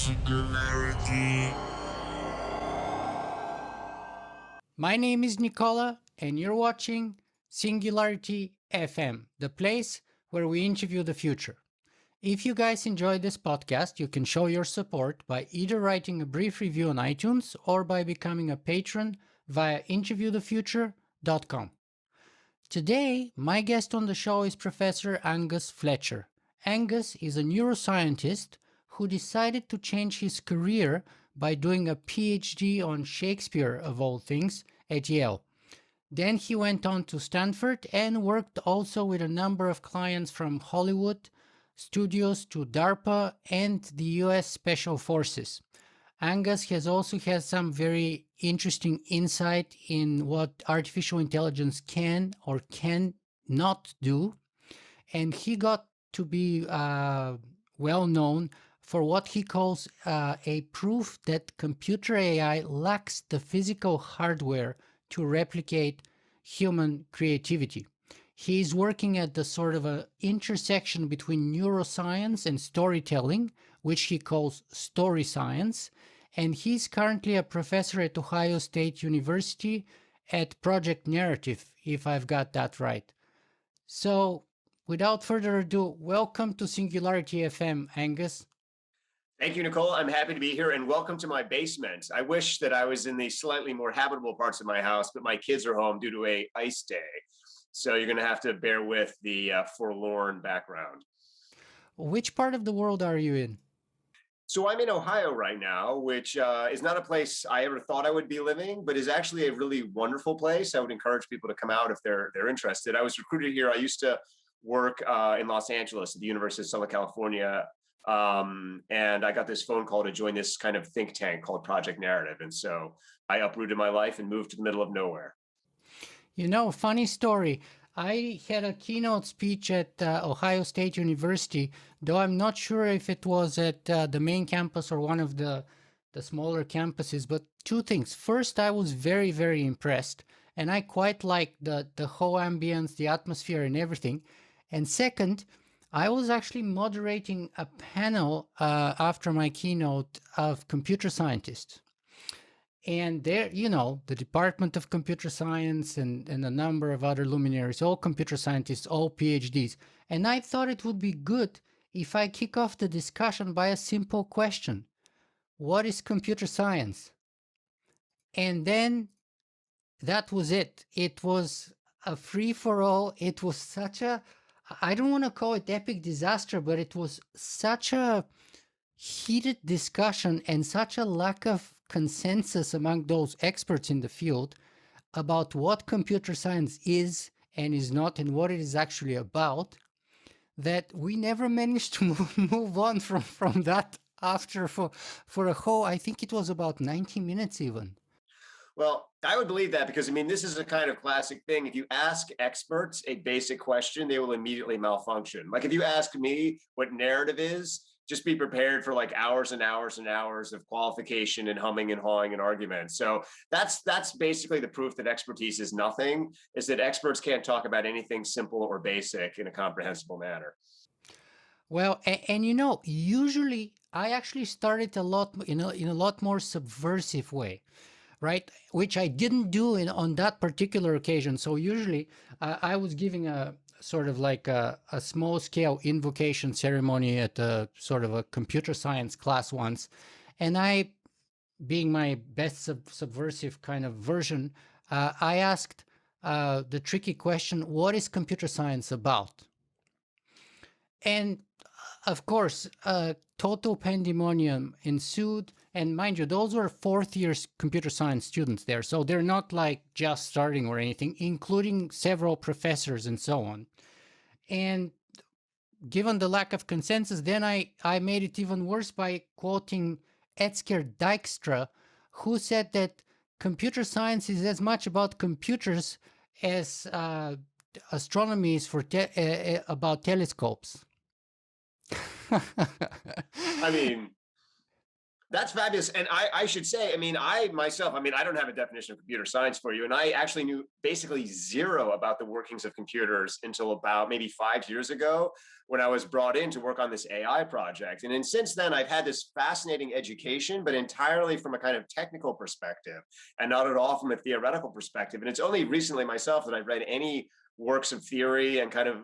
Singularity. My name is Nicola, and you're watching Singularity FM, the place where we interview the future. If you guys enjoy this podcast, you can show your support by either writing a brief review on iTunes or by becoming a patron via interviewthefuture.com. Today, my guest on the show is Professor Angus Fletcher. Angus is a neuroscientist who decided to change his career by doing a Ph.D. on Shakespeare, of all things, at Yale. Then he went on to Stanford and worked also with a number of clients from Hollywood studios to DARPA and the US Special Forces. Angus has also had some very interesting insight in what artificial intelligence can or cannot do, and he got to be well known for what he calls a proof that computer AI lacks the physical hardware to replicate human creativity. He is working at the sort of an intersection between neuroscience and storytelling, which he calls story science, and he's currently a professor at Ohio State University at Project Narrative, if I've got that right. So, without further ado, welcome to Singularity FM, Angus. Thank you, Nicole. I'm happy to be here, and welcome to my basement. I wish that I was in the slightly more habitable parts of my house, but my kids are home due to a ice day. So you're going to have to bear with the forlorn background. Which part of the world are you in? So I'm in Ohio right now, which is not a place I ever thought I would be living, but is actually a really wonderful place. I would encourage people to come out if they're interested. I was recruited here. I used to work in Los Angeles at the University of Southern California. And I got this phone call to join this kind of think tank called Project Narrative. And so I uprooted my life and moved to the middle of nowhere. You know, funny story. I had a keynote speech at Ohio State University, though I'm not sure if it was at the main campus or one of the smaller campuses, but two things. First, I was very, very impressed, and I quite liked the whole ambience, the atmosphere, and everything. And second, I was actually moderating a panel after my keynote of computer scientists. And there, you know, the Department of Computer Science and a number of other luminaries, all computer scientists, all PhDs. And I thought it would be good if I kick off the discussion by a simple question. What is computer science? And then that was it. It was a free-for-all. It was such a, I don't want to call it epic disaster, but it was such a heated discussion and such a lack of consensus among those experts in the field about what computer science is and is not and what it is actually about, that we never managed to move on from that after for a whole, I think it was about 90 minutes even. Well, I would believe that because, I mean, this is a kind of classic thing. If you ask experts a basic question, they will immediately malfunction. Like if you ask me what narrative is, just be prepared for like hours and hours and hours of qualification and humming and hawing and argument. So that's basically the proof that expertise is nothing, is that experts can't talk about anything simple or basic in a comprehensible manner. Well, and you know, usually I actually started a lot in a lot more subversive way, right? Which I didn't do on that particular occasion. So usually I was giving a sort of like a small scale invocation ceremony at a sort of a computer science class once. And I, being my best subversive kind of version, I asked the tricky question, what is computer science about? And of course, total pandemonium ensued. And mind you, those were fourth year computer science students there. So they're not like just starting or anything, including several professors and so on. And given the lack of consensus, then I made it even worse by quoting Edsger Dijkstra, who said that computer science is as much about computers as astronomy is about telescopes. I mean, That's fabulous. And I should say, I mean, I myself, I mean, I don't have a definition of computer science for you. And I actually knew basically zero about the workings of computers until about maybe 5 years ago when I was brought in to work on this AI project. And then since then, I've had this fascinating education, but entirely from a kind of technical perspective and not at all from a theoretical perspective. And it's only recently myself that I've read any works of theory and kind of,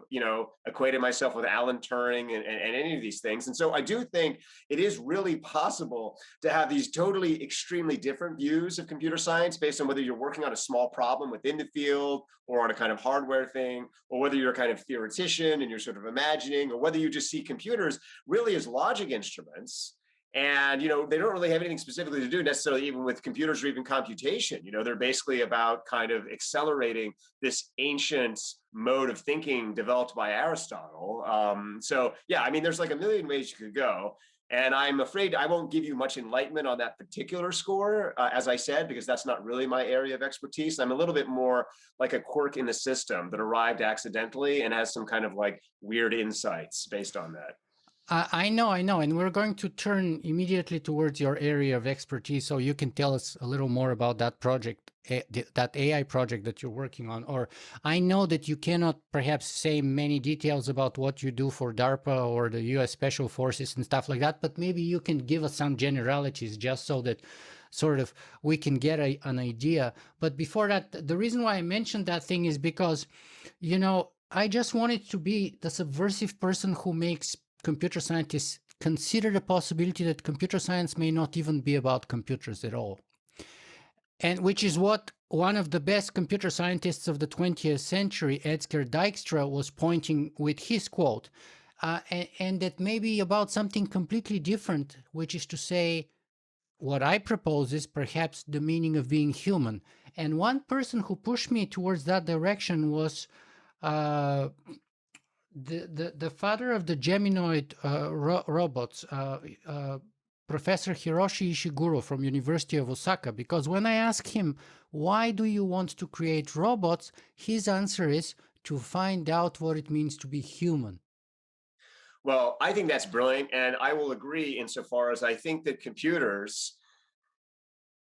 equated myself with Alan Turing and any of these things. And so I do think it is really possible to have these totally extremely different views of computer science based on whether you're working on a small problem within the field or on a kind of hardware thing, or whether you're a kind of theoretician and you're sort of imagining, or whether you just see computers really as logic instruments. And, they don't really have anything specifically to do necessarily even with computers or even computation. They're basically about kind of accelerating this ancient mode of thinking developed by Aristotle. So, yeah, I mean, there's like a million ways you could go. And I'm afraid I won't give you much enlightenment on that particular score, as I said, because that's not really my area of expertise. I'm a little bit more like a quirk in the system that arrived accidentally and has some kind of like weird insights based on that. I know. And we're going to turn immediately towards your area of expertise so you can tell us a little more about that project, that AI project that you're working on. Or I know that you cannot perhaps say many details about what you do for DARPA or the US Special Forces and stuff like that, but maybe you can give us some generalities just so that sort of we can get an idea. But before that, the reason why I mentioned that thing is because, I just wanted to be the subversive person who makes computer scientists consider the possibility that computer science may not even be about computers at all. And which is what one of the best computer scientists of the 20th century, Edsger Dijkstra, was pointing with his quote. And that may be about something completely different, which is to say, what I propose is perhaps the meaning of being human. And one person who pushed me towards that direction was the father of the Geminoid robots, Professor Hiroshi Ishiguro from University of Osaka, because when I ask him, why do you want to create robots? His answer is to find out what it means to be human. Well, I think that's brilliant. And I will agree insofar as I think that computers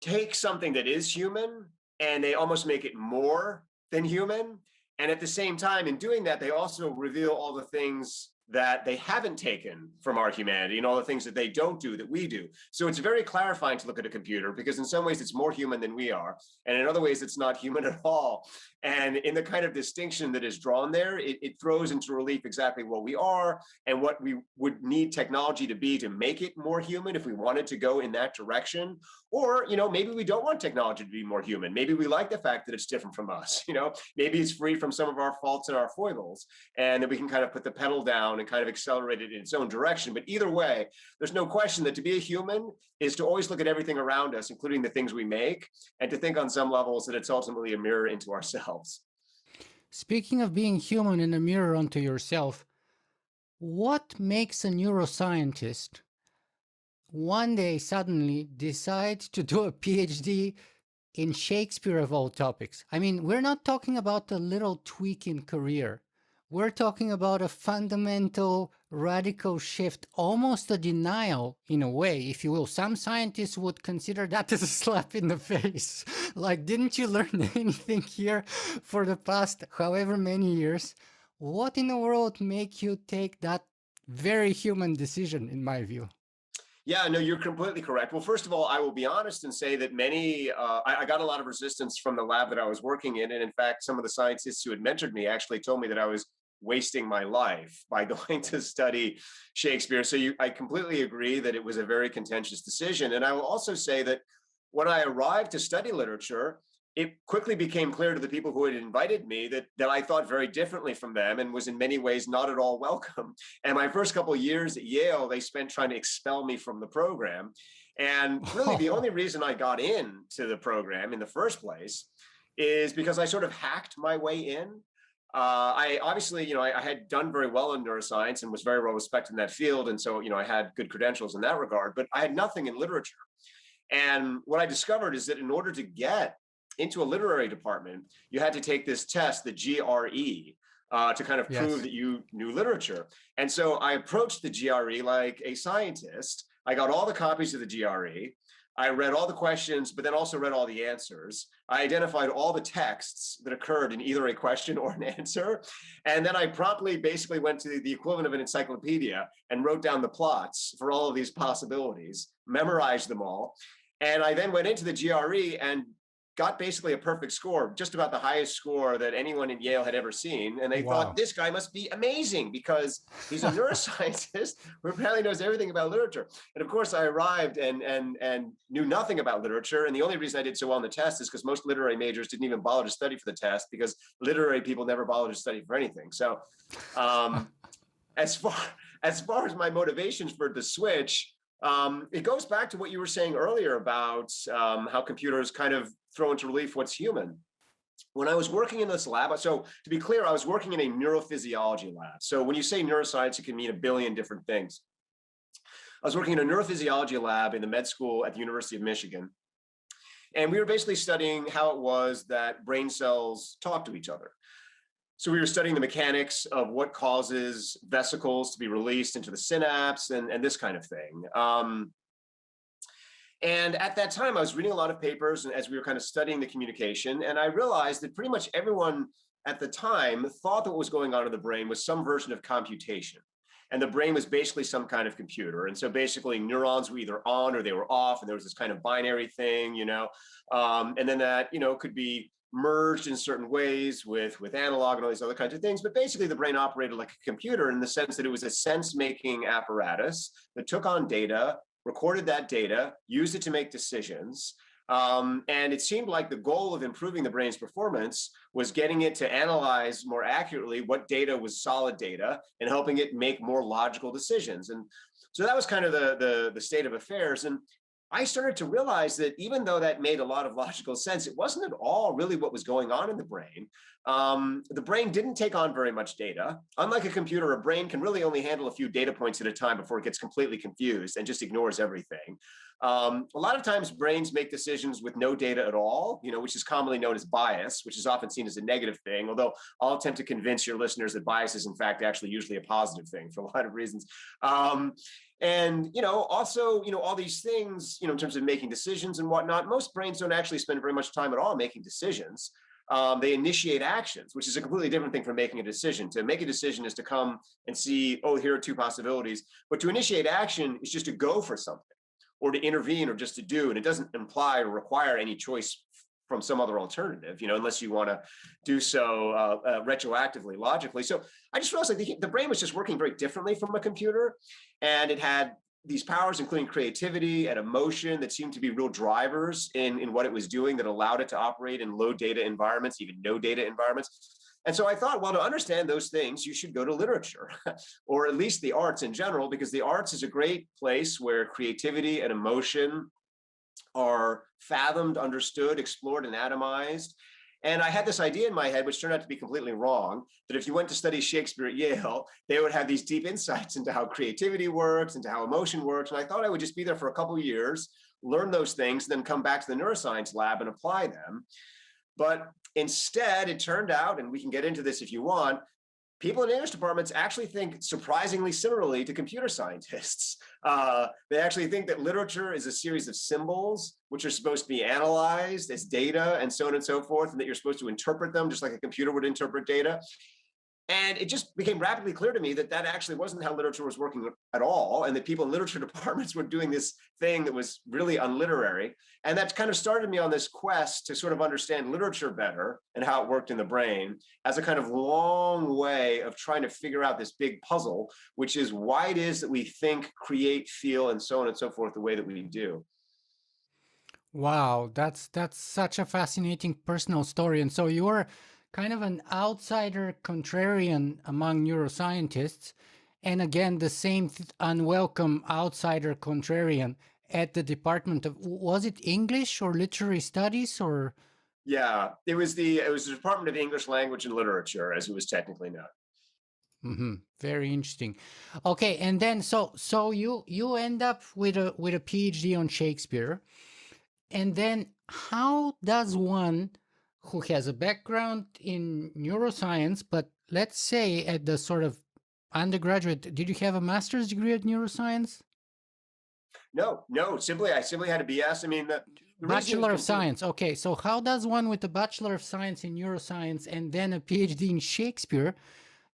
take something that is human and they almost make it more than human. And at the same time, in doing that, they also reveal all the things that they haven't taken from our humanity and all the things that they don't do that we do. So it's very clarifying to look at a computer because in some ways it's more human than we are. And in other ways, it's not human at all. And in the kind of distinction that is drawn there, it throws into relief exactly what we are and what we would need technology to be to make it more human if we wanted to go in that direction. Or, maybe we don't want technology to be more human. Maybe we like the fact that it's different from us. Maybe it's free from some of our faults and our foibles, and that we can kind of put the pedal down and kind of accelerate it in its own direction. But either way, there's no question that to be a human is to always look at everything around us, including the things we make, and to think on some levels that it's ultimately a mirror into ourselves. Speaking of being human and a mirror unto yourself, what makes a neuroscientist one day suddenly decide to do a PhD in Shakespeare of all topics? I mean, we're not talking about a little tweak in career. We're talking about a fundamental, radical shift, almost a denial in a way, if you will. Some scientists would consider that as a slap in the face. Like, didn't you learn anything here for the past however many years? What in the world make you take that very human decision, in my view? Yeah, no, you're completely correct. Well, first of all, I will be honest and say that I got a lot of resistance from the lab that I was working in. And in fact, some of the scientists who had mentored me actually told me that I was wasting my life by going to study Shakespeare. So I completely agree that it was a very contentious decision. And I will also say that when I arrived to study literature, it quickly became clear to the people who had invited me that I thought very differently from them and was in many ways not at all welcome. And my first couple of years at Yale, they spent trying to expel me from the program. And really the only reason I got into the program in the first place is because I sort of hacked my way in. I obviously, I had done very well in neuroscience and was very well respected in that field. And so, I had good credentials in that regard, but I had nothing in literature. And what I discovered is that in order to get into a literary department, you had to take this test, the GRE, to kind of prove that you knew literature. And so I approached the GRE like a scientist. I got all the copies of the GRE. I read all the questions, but then also read all the answers. I identified all the texts that occurred in either a question or an answer. And then I promptly basically went to the equivalent of an encyclopedia and wrote down the plots for all of these possibilities, memorized them all. And I then went into the GRE and got basically a perfect score, just about the highest score that anyone in Yale had ever seen. And they thought, this guy must be amazing because he's a neuroscientist who apparently knows everything about literature. And of course, I arrived and knew nothing about literature. And the only reason I did so well on the test is because most literary majors didn't even bother to study for the test, because literary people never bother to study for anything. So as far as my motivations for the switch, it goes back to what you were saying earlier about how computers kind of throw into relief what's human. When I was working in this lab, so to be clear, I was working in a neurophysiology lab. So when you say neuroscience, it can mean a billion different things. I was working in a neurophysiology lab in the med school at the University of Michigan. And we were basically studying how it was that brain cells talk to each other. So we were studying the mechanics of what causes vesicles to be released into the synapse and this kind of thing. And at that time, I was reading a lot of papers as we were kind of studying the communication. And I realized that pretty much everyone at the time thought that what was going on in the brain was some version of computation. And the brain was basically some kind of computer. And so basically neurons were either on or they were off. And there was this kind of binary thing, and then that, could be merged in certain ways with analog and all these other kinds of things. But basically the brain operated like a computer in the sense that it was a sense-making apparatus that took on data, recorded that data, used it to make decisions. And it seemed like the goal of improving the brain's performance was getting it to analyze more accurately what data was solid data and helping it make more logical decisions. And so that was kind of the state of affairs. And I started to realize that even though that made a lot of logical sense, it wasn't at all really what was going on in the brain. The brain didn't take on very much data. Unlike a computer, a brain can really only handle a few data points at a time before it gets completely confused and just ignores everything. A lot of times brains make decisions with no data at all, which is commonly known as bias, which is often seen as a negative thing, although I'll attempt to convince your listeners that bias is in fact actually usually a positive thing for a lot of reasons. And, also, all these things, in terms of making decisions and whatnot, most brains don't actually spend very much time at all making decisions. They initiate actions, which is a completely different thing from making a decision. To make a decision is to come and see, oh, here are two possibilities. But to initiate action is just to go for something or to intervene or just to do. And it doesn't imply or require any choice from some other alternative, unless you want to do so retroactively, logically. So I just realized like the brain was just working very differently from a computer. And it had these powers, including creativity and emotion, that seemed to be real drivers in what it was doing that allowed it to operate in low data environments, even no data environments. And so I thought, well, to understand those things, you should go to literature, or at least the arts in general, because the arts is a great place where creativity and emotion are fathomed, understood, explored, and atomized. And I had this idea in my head, which turned out to be completely wrong, that if you went to study Shakespeare at Yale, they would have these deep insights into how creativity works, into how emotion works. And I thought I would just be there for a couple of years, learn those things, then come back to the neuroscience lab and apply them. But instead, it turned out, and we can get into this if you want, people in English departments actually think surprisingly similarly to computer scientists. They actually think that literature is a series of symbols which are supposed to be analyzed as data and so on and so forth, and that you're supposed to interpret them just like a computer would interpret data. And it just became rapidly clear to me that that actually wasn't how literature was working at all, and that people in literature departments were doing this thing that was really unliterary. And that kind of started me on this quest to sort of understand literature better and how it worked in the brain as a kind of long way of trying to figure out this big puzzle, which is why it is that we think, create, feel, and so on and so forth the way that we do. Wow, that's such a fascinating personal story. And so you're kind of an outsider contrarian among neuroscientists, and again the same unwelcome outsider contrarian at the Department of, was it English or Literary Studies or? Yeah, it was the Department of English Language and Literature, as it was technically known. Mm-hmm. Very interesting. Okay, and then so you end up with a PhD on Shakespeare, and then how does one who has a background in neuroscience, but let's say at the sort of undergraduate, did you have a master's degree at neuroscience? No. I simply had a BS. I mean, the reason Bachelor of Science. Okay, so how does one with a Bachelor of Science in Neuroscience and then a PhD in Shakespeare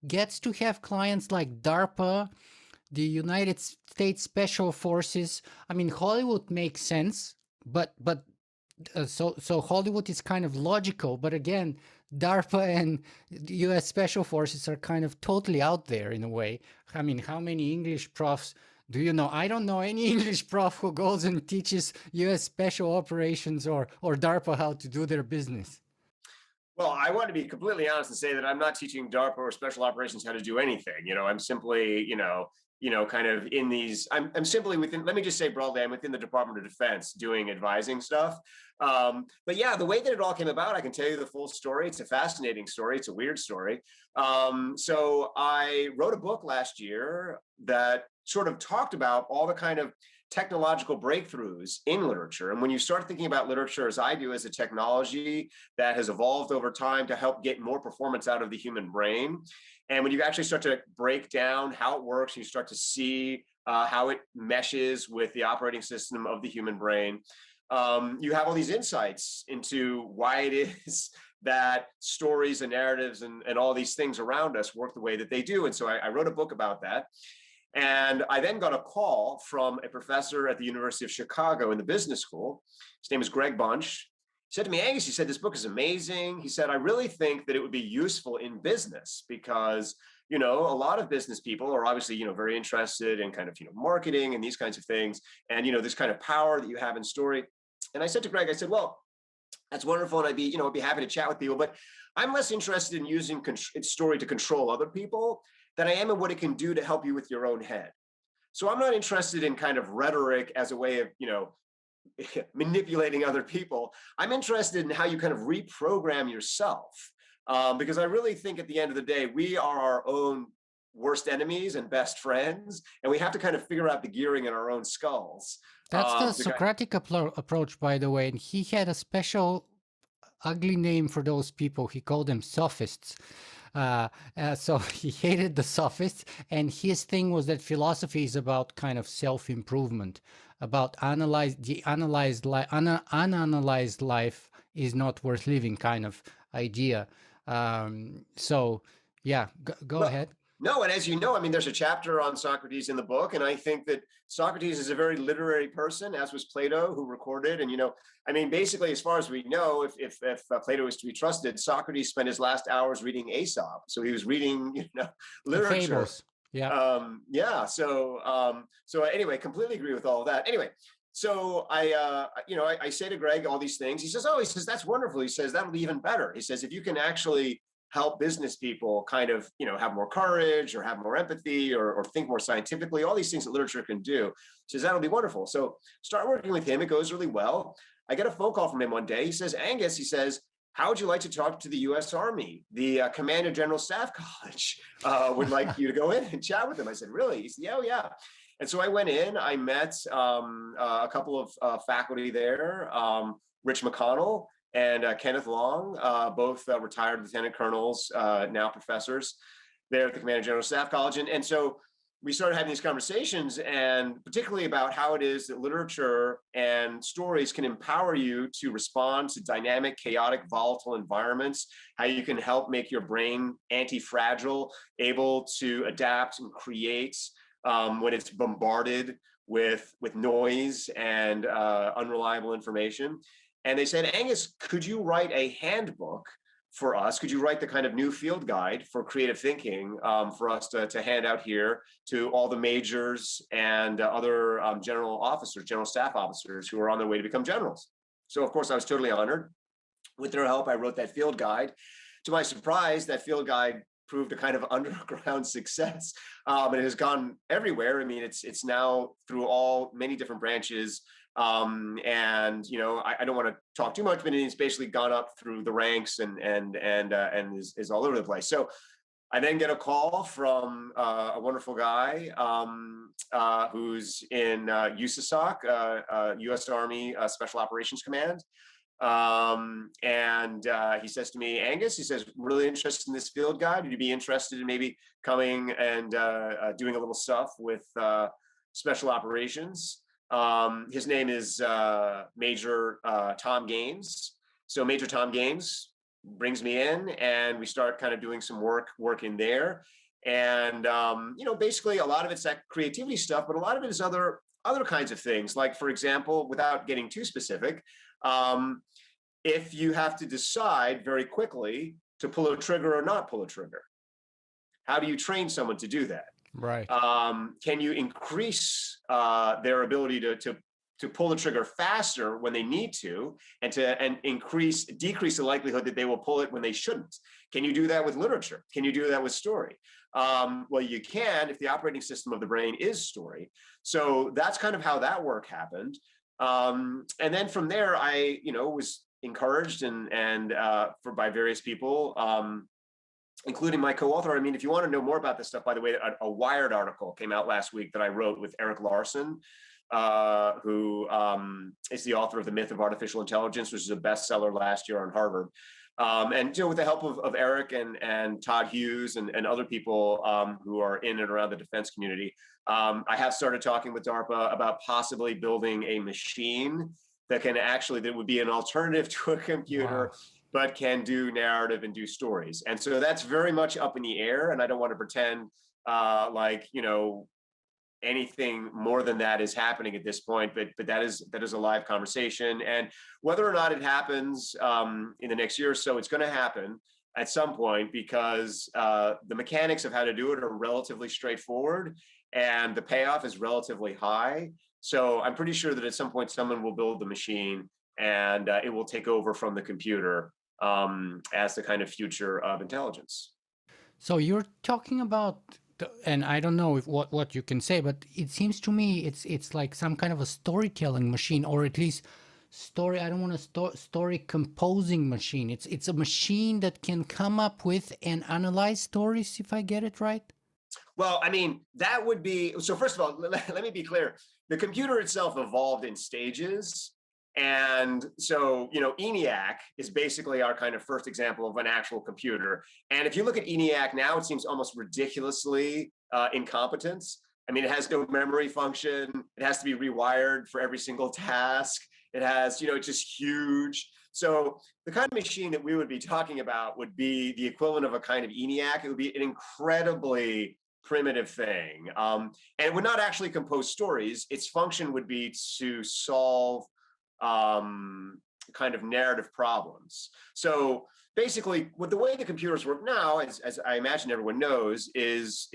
gets to have clients like DARPA, the United States Special Forces? I mean, Hollywood makes sense, but so Hollywood is kind of logical, but again, DARPA and the U.S. Special Forces are kind of totally out there in a way. I mean, how many English profs do you know? I don't know any English prof who goes and teaches U.S. Special Operations or DARPA how to do their business. Well, I want to be completely honest and say that I'm not teaching DARPA or special operations how to do anything. I'm simply, kind of in these. I'm simply within. Let me just say broadly, I'm within the Department of Defense doing advising stuff. But yeah, the way that it all came about, I can tell you the full story. It's a fascinating story. It's a weird story. So I wrote a book last year that sort of talked about all the kind of technological breakthroughs in literature. And when you start thinking about literature, as I do, as a technology that has evolved over time to help get more performance out of the human brain, and when you actually start to break down how it works, you start to see how it meshes with the operating system of the human brain, you have all these insights into why it is that stories and narratives and all these things around us work the way that they do. And so I wrote a book about that. And I then got a call from a professor at the University of Chicago in the business school. His name is Greg Bunch. He said to me, Angus, he said, this book is amazing. He said, I really think that it would be useful in business because, a lot of business people are obviously, very interested in kind of, marketing and these kinds of things. And, this kind of power that you have in story. And I said to Greg, I said, well, that's wonderful. And I'd be happy to chat with people, but I'm less interested in using story to control other people than I am in what it can do to help you with your own head. So I'm not interested in kind of rhetoric as a way of, manipulating other people. I'm interested in how you kind of reprogram yourself. Because I really think at the end of the day, we are our own worst enemies and best friends. And we have to kind of figure out the gearing in our own skulls. That's the Socratic approach, by the way. And he had a special ugly name for those people. He called them sophists. So he hated the sophists, and his thing was that philosophy is about kind of self-improvement, about unanalyzed life is not worth living kind of idea. So yeah, go ahead. No, and as you know, I mean, there's a chapter on Socrates in the book, and I think that Socrates is a very literary person, as was Plato, who recorded. And I mean, basically, as far as we know, if Plato is to be trusted, Socrates spent his last hours reading Aesop, so he was reading, literature. The fables. Yeah. So anyway, completely agree with all of that. Anyway. So I say to Greg all these things. He says, that's wonderful. He says, that'll be even better. He says, if you can actually help business people kind of, have more courage or have more empathy or think more scientifically, all these things that literature can do. He says, that'll be wonderful. So start working with him. It goes really well. I get a phone call from him one day. He says, Angus, he says, how would you like to talk to the U.S. Army? The Command and General Staff College would like you to go in and chat with them. I said, really? He said, yeah. And so I went in, I met a couple of faculty there, Rich McConnell and Kenneth Long, both retired lieutenant colonels, now professors there at the Command and General Staff College. And so we started having these conversations, and particularly about how it is that literature and stories can empower you to respond to dynamic, chaotic, volatile environments, how you can help make your brain anti-fragile, able to adapt and create when it's bombarded with noise and unreliable information. And they said, Angus, could you write a handbook for us? Could you write the kind of new field guide for creative thinking for us to hand out here to all the majors and other general staff officers who are on their way to become generals? So of course I was totally honored. With their help, I wrote that field guide. To my surprise, that field guide proved a kind of underground success. And it has gone everywhere. I mean, it's now through many different branches. And I don't want to talk too much, but it's basically gone up through the ranks and is all over the place. So I then get a call from a wonderful guy who's in USASOC, U.S. Army Special Operations Command. And he says to me, Angus, he says, really interested in this field guide. Would you be interested in maybe coming and doing a little stuff with special operations? His name is Major Tom Gaines. So Major Tom Gaines brings me in, and we start kind of doing some work in there. And basically a lot of it's that creativity stuff, but a lot of it is other kinds of things. Like, for example, without getting too specific, if you have to decide very quickly to pull a trigger or not pull a trigger, how do you train someone to do that? Right. Can you increase their ability to pull the trigger faster when they need to, and decrease the likelihood that they will pull it when they shouldn't? Can you do that with literature? Can you do that with story? Well, you can if the operating system of the brain is story. So that's kind of how that work happened. And then from there, I was encouraged by various people, including my co-author. I mean, if you want to know more about this stuff, by the way, a Wired article came out last week that I wrote with Eric Larson, who is the author of The Myth of Artificial Intelligence, which is a bestseller last year on Harvard. And with the help of Eric and Todd Hughes and other people who are in and around the defense community, I have started talking with DARPA about possibly building a machine that would be an alternative to a computer. Wow. But can do narrative and do stories. And so that's very much up in the air. And I don't want to pretend anything more than that is happening at this point, but that is a live conversation. And whether or not it happens in the next year or so, it's going to happen at some point, because the mechanics of how to do it are relatively straightforward and the payoff is relatively high. So I'm pretty sure that at some point someone will build the machine and it will take over from the computer as the kind of future of intelligence. So you're talking about, and I don't know what you can say, but it seems to me it's like some kind of a storytelling machine, or at least story composing machine. It's a machine that can come up with and analyze stories, if I get it right. Well, I mean, that would be, so first of all, let me be clear. The computer itself evolved in stages. And so, ENIAC is basically our kind of first example of an actual computer. And if you look at ENIAC now, it seems almost ridiculously incompetent. I mean, it has no memory function. It has to be rewired for every single task. It has, it's just huge. So the kind of machine that we would be talking about would be the equivalent of a kind of ENIAC. It would be an incredibly primitive thing. And it would not actually compose stories. Its function would be to solve kind of narrative problems. So basically, the way the computers work now, as I imagine everyone knows, is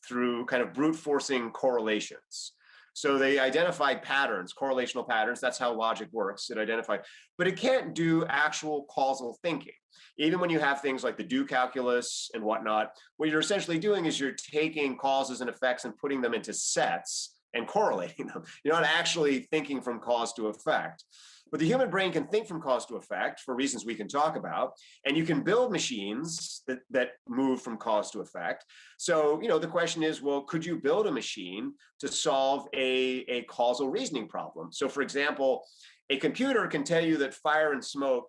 through kind of brute forcing correlations. So they identified patterns, correlational patterns. That's how logic works. It identified, but it can't do actual causal thinking. Even when you have things like the do calculus and whatnot, what you're essentially doing is you're taking causes and effects and putting them into sets and correlating them. You're not actually thinking from cause to effect. But the human brain can think from cause to effect for reasons we can talk about, and you can build machines that move from cause to effect. So, the question is, well, could you build a machine to solve a causal reasoning problem? So, for example, a computer can tell you that fire and smoke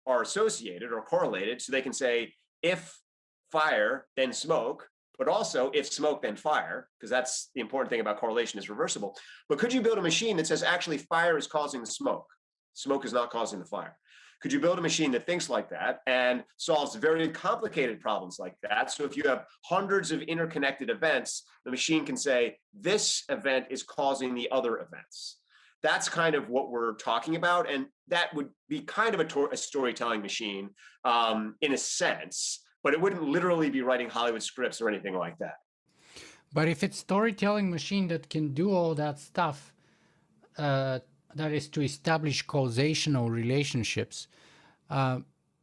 are associated or correlated, so they can say, if fire, then smoke, but also if smoke, then fire, because that's the important thing about correlation, is reversible. But could you build a machine that says, actually, fire is causing the smoke? Smoke is not causing the fire. Could you build a machine that thinks like that and solves very complicated problems like that? So if you have hundreds of interconnected events, the machine can say, this event is causing the other events. That's kind of what we're talking about. And that would be kind of a storytelling machine in a sense, but it wouldn't literally be writing Hollywood scripts or anything like that. But if it's storytelling machine that can do all that stuff, that is to establish causational relationships,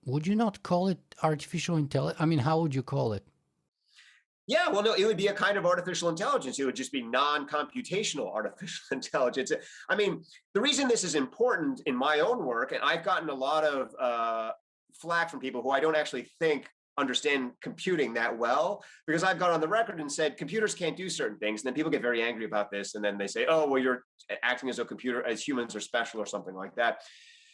would you not call it artificial intelligence? I mean, how would you call it? Yeah, well, no, it would be a kind of artificial intelligence. It would just be non-computational artificial intelligence. I mean, the reason this is important in my own work, and I've gotten a lot of flack from people who I don't actually think understand computing that well, because I've gone on the record and said computers can't do certain things, and then people get very angry about this, and then they say, oh, well, you're acting as though humans are special or something like that.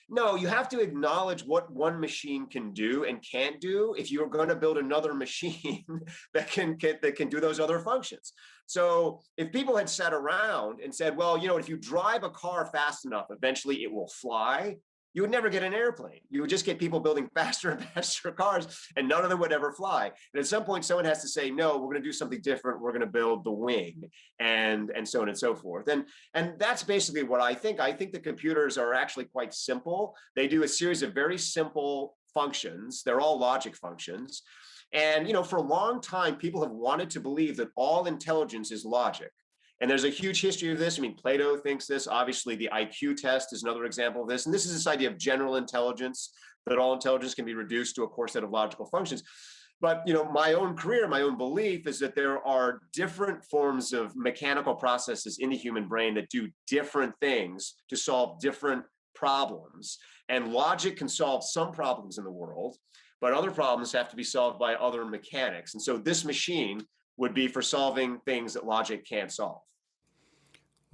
No, you have to acknowledge what one machine can do and can't do if you're going to build another machine that can do those other functions. So if people had sat around and said, well, if you drive a car fast enough, eventually it will fly, you would never get an airplane. You would just get people building faster and faster cars, and none of them would ever fly. And at some point, someone has to say, no, we're going to do something different. We're going to build the wing, and so on and so forth. And that's basically what I think. I think the computers are actually quite simple. They do a series of very simple functions. They're all logic functions. And for a long time, people have wanted to believe that all intelligence is logic. And there's a huge history of this. I mean, Plato thinks this. Obviously, the IQ test is another example of this. And this is this idea of general intelligence, that all intelligence can be reduced to a core set of logical functions. But my own career, my own belief is that there are different forms of mechanical processes in the human brain that do different things to solve different problems. And logic can solve some problems in the world, but other problems have to be solved by other mechanics. And so this machine would be for solving things that logic can't solve.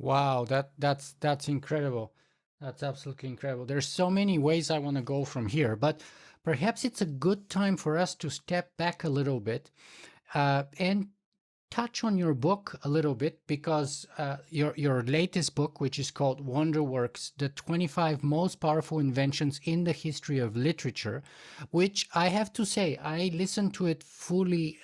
Wow, that's incredible. That's absolutely incredible. There's so many ways I want to go from here, but perhaps it's a good time for us to step back a little bit and touch on your book a little bit, because your latest book, which is called Wonderworks, the 25 most powerful inventions in the history of literature, which I have to say, I listened to it fully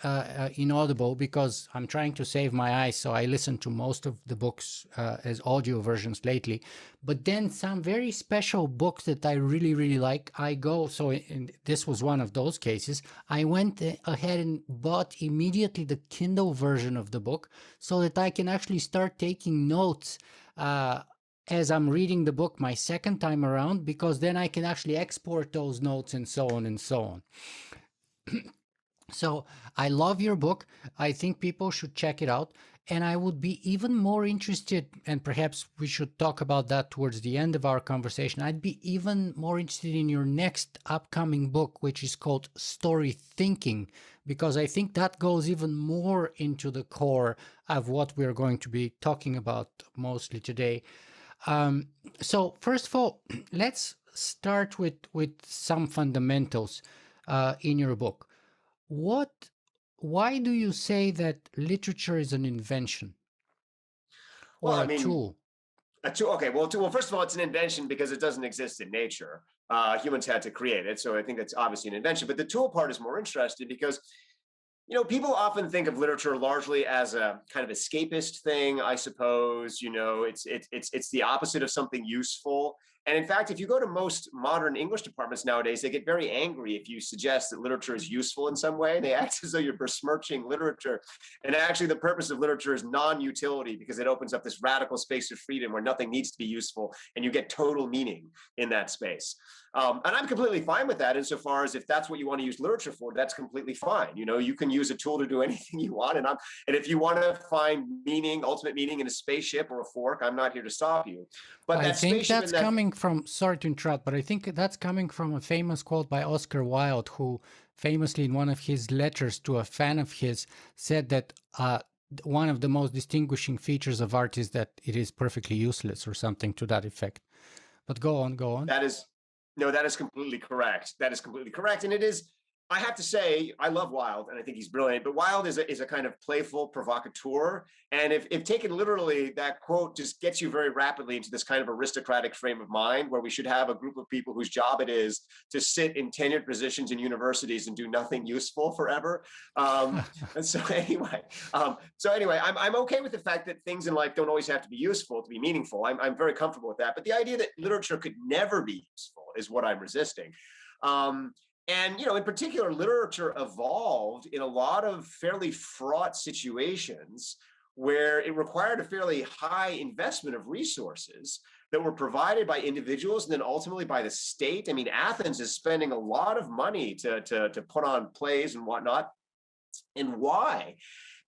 in Audible because I'm trying to save my eyes. So I listen to most of the books as audio versions lately. But then some very special books that I really, really like, this was one of those cases. I went ahead and bought immediately the Kindle version of the book so that I can actually start taking notes as I'm reading the book my second time around, because then I can actually export those notes and so on and so on. So I love your book. I think people should check it out. And I would be even more interested, and perhaps we should talk about that towards the end of our conversation. I'd be even more interested in your next upcoming book, which is called Storythinking, because I think that goes even more into the core of what we're going to be talking about mostly today. So first of all, let's start with some fundamentals in your book. Why do you say that literature is an invention or a tool? A tool. Okay. Well, first of all, it's an invention because it doesn't exist in nature. Humans had to create it. So I think that's obviously an invention. But the tool part is more interesting because people often think of literature largely as a kind of escapist thing, I suppose. It's the opposite of something useful. And in fact, if you go to most modern English departments nowadays, they get very angry if you suggest that literature is useful in some way. They act as though you're besmirching literature. And actually, the purpose of literature is non-utility, because it opens up this radical space of freedom where nothing needs to be useful and you get total meaning in that space. And I'm completely fine with that, insofar as if that's what you want to use literature for, that's completely fine. You can use a tool to do anything you want. And if you want to find meaning, ultimate meaning in a spaceship or a fork, I'm not here to stop you. But I think that's coming from, sorry to interrupt, but I think that's coming from a famous quote by Oscar Wilde, who famously in one of his letters to a fan of his said that one of the most distinguishing features of art is that it is perfectly useless, or something to that effect. But go on. That is completely correct. That is completely correct. And it is, I have to say, I love Wilde and I think he's brilliant, but Wilde is a kind of playful provocateur. And if taken literally, that quote just gets you very rapidly into this kind of aristocratic frame of mind where we should have a group of people whose job it is to sit in tenured positions in universities and do nothing useful forever. And so anyway, I'm okay with the fact that things in life don't always have to be useful to be meaningful. I'm very comfortable with that. But the idea that literature could never be useful is what I'm resisting. And, in particular, literature evolved in a lot of fairly fraught situations where it required a fairly high investment of resources that were provided by individuals and then ultimately by the state. I mean, Athens is spending a lot of money to put on plays and whatnot. And why?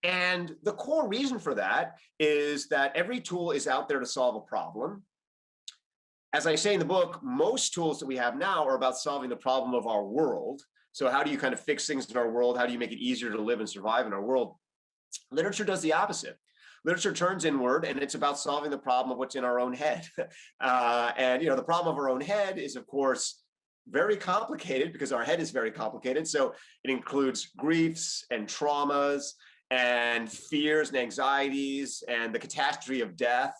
And the core reason for that is that every tool is out there to solve a problem. As I say in the book, most tools that we have now are about solving the problem of our world. So how do you kind of fix things in our world? How do you make it easier to live and survive in our world? Literature does the opposite. literature turns inward, and it's about solving the problem of what's in our own head. And the problem of our own head is, of course, very complicated because our head is very complicated. So it includes griefs and traumas and fears and anxieties and the catastrophe of death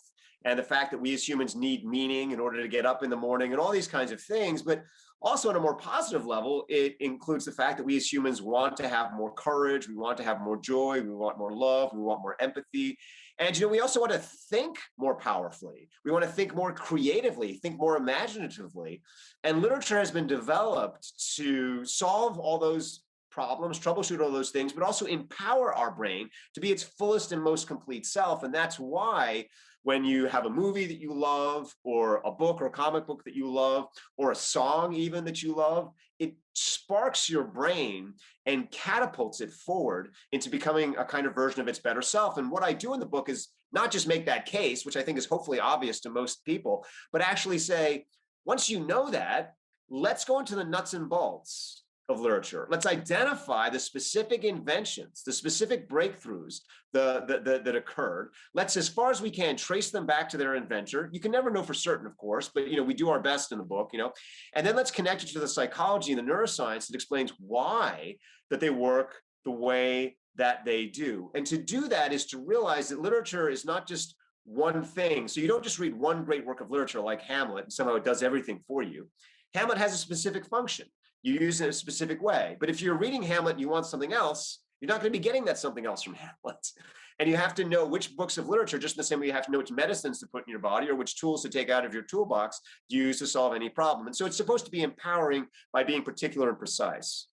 and the fact that we as humans need meaning in order to get up in the morning and all these kinds of things. But also, on a more positive level, it includes the fact that we as humans want to have more courage, we want to have more joy, we want more love, we want more empathy. And we also want to think more powerfully. We want to think more creatively, think more imaginatively. And literature has been developed to solve all those problems, troubleshoot all those things, but also empower our brain to be its fullest and most complete self. And that's why when you have a movie that you love, or a book or a comic book that you love, or a song even that you love, it sparks your brain and catapults it forward into becoming a kind of version of its better self. And what I do in the book is not just make that case, which I think is hopefully obvious to most people, but actually say, once you know that, let's go into the nuts and bolts of literature. Let's identify the specific inventions, the specific breakthroughs that occurred. Let's, as far as we can, trace them back to their inventor. You can never know for certain, of course, but we do our best in the book, and then let's connect it to the psychology and the neuroscience that explains why that they work the way that they do. And to do that is to realize that literature is not just one thing. So you don't just read one great work of literature like Hamlet and somehow it does everything for you. Hamlet has a specific function. You use it in a specific way. But if you're reading Hamlet and you want something else, you're not going to be getting that something else from Hamlet. And you have to know which books of literature, just in the same way you have to know which medicines to put in your body or which tools to take out of your toolbox to use to solve any problem. And so it's supposed to be empowering by being particular and precise.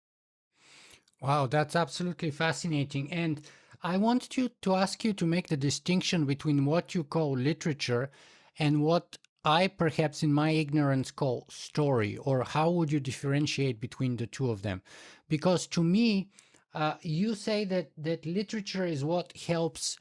Wow, that's absolutely fascinating. And I want to ask you to make the distinction between what you call literature and what I perhaps in my ignorance call story, or how would you differentiate between the two of them? Because to me, you say that literature is what helps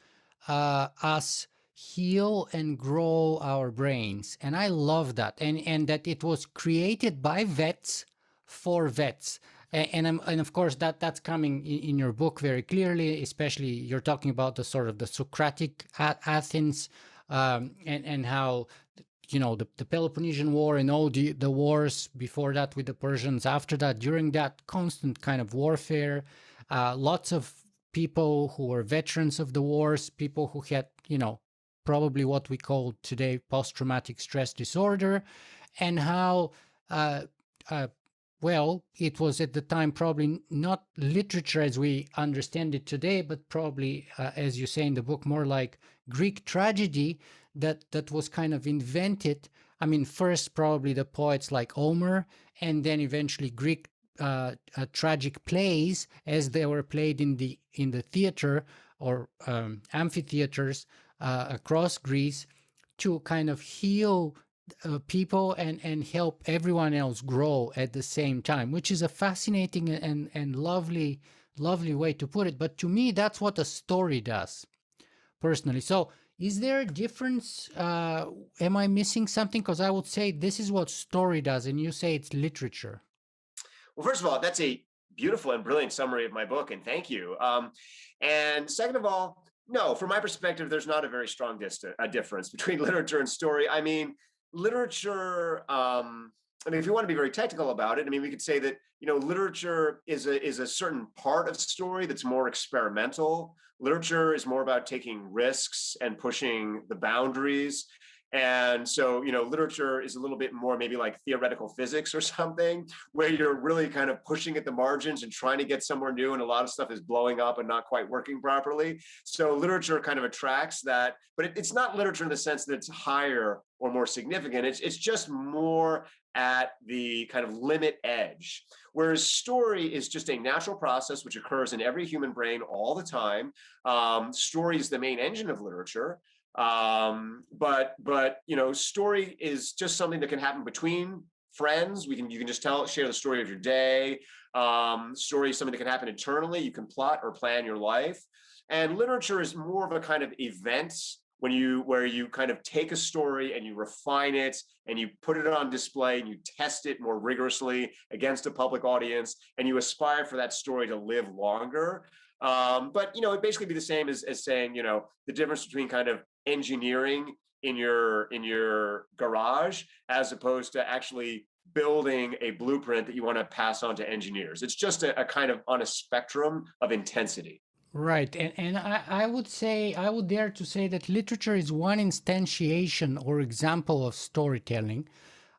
us heal and grow our brains. And I love that. And that it was created by vets for vets. And of course that's coming in your book very clearly, especially you're talking about the sort of the Socratic Athens, and how the Peloponnesian War and all the wars before that with the Persians, after that, during that constant kind of warfare, lots of people who were veterans of the wars, people who had, probably what we call today post-traumatic stress disorder, and how, well, it was at the time probably not literature as we understand it today, but probably, as you say in the book, more like Greek tragedy that was kind of invented. I mean, first probably the poets like Homer, and then eventually Greek tragic plays as they were played in the theater or amphitheaters across Greece to kind of heal people and help everyone else grow at the same time, which is a fascinating and lovely way to put it. But to me, that's what a story does, personally. So is there a difference? Am I missing something? Because I would say this is what story does, and you say it's literature. Well, first of all, that's a beautiful and brilliant summary of my book, and thank you. And second of all, no, from my perspective, there's not a very strong difference between literature and story. I mean, literature, if you want to be very technical about it, we could say that, literature is a certain part of story that's more experimental. Literature is more about taking risks and pushing the boundaries. And so, literature is a little bit more maybe like theoretical physics or something, where you're really kind of pushing at the margins and trying to get somewhere new. And a lot of stuff is blowing up and not quite working properly. So literature kind of attracts that, but it's not literature in the sense that it's higher or more significant. It's just more at the kind of limit edge. Whereas story is just a natural process which occurs in every human brain all the time. Story is the main engine of literature. But story is just something that can happen between friends. You can just share the story of your day. Story is something that can happen internally. You can plot or plan your life. And literature is more of a kind of event where you kind of take a story and you refine it and you put it on display and you test it more rigorously against a public audience and you aspire for that story to live longer. But it basically be the same as saying, the difference between kind of engineering in your garage as opposed to actually building a blueprint that you want to pass on to engineers. It's just a kind of on a spectrum of intensity. Right. And I would say, I would dare to say that literature is one instantiation or example of storytelling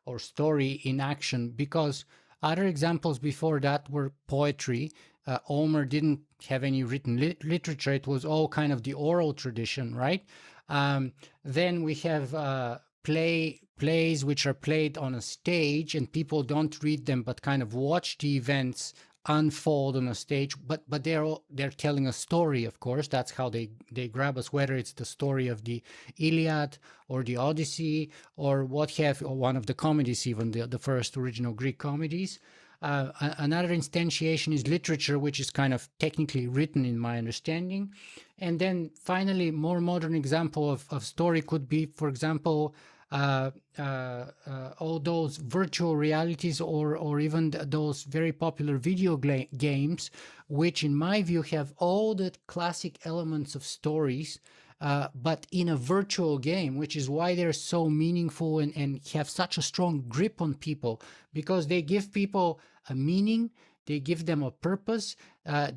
or story in action, because other examples before that were poetry. Homer didn't have any written literature. It was all kind of the oral tradition, right? Then we have plays which are played on a stage, and people don't read them but kind of watch the events unfold on a stage, but they're telling a story. Of course, that's how they grab us, whether it's the story of the Iliad or the Odyssey or what have, or one of the comedies, even the first original Greek comedies. Another instantiation is literature, which is kind of technically written in my understanding. And then finally, more modern example of story could be, for example, all those virtual realities or even those very popular video games, which in my view have all the classic elements of stories, but in a virtual game, which is why they're so meaningful and have such a strong grip on people, because they give people a meaning, they give them a purpose,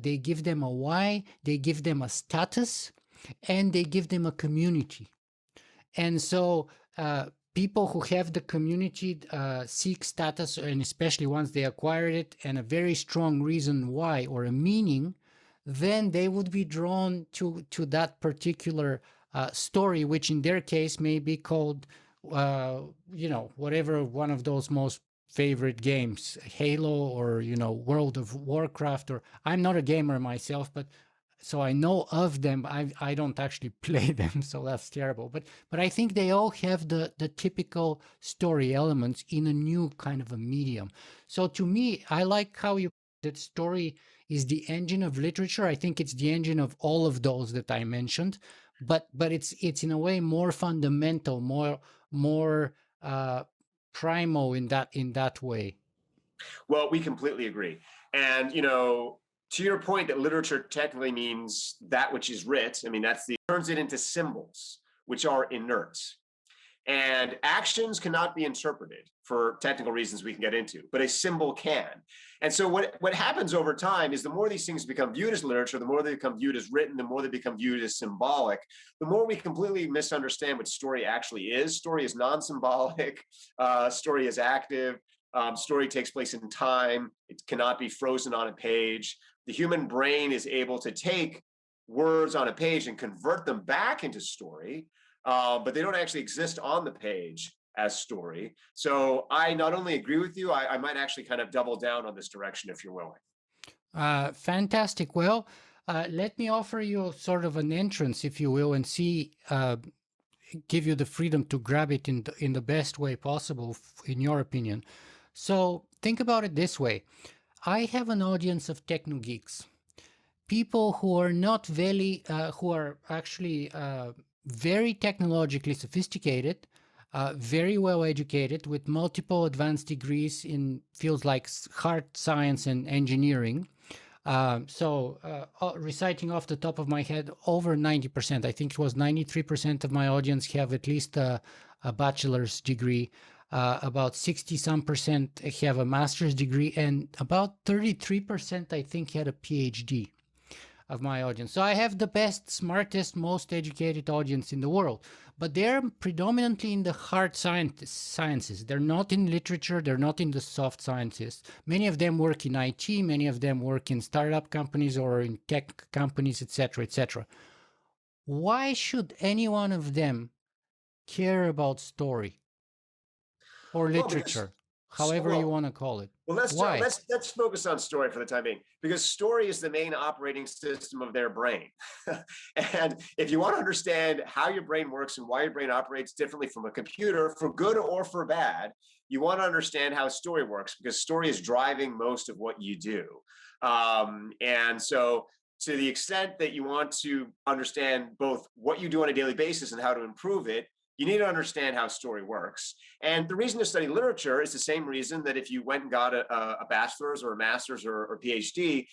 they give them a why, they give them a status, and they give them a community. And so people who have the community seek status, and especially once they acquire it, and a very strong reason why or a meaning, then they would be drawn to that particular story, which in their case may be called, whatever one of those most favorite games, Halo or, World of Warcraft, or I'm not a gamer myself, but so I know of them. I don't actually play them, so that's terrible. But I think they all have the typical story elements in a new kind of a medium. So to me, I like how you that story is the engine of literature. I think it's the engine of all of those that I mentioned, but it's in a way more fundamental, more primal in that way. Well, we completely agree. And, to your point that literature technically means that which is writ, I mean, turns it into symbols, which are inert. And actions cannot be interpreted for technical reasons we can get into, but a symbol can. And so what happens over time is the more these things become viewed as literature, the more they become viewed as written, the more they become viewed as symbolic, the more we completely misunderstand what story actually is. Story is non-symbolic, story is active, story takes place in time, it cannot be frozen on a page. The human brain is able to take words on a page and convert them back into story, but they don't actually exist on the page as story. So I not only agree with you, I might actually kind of double down on this direction if you're willing. Fantastic. Well, let me offer you sort of an entrance, if you will, and give you the freedom to grab it in the best way possible, in your opinion. So think about it this way. I have an audience of techno geeks, people who are not who are actually very technologically sophisticated, very well educated, with multiple advanced degrees in fields like hard science and engineering. Reciting off the top of my head, over 90%, I think it was 93% of my audience have at least a bachelor's degree. About 60-some% have a master's degree, and about 33%, I think, had a PhD of my audience. So I have the best, smartest, most educated audience in the world, but they're predominantly in the hard sciences. They're not in literature. They're not in the soft sciences. Many of them work in IT. Many of them work in startup companies or in tech companies, etc., etc. Why should any one of them care about story or literature, however you want to call it? Well, let's focus on story for the time being, because story is the main operating system of their brain. And if you want to understand how your brain works and why your brain operates differently from a computer, for good or for bad, you want to understand how story works, because story is driving most of what you do. And so to the extent that you want to understand both what you do on a daily basis and how to improve it, you need to understand how story works. And the reason to study literature is the same reason that if you went and got a bachelor's or a master's or PhD,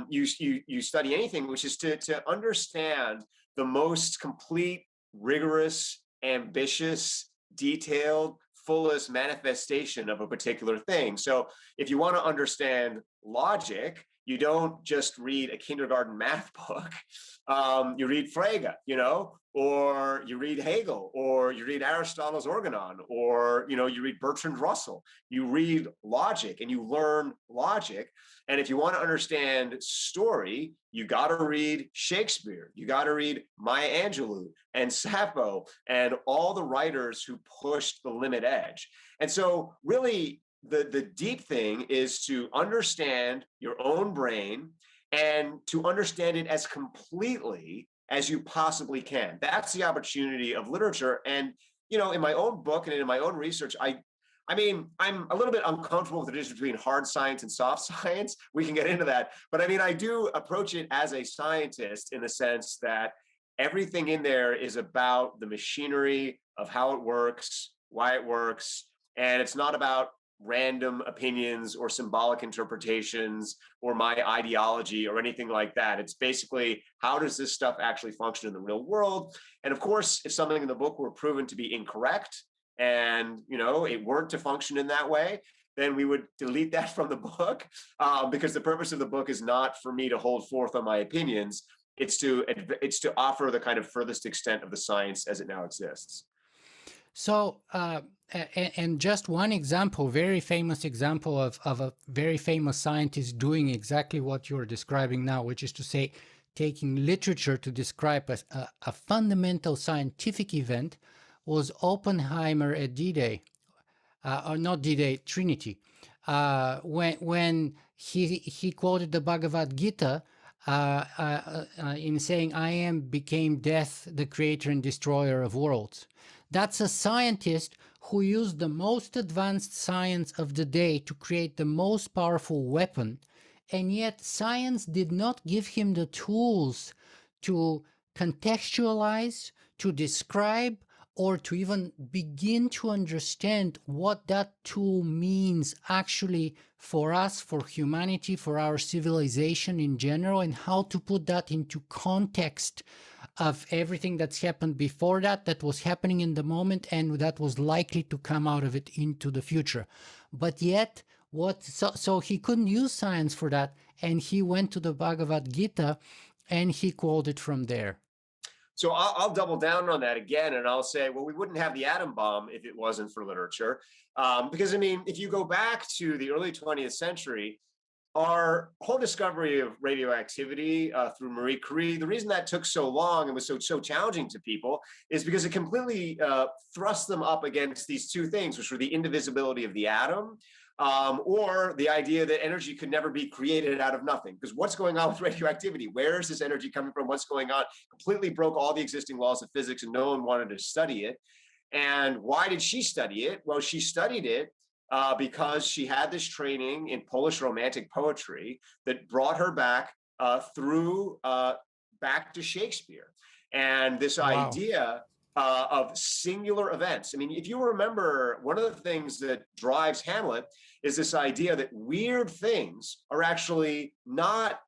you study anything, which is to understand the most complete, rigorous, ambitious, detailed, fullest manifestation of a particular thing. So if you want to understand logic, you don't just read a kindergarten math book. You read Frege, or you read Hegel, or you read Aristotle's Organon, or you read Bertrand Russell. You read logic and you learn logic. And if you want to understand story, you got to read Shakespeare. You got to read Maya Angelou and Sappho and all the writers who pushed the limit edge. And so really, the deep thing is to understand your own brain and to understand it as completely as you possibly can. That's the opportunity of literature. And, in my own book and in my own research, I mean, I'm a little bit uncomfortable with the difference between hard science and soft science. We can get into that. But I mean, I do approach it as a scientist in the sense that everything in there is about the machinery of how it works, why it works. And it's not about random opinions or symbolic interpretations or my ideology or anything like that. It's basically, how does this stuff actually function in the real world? And of course, if something in the book were proven to be incorrect and it weren't to function in that way, then we would delete that from the book, because the purpose of the book is not for me to hold forth on my opinions. It's to offer the kind of furthest extent of the science as it now exists. So, and just one example, very famous example of a very famous scientist doing exactly what you're describing now, which is to say, taking literature to describe a fundamental scientific event, was Oppenheimer at D-Day, or not D-Day, Trinity, when he quoted the Bhagavad Gita in saying, "I am became death, the creator and destroyer of worlds." That's a scientist who used the most advanced science of the day to create the most powerful weapon, and yet science did not give him the tools to contextualize, to describe, or to even begin to understand what that tool means actually for us, for humanity, for our civilization in general, and how to put that into context of everything that's happened before that was happening in the moment, and that was likely to come out of it into the future. But yet, so he couldn't use science for that, and he went to the Bhagavad Gita, and he quoted from there. So I'll double down on that again, and I'll say, well, we wouldn't have the atom bomb if it wasn't for literature. Because, I mean, if you go back to the early 20th century, our whole discovery of radioactivity through Marie Curie, the reason that took so long and was so challenging to people is because it completely thrust them up against these two things, which were the indivisibility of the atom, or the idea that energy could never be created out of nothing. Because what's going on with radioactivity? Where is this energy coming from? What's going on? Completely broke all the existing laws of physics, and no one wanted to study it. And why did she study it? Well, she studied it because she had this training in Polish Romantic poetry that brought her back back to Shakespeare. And this idea of singular events. I mean, if you remember, one of the things that drives Hamlet is this idea that weird things are actually not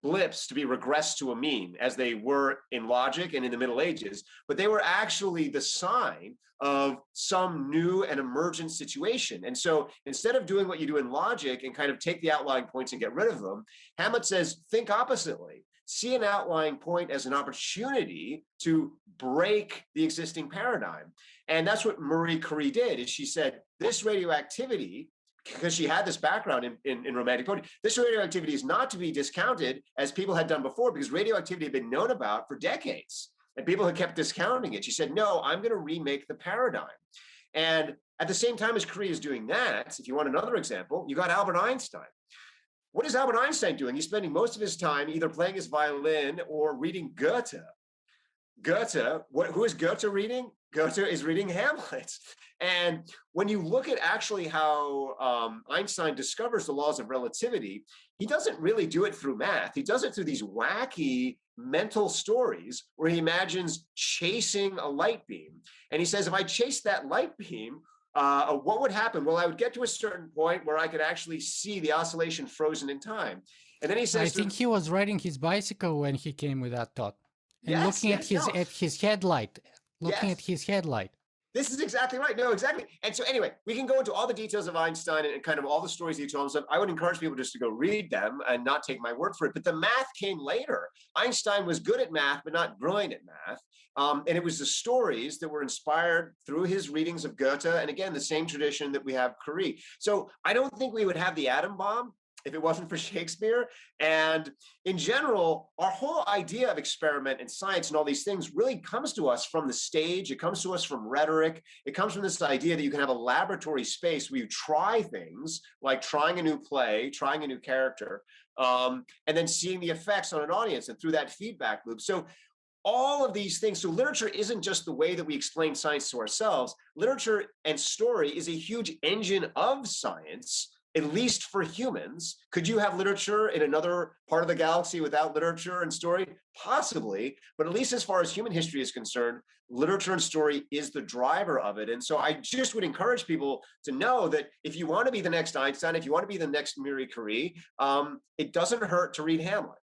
blips to be regressed to a mean, as they were in logic and in the Middle Ages, but they were actually the sign of some new and emergent situation. And so instead of doing what you do in logic and kind of take the outlying points and get rid of them, Hamlet says, think oppositely. See an outlying point as an opportunity to break the existing paradigm. And that's what Marie Curie did, is she said, this radioactivity, because she had this background in romantic poetry, this radioactivity is not to be discounted as people had done before, because radioactivity had been known about for decades and people had kept discounting it. She said, no, I'm going to remake the paradigm. And at the same time as Curie is doing that, if you want another example, you got Albert Einstein. What is Albert Einstein doing? He's spending most of his time either playing his violin or reading Goethe. Who is Goethe reading? Goethe is reading Hamlet. And when you look at actually how Einstein discovers the laws of relativity, he doesn't really do it through math. He does it through these wacky mental stories where he imagines chasing a light beam. And he says, if I chase that light beam, what would happen? Well, I would get to a certain point where I could actually see the oscillation frozen in time. And then he says, I think he was riding his bicycle when he came with that thought, and yes, looking yes, no, at his headlight, looking yes. at his headlight. This is exactly right. No, exactly. And so anyway, we can go into all the details of Einstein and kind of all the stories he told himself. I would encourage people just to go read them and not take my word for it. But the math came later. Einstein was good at math, but not brilliant at math. And it was the stories that were inspired through his readings of Goethe. And again, the same tradition that we have Curie. So I don't think we would have the atom bomb if it wasn't for Shakespeare. And in general, our whole idea of experiment and science and all these things really comes to us from the stage. It comes to us from rhetoric. It comes from this idea that you can have a laboratory space where you try things like trying a new play, trying a new character, and then seeing the effects on an audience and through that feedback loop. So all of these things. So literature isn't just the way that we explain science to ourselves. Literature and story is a huge engine of science, at least for humans. Could you have literature in another part of the galaxy without literature and story? Possibly, but at least as far as human history is concerned, literature and story is the driver of it. And so I just would encourage people to know that if you want to be the next Einstein, if you want to be the next Marie Curie, it doesn't hurt to read Hamlet.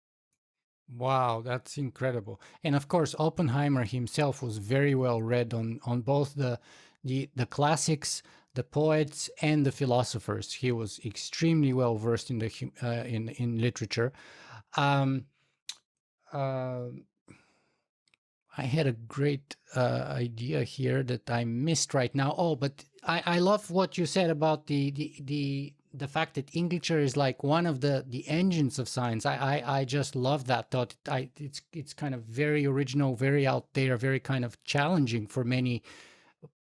Wow, that's incredible. And of course, Oppenheimer himself was very well read on both the classics, the poets, and the philosophers. He was extremely well versed in the in literature. Um, uh, I had a great idea here that I missed right now. Oh, but I love what you said about the fact that English is like one of the engines of science. I just love that thought. It's kind of very original, very out there, very kind of challenging for many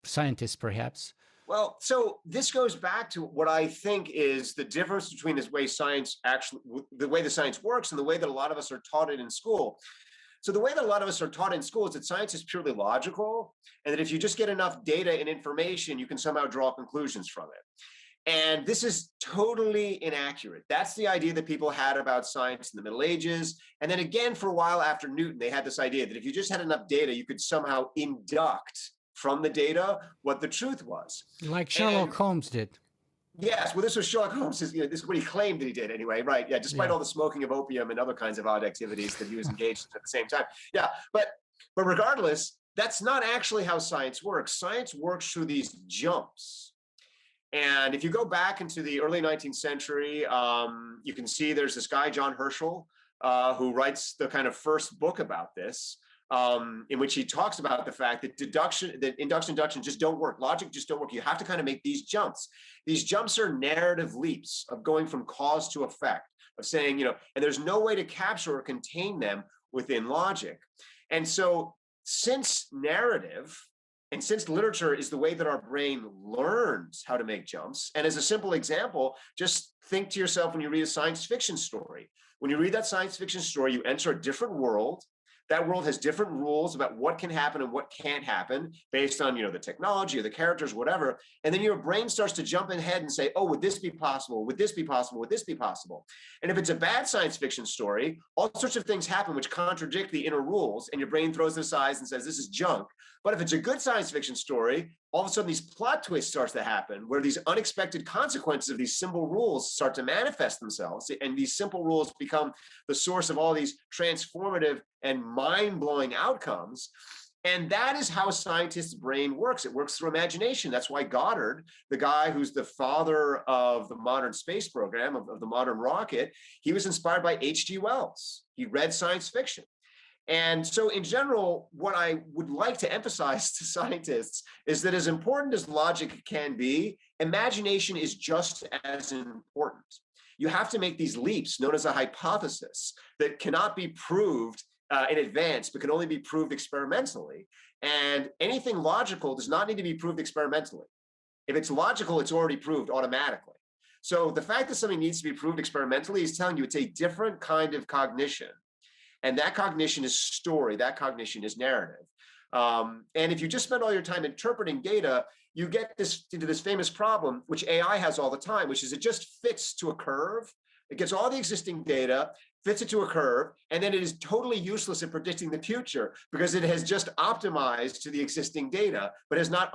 scientists, perhaps. Well, so this goes back to what I think is the difference between the way the science works and the way that a lot of us are taught it in school. So the way that a lot of us are taught in school is that science is purely logical, and that if you just get enough data and information, you can somehow draw conclusions from it. And this is totally inaccurate. That's the idea that people had about science in the Middle Ages. And then again, for a while after Newton, they had this idea that if you just had enough data, you could somehow induct from the data what the truth was. Like Sherlock Holmes did. Yes, well, this was Sherlock Holmes. This is what he claimed that he did anyway, right? Yeah, despite all the smoking of opium and other kinds of odd activities that he was engaged in at the same time. Yeah, but regardless, that's not actually how science works. Science works through these jumps. And if you go back into the early 19th century, you can see there's this guy, John Herschel, who writes the kind of first book about this. In which he talks about the fact that induction just don't work. Logic just don't work. You have to kind of make these jumps. These jumps are narrative leaps of going from cause to effect, of saying, and there's no way to capture or contain them within logic. And so since narrative and since literature is the way that our brain learns how to make jumps, and as a simple example, just think to yourself when you read a science fiction story. When you read that science fiction story, you enter a different world. That world has different rules about what can happen and what can't happen based on, the technology or the characters, whatever. And then your brain starts to jump ahead and say, oh, would this be possible? Would this be possible? Would this be possible? And if it's a bad science fiction story, all sorts of things happen which contradict the inner rules, and your brain throws this aside and says, this is junk. But if it's a good science fiction story, all of a sudden these plot twists starts to happen where these unexpected consequences of these simple rules start to manifest themselves. And these simple rules become the source of all these transformative and mind-blowing outcomes. And that is how a scientist's brain works. It works through imagination. That's why Goddard, the guy who's the father of the modern space program, of the modern rocket, he was inspired by H.G. Wells. He read science fiction. And so in general, what I would like to emphasize to scientists is that as important as logic can be, imagination is just as important. You have to make these leaps known as a hypothesis that cannot be proved in advance, but can only be proved experimentally. And anything logical does not need to be proved experimentally. If it's logical, it's already proved automatically. So the fact that something needs to be proved experimentally is telling you it's a different kind of cognition. And that cognition is story, that cognition is narrative. And if you just spend all your time interpreting data, you get into this famous problem, which AI has all the time, which is it just fits to a curve. It gets all the existing data, fits it to a curve, and then it is totally useless at predicting the future because it has just optimized to the existing data, but has not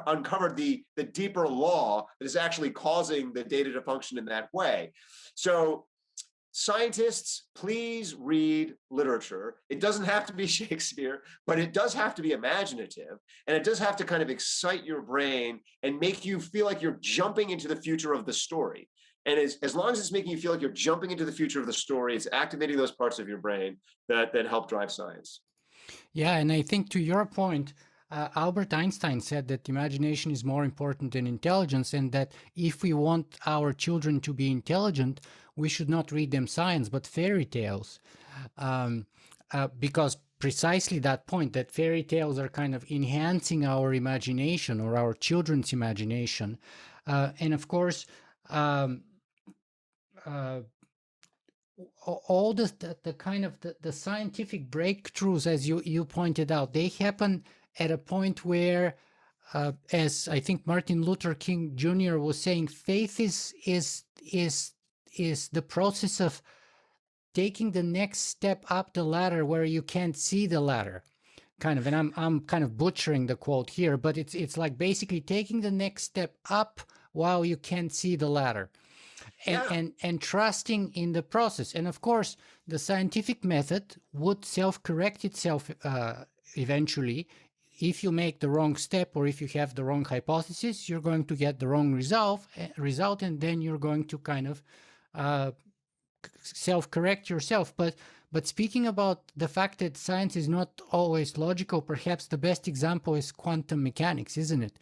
uncovered the deeper law that is actually causing the data to function in that way. So scientists, please read literature. It doesn't have to be Shakespeare, but it does have to be imaginative. And it does have to kind of excite your brain and make you feel like you're jumping into the future of the story. And as long as it's making you feel like you're jumping into the future of the story, it's activating those parts of your brain that help drive science. Yeah, and I think to your point, Albert Einstein said that imagination is more important than intelligence, and that if we want our children to be intelligent, we should not read them science, but fairy tales. Because precisely that point, that fairy tales are kind of enhancing our imagination or our children's imagination. And of course, all the kind of the scientific breakthroughs, as you pointed out, they happen at a point where, as I think Martin Luther King Jr. was saying, faith is the process of taking the next step up the ladder where you can't see the ladder, kind of. And I'm kind of butchering the quote here, but it's like basically taking the next step up while you can't see the ladder. And trusting in the process. And of course, the scientific method would self-correct itself eventually. If you make the wrong step or if you have the wrong hypothesis, you're going to get the wrong result, and then you're going to kind of self-correct yourself. But speaking about the fact that science is not always logical, perhaps the best example is quantum mechanics, isn't it?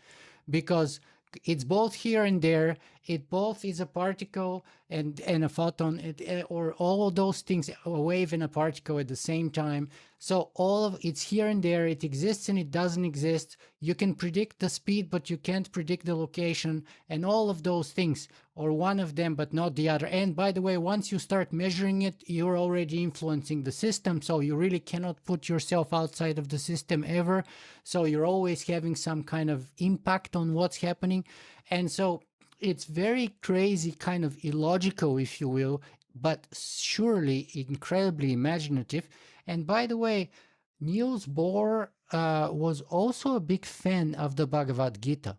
Because it's both here and there. It both is a particle and a photon, or all of those things, a wave and a particle at the same time. So all of it's here and there. It exists and it doesn't exist. You can predict the speed, but you can't predict the location, and all of those things, or one of them, but not the other. And by the way, once you start measuring it, you're already influencing the system. So you really cannot put yourself outside of the system ever. So you're always having some kind of impact on what's happening. And so it's very crazy, kind of illogical, if you will, but surely incredibly imaginative. And by the way, Niels Bohr was also a big fan of the Bhagavad Gita,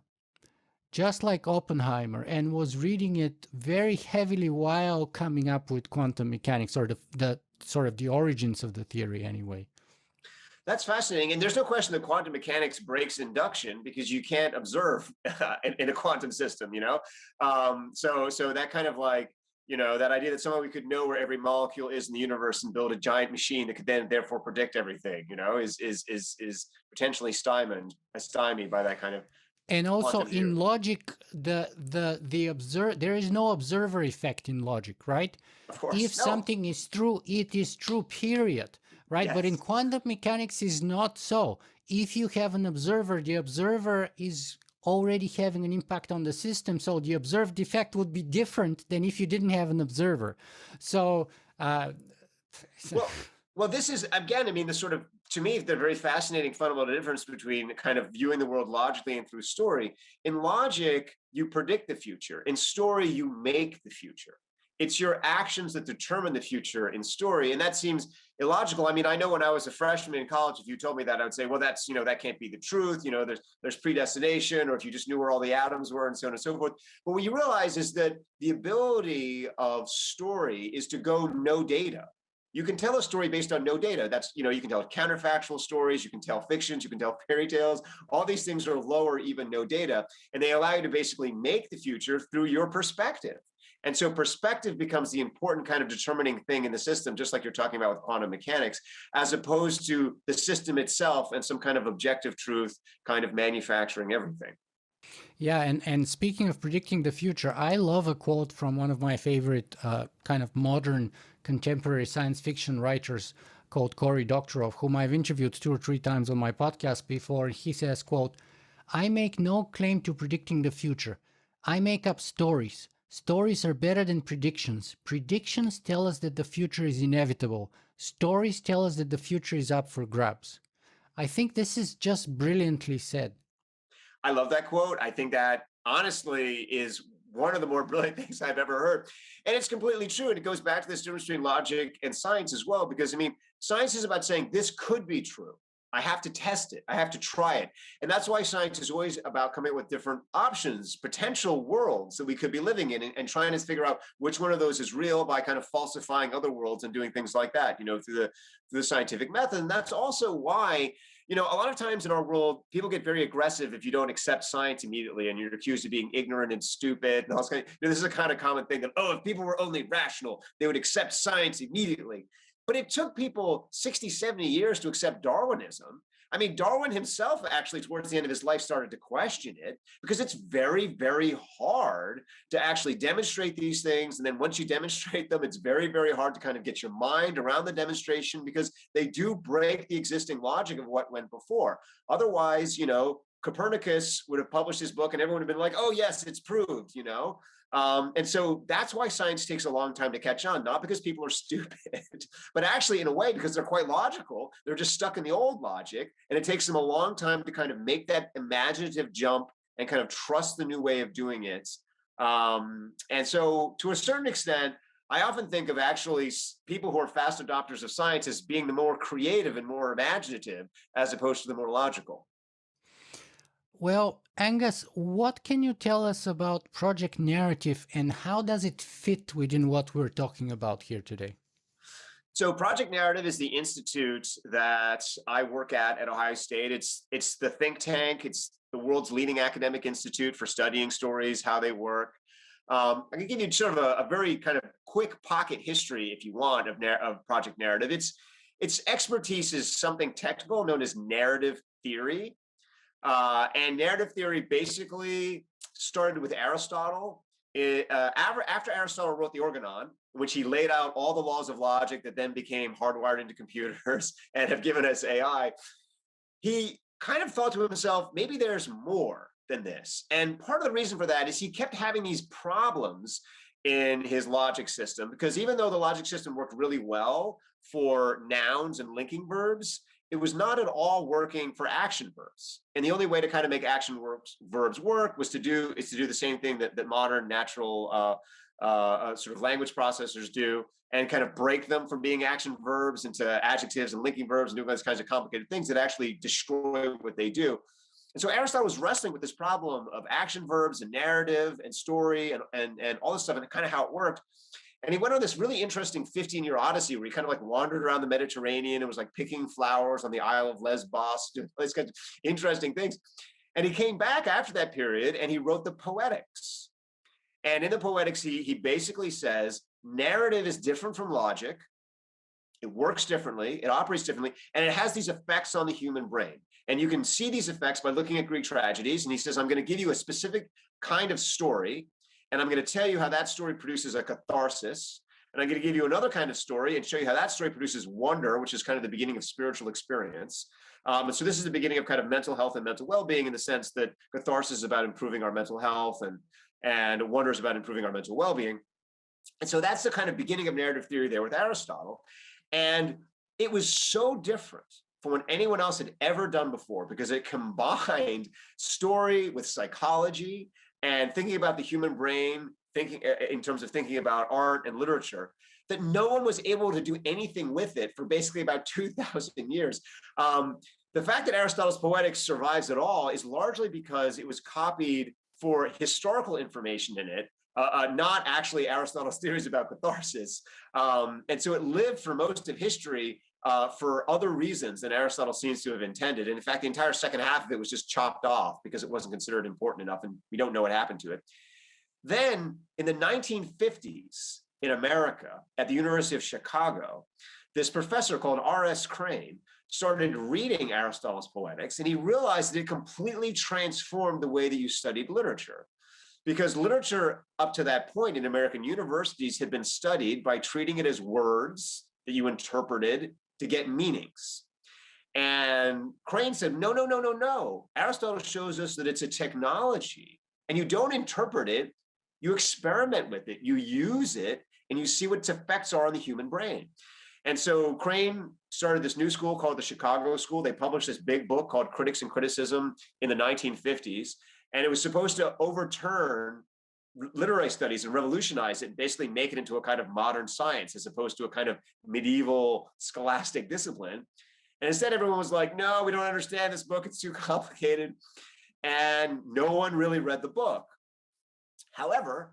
just like Oppenheimer, and was reading it very heavily while coming up with quantum mechanics, or the sort of the origins of the theory anyway. That's fascinating. And there's no question that quantum mechanics breaks induction because you can't observe in a quantum system, So that kind of like, that idea that somehow we could know where every molecule is in the universe and build a giant machine that could then therefore predict everything, is potentially stymied by that kind of. And also in logic, there is no observer effect in logic, right? Of course. If something is true, it is true, period. Right? Yes. But in quantum mechanics is not so. If you have an observer, the observer is already having an impact on the system. So the observed effect would be different than if you didn't have an observer. So, well, this is, again, the sort of, to me, the very fascinating fundamental difference between kind of viewing the world logically and through story. In logic, you predict the future. In story, you make the future. It's your actions that determine the future in story. And that seems illogical. I know when I was a freshman in college, if you told me that, I would say, well, that's, that can't be the truth. There's predestination, or if you just knew where all the atoms were and so on and so forth. But what you realize is that the ability of story is to go no data. You can tell a story based on no data. That's, you can tell counterfactual stories, you can tell fictions, you can tell fairy tales. All these things are low or even no data. And they allow you to basically make the future through your perspective. And so perspective becomes the important kind of determining thing in the system, just like you're talking about with quantum mechanics, as opposed to the system itself and some kind of objective truth kind of manufacturing everything. Yeah, and speaking of predicting the future, I love a quote from one of my favorite kind of modern contemporary science fiction writers called Cory Doctorow, whom I've interviewed 2 or 3 times on my podcast before. He says, quote, "I make no claim to predicting the future. I make up stories. Stories are better than predictions. Predictions tell us that the future is inevitable. Stories tell us that the future is up for grabs." I think this is just brilliantly said. I love that quote. I think that honestly is one of the more brilliant things I've ever heard. And it's completely true. And it goes back to this difference between logic and science as well, because I mean, science is about saying this could be true. I have to test it. I have to try it. And that's why science is always about coming up with different options, potential worlds that we could be living in, and trying to figure out which one of those is real by kind of falsifying other worlds and doing things like that, through the scientific method. And that's also why, a lot of times in our world, people get very aggressive if you don't accept science immediately, and you're accused of being ignorant and stupid. And all this this is a kind of common thing that, if people were only rational, they would accept science immediately. But it took people 60, 70 years to accept Darwinism. I mean, Darwin himself actually, towards the end of his life, started to question it, because it's very, very hard to actually demonstrate these things. And then once you demonstrate them, it's very, very hard to kind of get your mind around the demonstration, because they do break the existing logic of what went before. Otherwise, Copernicus would have published his book and everyone would have been like, oh, yes, it's proved, and so that's why science takes a long time to catch on, not because people are stupid, but actually in a way because they're quite logical. They're just stuck in the old logic, and it takes them a long time to kind of make that imaginative jump and kind of trust the new way of doing it. And so to a certain extent, I often think of actually people who are fast adopters of science as being the more creative and more imaginative, as opposed to the more logical. Well, Angus, what can you tell us about project narrative, and how does it fit within what we're talking about here today? So Project Narrative is the institute that I work at Ohio State. It's the think tank. It's the world's leading academic institute for studying stories, how they work. I can give you sort of a very kind of quick pocket history, if you want, of Project Narrative. Its expertise is something technical known as narrative theory. And narrative theory basically started with Aristotle. After Aristotle wrote the Organon, in which he laid out all the laws of logic that then became hardwired into computers and have given us AI, he kind of thought to himself, maybe there's more than this. And part of the reason for that is he kept having these problems in his logic system, because even though the logic system worked really well for nouns and linking verbs, it was not at all working for action verbs. And the only way to kind of make action verbs work was to do the same thing that modern natural sort of language processors do, and kind of break them from being action verbs into adjectives and linking verbs and do those kinds of complicated things that actually destroy what they do. And so Aristotle was wrestling with this problem of action verbs and narrative and story and all this stuff, and kind of how it worked. And he went on this really interesting 15-year odyssey where he kind of like wandered around the Mediterranean and was like picking flowers on the Isle of Lesbos, doing all these kinds of interesting things. And he came back after that period and he wrote the Poetics. And in the Poetics, he basically says narrative is different from logic. It works differently, it operates differently, and it has these effects on the human brain. And you can see these effects by looking at Greek tragedies. And he says, I'm going to give you a specific kind of story, and I'm going to tell you how that story produces a catharsis. And I'm going to give you another kind of story and show you how that story produces wonder, which is kind of the beginning of spiritual experience. And so this is the beginning of kind of mental health and mental well-being, in the sense that catharsis is about improving our mental health, and wonder is about improving our mental well-being. And so that's the kind of beginning of narrative theory there with Aristotle. And it was so different from what anyone else had ever done before, because it combined story with psychology and thinking about the human brain, thinking in terms of thinking about art and literature, that no one was able to do anything with it for basically about 2,000 years. The fact that Aristotle's Poetics survives at all is largely because it was copied for historical information in it, not actually Aristotle's theories about catharsis. And so it lived for most of history for other reasons than Aristotle seems to have intended. And in fact, the entire second half of it was just chopped off because it wasn't considered important enough, and we don't know what happened to it. Then in the 1950s in America, at the University of Chicago, this professor called R.S. Crane started reading Aristotle's Poetics, and he realized that it completely transformed the way that you studied literature. Because literature up to that point in American universities had been studied by treating it as words that you interpreted to get meanings. And Crane said, no. Aristotle shows us that it's a technology, and you don't interpret it, you experiment with it, you use it, and you see what its effects are on the human brain. And so Crane started this new school called the Chicago School. They published this big book called Critics and Criticism in the 1950s. And it was supposed to overturn literary studies and revolutionize it and basically make it into a kind of modern science as opposed to a kind of medieval scholastic discipline. And instead, everyone was like, no, we don't understand this book. It's too complicated. And no one really read the book. However,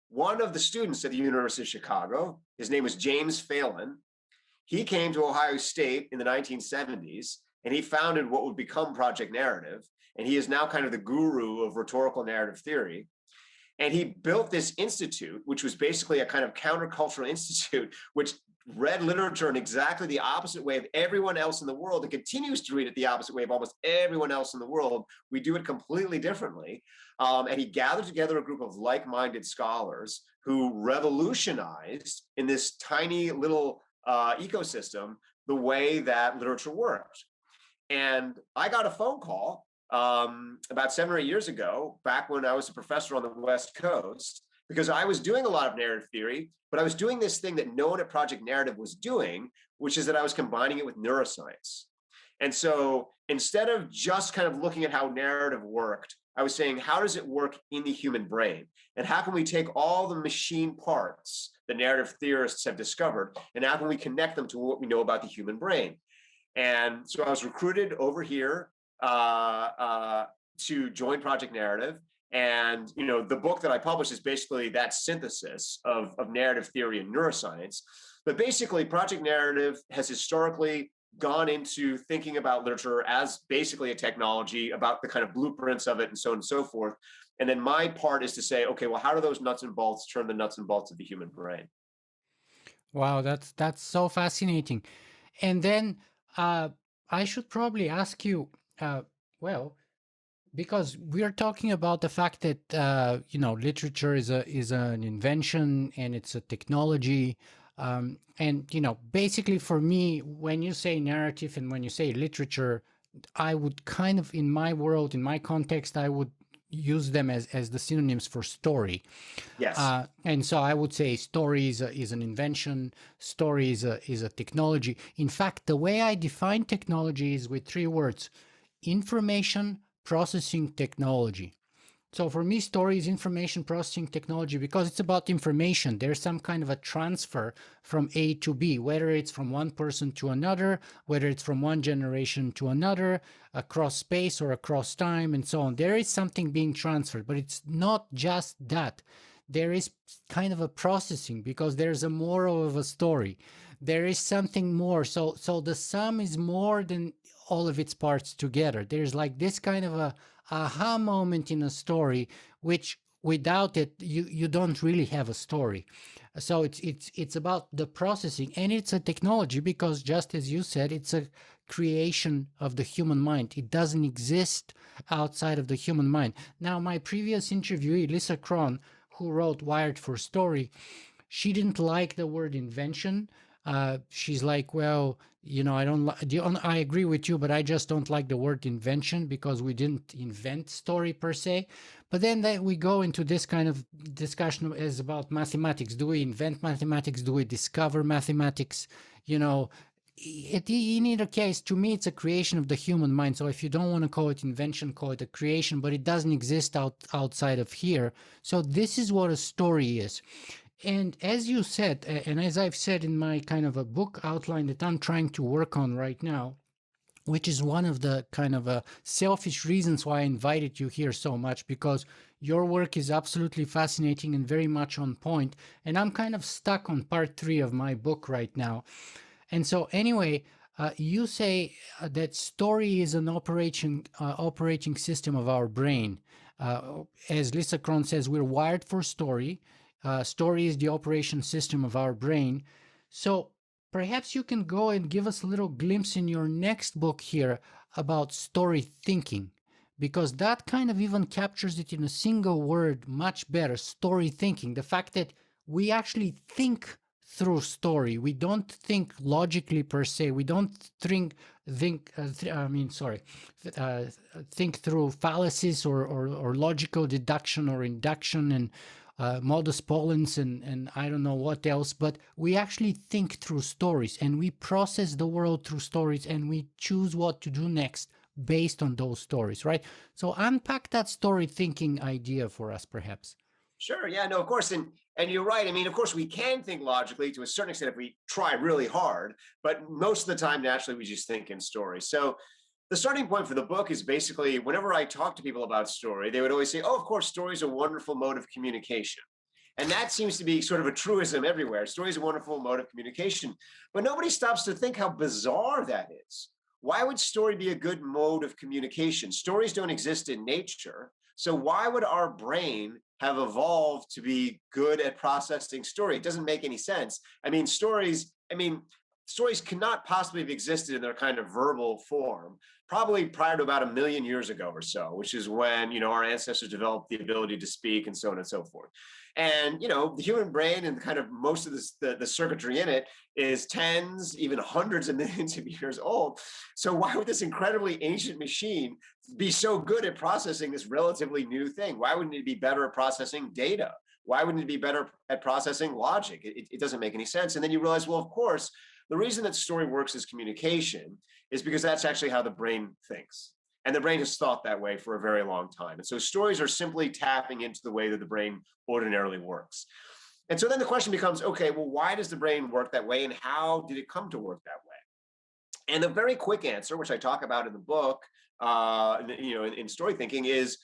one of the students at the University of Chicago, his name was James Phelan. He came to Ohio State in the 1970s, and he founded what would become Project Narrative. And he is now kind of the guru of rhetorical narrative theory. And he built this institute, which was basically a kind of countercultural institute, which read literature in exactly the opposite way of everyone else in the world, and continues to read it the opposite way of almost everyone else in the world. We do it completely differently. And he gathered together a group of like-minded scholars who revolutionized in this tiny little ecosystem the way that literature worked. And I got a phone call about 7 or 8 years ago, back when I was a professor on the West Coast, because I was doing a lot of narrative theory, but I was doing this thing that no one at Project Narrative was doing, which is that I was combining it with neuroscience. And so instead of just kind of looking at how narrative worked, I was saying, how does it work in the human brain? And how can we take all the machine parts that narrative theorists have discovered, and how can we connect them to what we know about the human brain? And so I was recruited over here to join Project Narrative. And the book that I published is basically that synthesis of narrative theory and neuroscience. But basically, Project Narrative has historically gone into thinking about literature as basically a technology, about the kind of blueprints of it and so on and so forth. And then my part is to say, okay, well, how do those nuts and bolts turn the nuts and bolts of the human brain? Wow, that's so fascinating. And then I should probably ask you, well, because we are talking about the fact that literature is an invention and it's a technology, and basically for me, when you say narrative and when you say literature, I would kind of, in my world, in my context, I would use them as the synonyms for story. Yes. And so I would say story is an invention, story is a technology. In fact, the way I define technology is with 3 words: information processing technology. So for me, story is information processing technology because it's about information. There's some kind of a transfer from A to B, whether it's from one person to another, whether it's from one generation to another, across space or across time, and so on. There is something being transferred, but it's not just that. There is kind of a processing because there's a moral of a story. There is something more. So the sum is more than all of its parts together. There's like this kind of a aha moment in a story, which without it, you don't really have a story. So it's about the processing, and it's a technology because, just as you said, it's a creation of the human mind. It doesn't exist outside of the human mind. Now, my previous interviewee, Lisa Cron, who wrote Wired for Story, she didn't like the word invention. She's like, well, I agree with you, but I just don't like the word invention because we didn't invent story per se. But then we go into this kind of discussion as about mathematics. Do we invent mathematics? Do we discover mathematics? In either case, to me, it's a creation of the human mind. So if you don't want to call it invention, call it a creation, but it doesn't exist outside of here. So this is what a story is. And as you said, and as I've said in my kind of a book outline that I'm trying to work on right now, which is one of the kind of selfish reasons why I invited you here so much, because your work is absolutely fascinating and very much on point. And I'm kind of stuck on part 3 of my book right now. And so anyway, you say that story is an operating system of our brain. As Lisa Cron says, we're wired for story. Story is the operation system of our brain. So perhaps you can go and give us a little glimpse in your next book here about story thinking, because that kind of even captures it in a single word much better. Story thinking, the fact that we actually think through story. We don't think logically per se. We don't think through fallacies or logical deduction or induction and modus ponens and I don't know what else, but we actually think through stories and we process the world through stories and we choose what to do next based on those stories, right? So unpack that story thinking idea for us, perhaps. Sure. Yeah. No. Of course. And you're right. I mean, of course, we can think logically to a certain extent if we try really hard, but most of the time, naturally, we just think in stories. So the starting point for the book is basically whenever I talk to people about story, they would always say, "Oh, of course, story is a wonderful mode of communication." And that seems to be sort of a truism everywhere. Story is a wonderful mode of communication. But nobody stops to think how bizarre that is. Why would story be a good mode of communication? Stories don't exist in nature. So why would our brain have evolved to be good at processing story? It doesn't make any sense. Stories cannot possibly have existed in their kind of verbal form probably prior to about 1 million years ago or so, which is when our ancestors developed the ability to speak and so on and so forth. And the human brain and kind of most of the circuitry in it is tens, even hundreds of millions of years old. So why would this incredibly ancient machine be so good at processing this relatively new thing? Why wouldn't it be better at processing data? Why wouldn't it be better at processing logic? It doesn't make any sense. And then you realize, well, of course, the reason that story works as communication is because that's actually how the brain thinks. And the brain has thought that way for a very long time. And so stories are simply tapping into the way that the brain ordinarily works. And so then the question becomes, okay, well, why does the brain work that way and how did it come to work that way? And the very quick answer, which I talk about in the book, in story thinking, is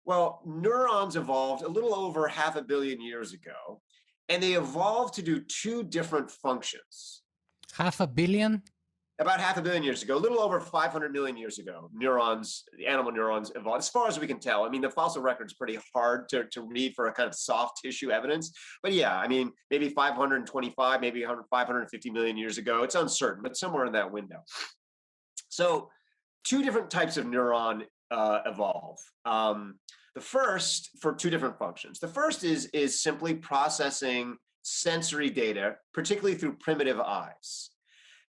well, neurons evolved a little over 500,000,000 years ago, and they evolved to do two different functions. 500,000,000,000? About 500,000,000 years ago, a little over 500 million years ago, the animal neurons evolved, as far as we can tell. I mean, the fossil record is pretty hard to read for a kind of soft tissue evidence. But yeah, I mean, maybe 525, maybe 550 million years ago. It's uncertain, but somewhere in that window. So two different types of neuron evolve. The first for two different functions. The first is simply processing sensory data, particularly through primitive eyes.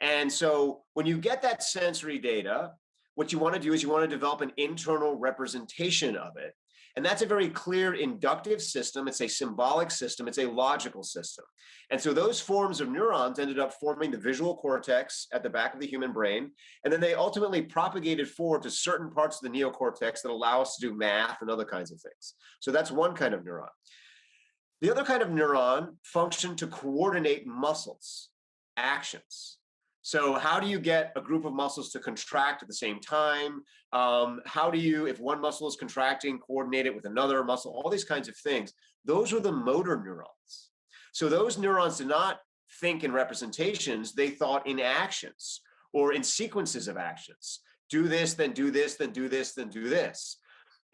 And so when you get that sensory data, what you want to do is you want to develop an internal representation of it. And that's a very clear inductive system. It's a symbolic system. It's a logical system. And so those forms of neurons ended up forming the visual cortex at the back of the human brain. And then they ultimately propagated forward to certain parts of the neocortex that allow us to do math and other kinds of things. So that's one kind of neuron. The other kind of neuron functioned to coordinate muscles, actions. So how do you get a group of muscles to contract at the same time? How do you, if one muscle is contracting, coordinate it with another muscle? All these kinds of things. Those are the motor neurons. So those neurons did not think in representations. They thought in actions or in sequences of actions. Do this, then do this, then do this, then do this.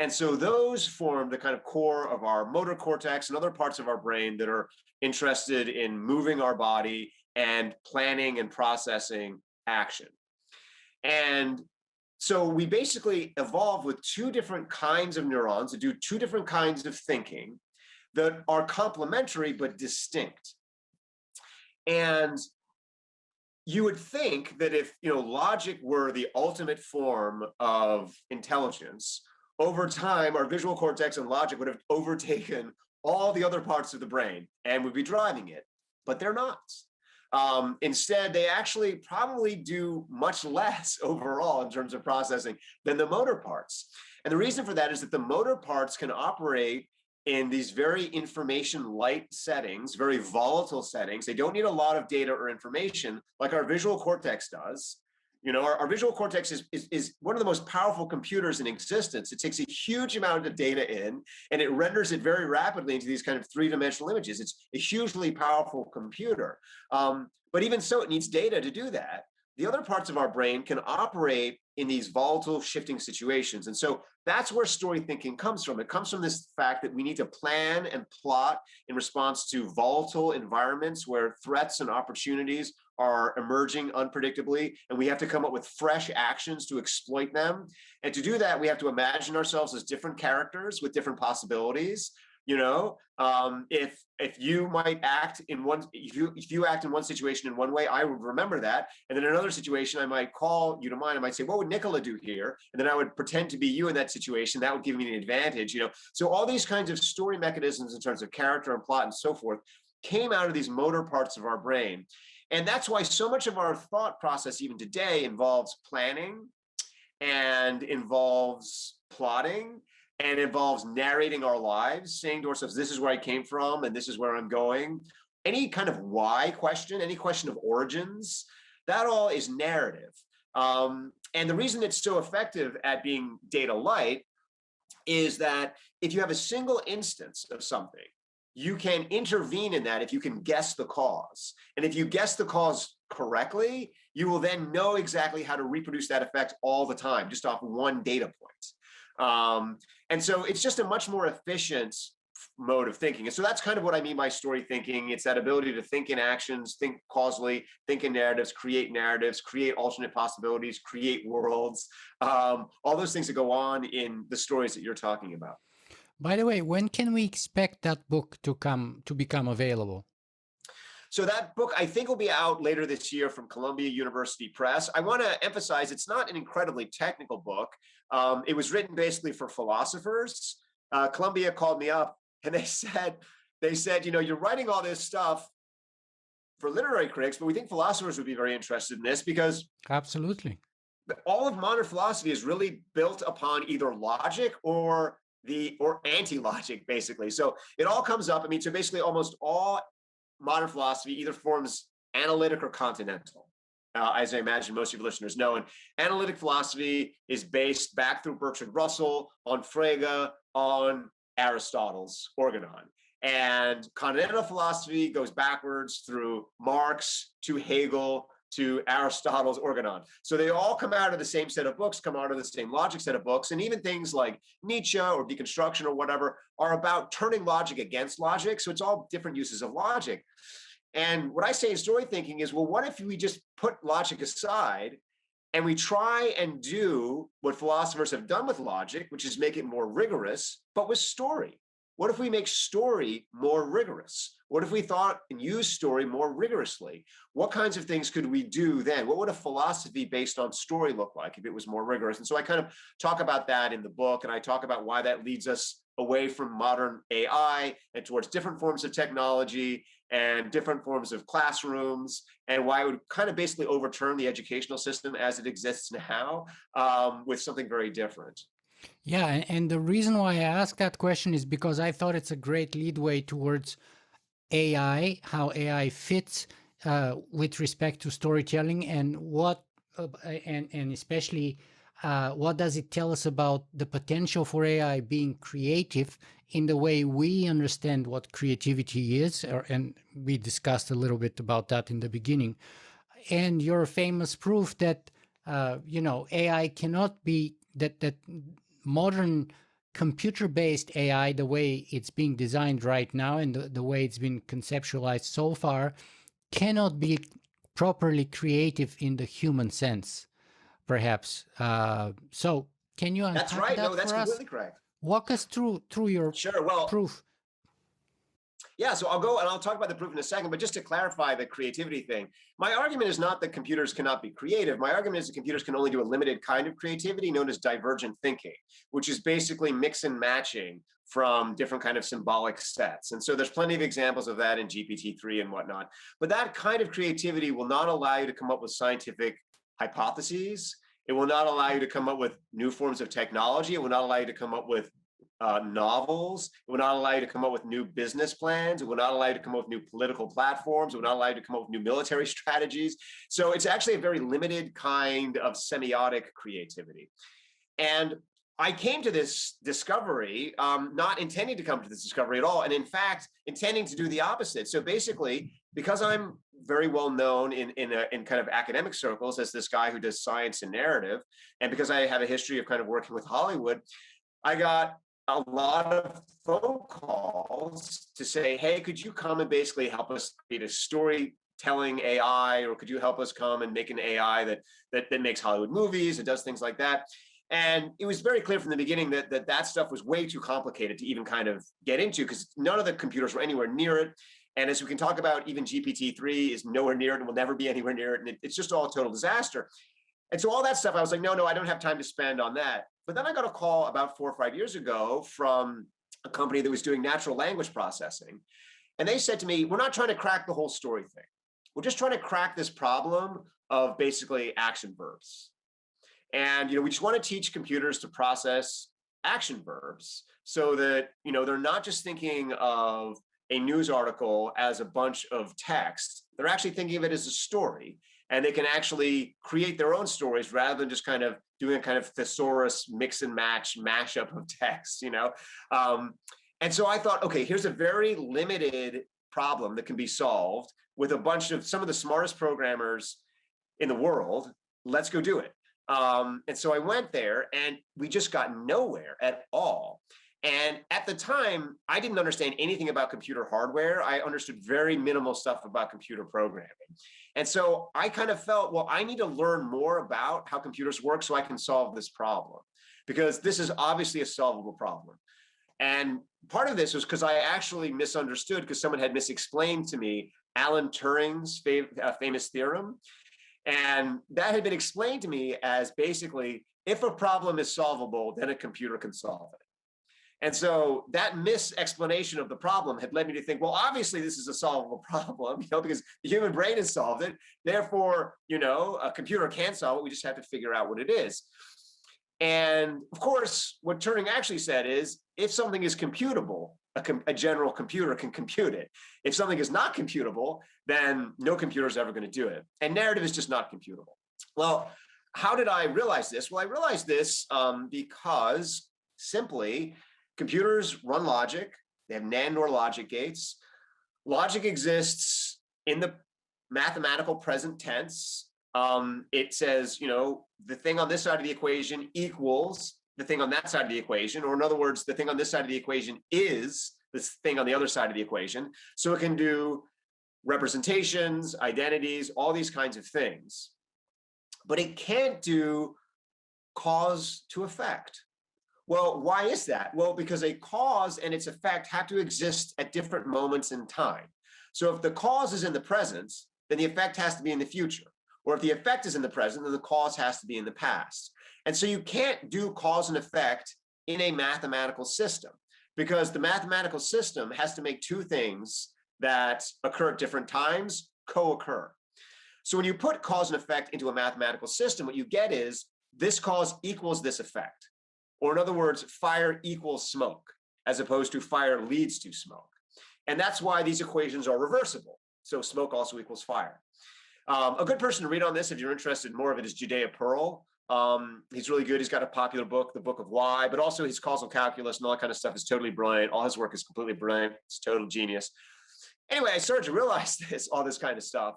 And so those form the kind of core of our motor cortex and other parts of our brain that are interested in moving our body and planning and processing action. And so we basically evolve with two different kinds of neurons to do two different kinds of thinking that are complementary but distinct. And you would think that if logic were the ultimate form of intelligence, over time our visual cortex and logic would have overtaken all the other parts of the brain and would be driving it, but they're not. Instead, they actually probably do much less overall in terms of processing than the motor parts. And the reason for that is that the motor parts can operate in these very information light settings, very volatile settings. They don't need a lot of data or information like our visual cortex does. Our visual cortex is one of the most powerful computers in existence. It takes a huge amount of data in and it renders it very rapidly into these kind of three-dimensional images. It's a hugely powerful computer. But even so, it needs data to do that. The other parts of our brain can operate in these volatile, shifting situations. And so that's where story thinking comes from. It comes from this fact that we need to plan and plot in response to volatile environments where threats and opportunities are emerging unpredictably, and we have to come up with fresh actions to exploit them. And to do that, we have to imagine ourselves as different characters with different possibilities. If you might act in one, if you act in one situation in one way, I would remember that, and then in another situation, I might call you to mind. I might say, "What would Nicola do here?" And then I would pretend to be you in that situation. That would give me an advantage. So all these kinds of story mechanisms in terms of character and plot and so forth came out of these motor parts of our brain. And that's why so much of our thought process, even today, involves planning and involves plotting and involves narrating our lives, saying to ourselves, this is where I came from and this is where I'm going. Any kind of why question, any question of origins, that all is narrative. And the reason it's so effective at being data light is that if you have a single instance of something, you can intervene in that if you can guess the cause. And if you guess the cause correctly, you will then know exactly how to reproduce that effect all the time, just off one data point. And so it's just a much more efficient mode of thinking. And so that's kind of what I mean by story thinking. It's that ability to think in actions, think causally, think in narratives, create alternate possibilities, create worlds, all those things that go on in the stories that you're talking about. By the way, when can we expect that book to become available? So that book, I think, will be out later this year from Columbia University Press. I want to emphasize it's not an incredibly technical book. It was written basically for philosophers. Columbia called me up and they said, you're writing all this stuff for literary critics, but we think philosophers would be very interested in this because absolutely all of modern philosophy is really built upon either logic or anti-logic, basically. So it all comes up. So basically almost all modern philosophy either forms analytic or continental, as I imagine most of your listeners know. And analytic philosophy is based back through Bertrand Russell, on Frege, on Aristotle's Organon. And continental philosophy goes backwards through Marx to Hegel to Aristotle's Organon. So they all come out of the same set of books, come out of the same logic set of books. And even things like Nietzsche or deconstruction or whatever are about turning logic against logic. So it's all different uses of logic. And what I say in story thinking is, well, what if we just put logic aside and we try and do what philosophers have done with logic, which is make it more rigorous, but with story? What if we make story more rigorous? What if we thought and used story more rigorously? What kinds of things could we do then? What would a philosophy based on story look like if it was more rigorous? And so I kind of talk about that in the book, and I talk about why that leads us away from modern AI and towards different forms of technology and different forms of classrooms, and why it would kind of basically overturn the educational system as it exists now with something very different. Yeah, and the reason why I asked that question is because I thought it's a great leadway towards AI, how AI fits with respect to storytelling, and and especially what does it tell us about the potential for AI being creative in the way we understand what creativity is, and we discussed a little bit about that in the beginning. And your famous proof that AI cannot be that modern computer-based AI, the way it's being designed right now and the way it's been conceptualized so far, cannot be properly creative in the human sense, perhaps. So can you unpack That's right. that No, that's for us? completely correct. Walk us through your proof. Yeah, so I'll talk about the proof in a second, but just to clarify the creativity thing, my argument is not that computers cannot be creative. My argument is that computers can only do a limited kind of creativity known as divergent thinking, which is basically mix and matching from different kind of symbolic sets. And so there's plenty of examples of that in GPT-3 and whatnot. But that kind of creativity will not allow you to come up with scientific hypotheses. It will not allow you to come up with new forms of technology. It will not allow you to come up with novels. It will not allow you to come up with new business plans. It will not allow you to come up with new political platforms. It will not allow you to come up with new military strategies. So it's actually a very limited kind of semiotic creativity. And I came to this discovery not intending to come to this discovery at all, and in fact, intending to do the opposite. So basically, because I'm very well known in kind of academic circles as this guy who does science and narrative, and because I have a history of kind of working with Hollywood, I got a lot of phone calls to say, hey, could you come and basically help us create a storytelling AI, or could you help us come and make an AI that makes Hollywood movies and does things like that? And it was very clear from the beginning that stuff was way too complicated to even kind of get into, because none of the computers were anywhere near it. And as we can talk about, even GPT-3 is nowhere near it and will never be anywhere near it. And it's just all a total disaster. And so all that stuff, I was like, no, I don't have time to spend on that. But then I got a call about 4 or 5 years ago from a company that was doing natural language processing. And they said to me, we're not trying to crack the whole story thing. We're just trying to crack this problem of basically action verbs. And we just want to teach computers to process action verbs so that, they're not just thinking of a news article as a bunch of text. They're actually thinking of it as a story, and they can actually create their own stories rather than just kind of doing a kind of thesaurus mix and match mashup of text, and so I thought, okay, here's a very limited problem that can be solved with a bunch of some of the smartest programmers in the world. Let's go do it. And so I went there, and we just got nowhere at all. And at the time, I didn't understand anything about computer hardware. I understood very minimal stuff about computer programming. And so I kind of felt, well, I need to learn more about how computers work so I can solve this problem, because this is obviously a solvable problem. And part of this was because I actually misunderstood, because someone had misexplained to me Alan Turing's famous theorem. And that had been explained to me as basically, if a problem is solvable, then a computer can solve it. And so that misexplanation of the problem had led me to think, well, obviously this is a solvable problem, because the human brain has solved it. Therefore, a computer can solve it. We just have to figure out what it is. And of course, what Turing actually said is, if something is computable, a general computer can compute it. If something is not computable, then no computer is ever going to do it. And narrative is just not computable. Well, how did I realize this? Well, I realized this because simply computers run logic. They have NAND/OR logic gates. Logic exists in the mathematical present tense. It says, the thing on this side of the equation equals the thing on that side of the equation, or in other words, the thing on this side of the equation is this thing on the other side of the equation. So it can do representations, identities, all these kinds of things. But it can't do cause to effect. Well, why is that? Well, because a cause and its effect have to exist at different moments in time. So if the cause is in the present, then the effect has to be in the future. Or if the effect is in the present, then the cause has to be in the past. And so you can't do cause and effect in a mathematical system, because the mathematical system has to make two things that occur at different times co-occur. So when you put cause and effect into a mathematical system, what you get is this cause equals this effect. Or in other words, fire equals smoke, as opposed to fire leads to smoke. And that's why these equations are reversible. So smoke also equals fire. A good person to read on this, if you're interested in more of it, is Judea Pearl. He's really good. He's got a popular book, The Book of Why, but also his causal calculus and all that kind of stuff is totally brilliant. All his work is completely brilliant. It's total genius. Anyway, I started to realize all this kind of stuff.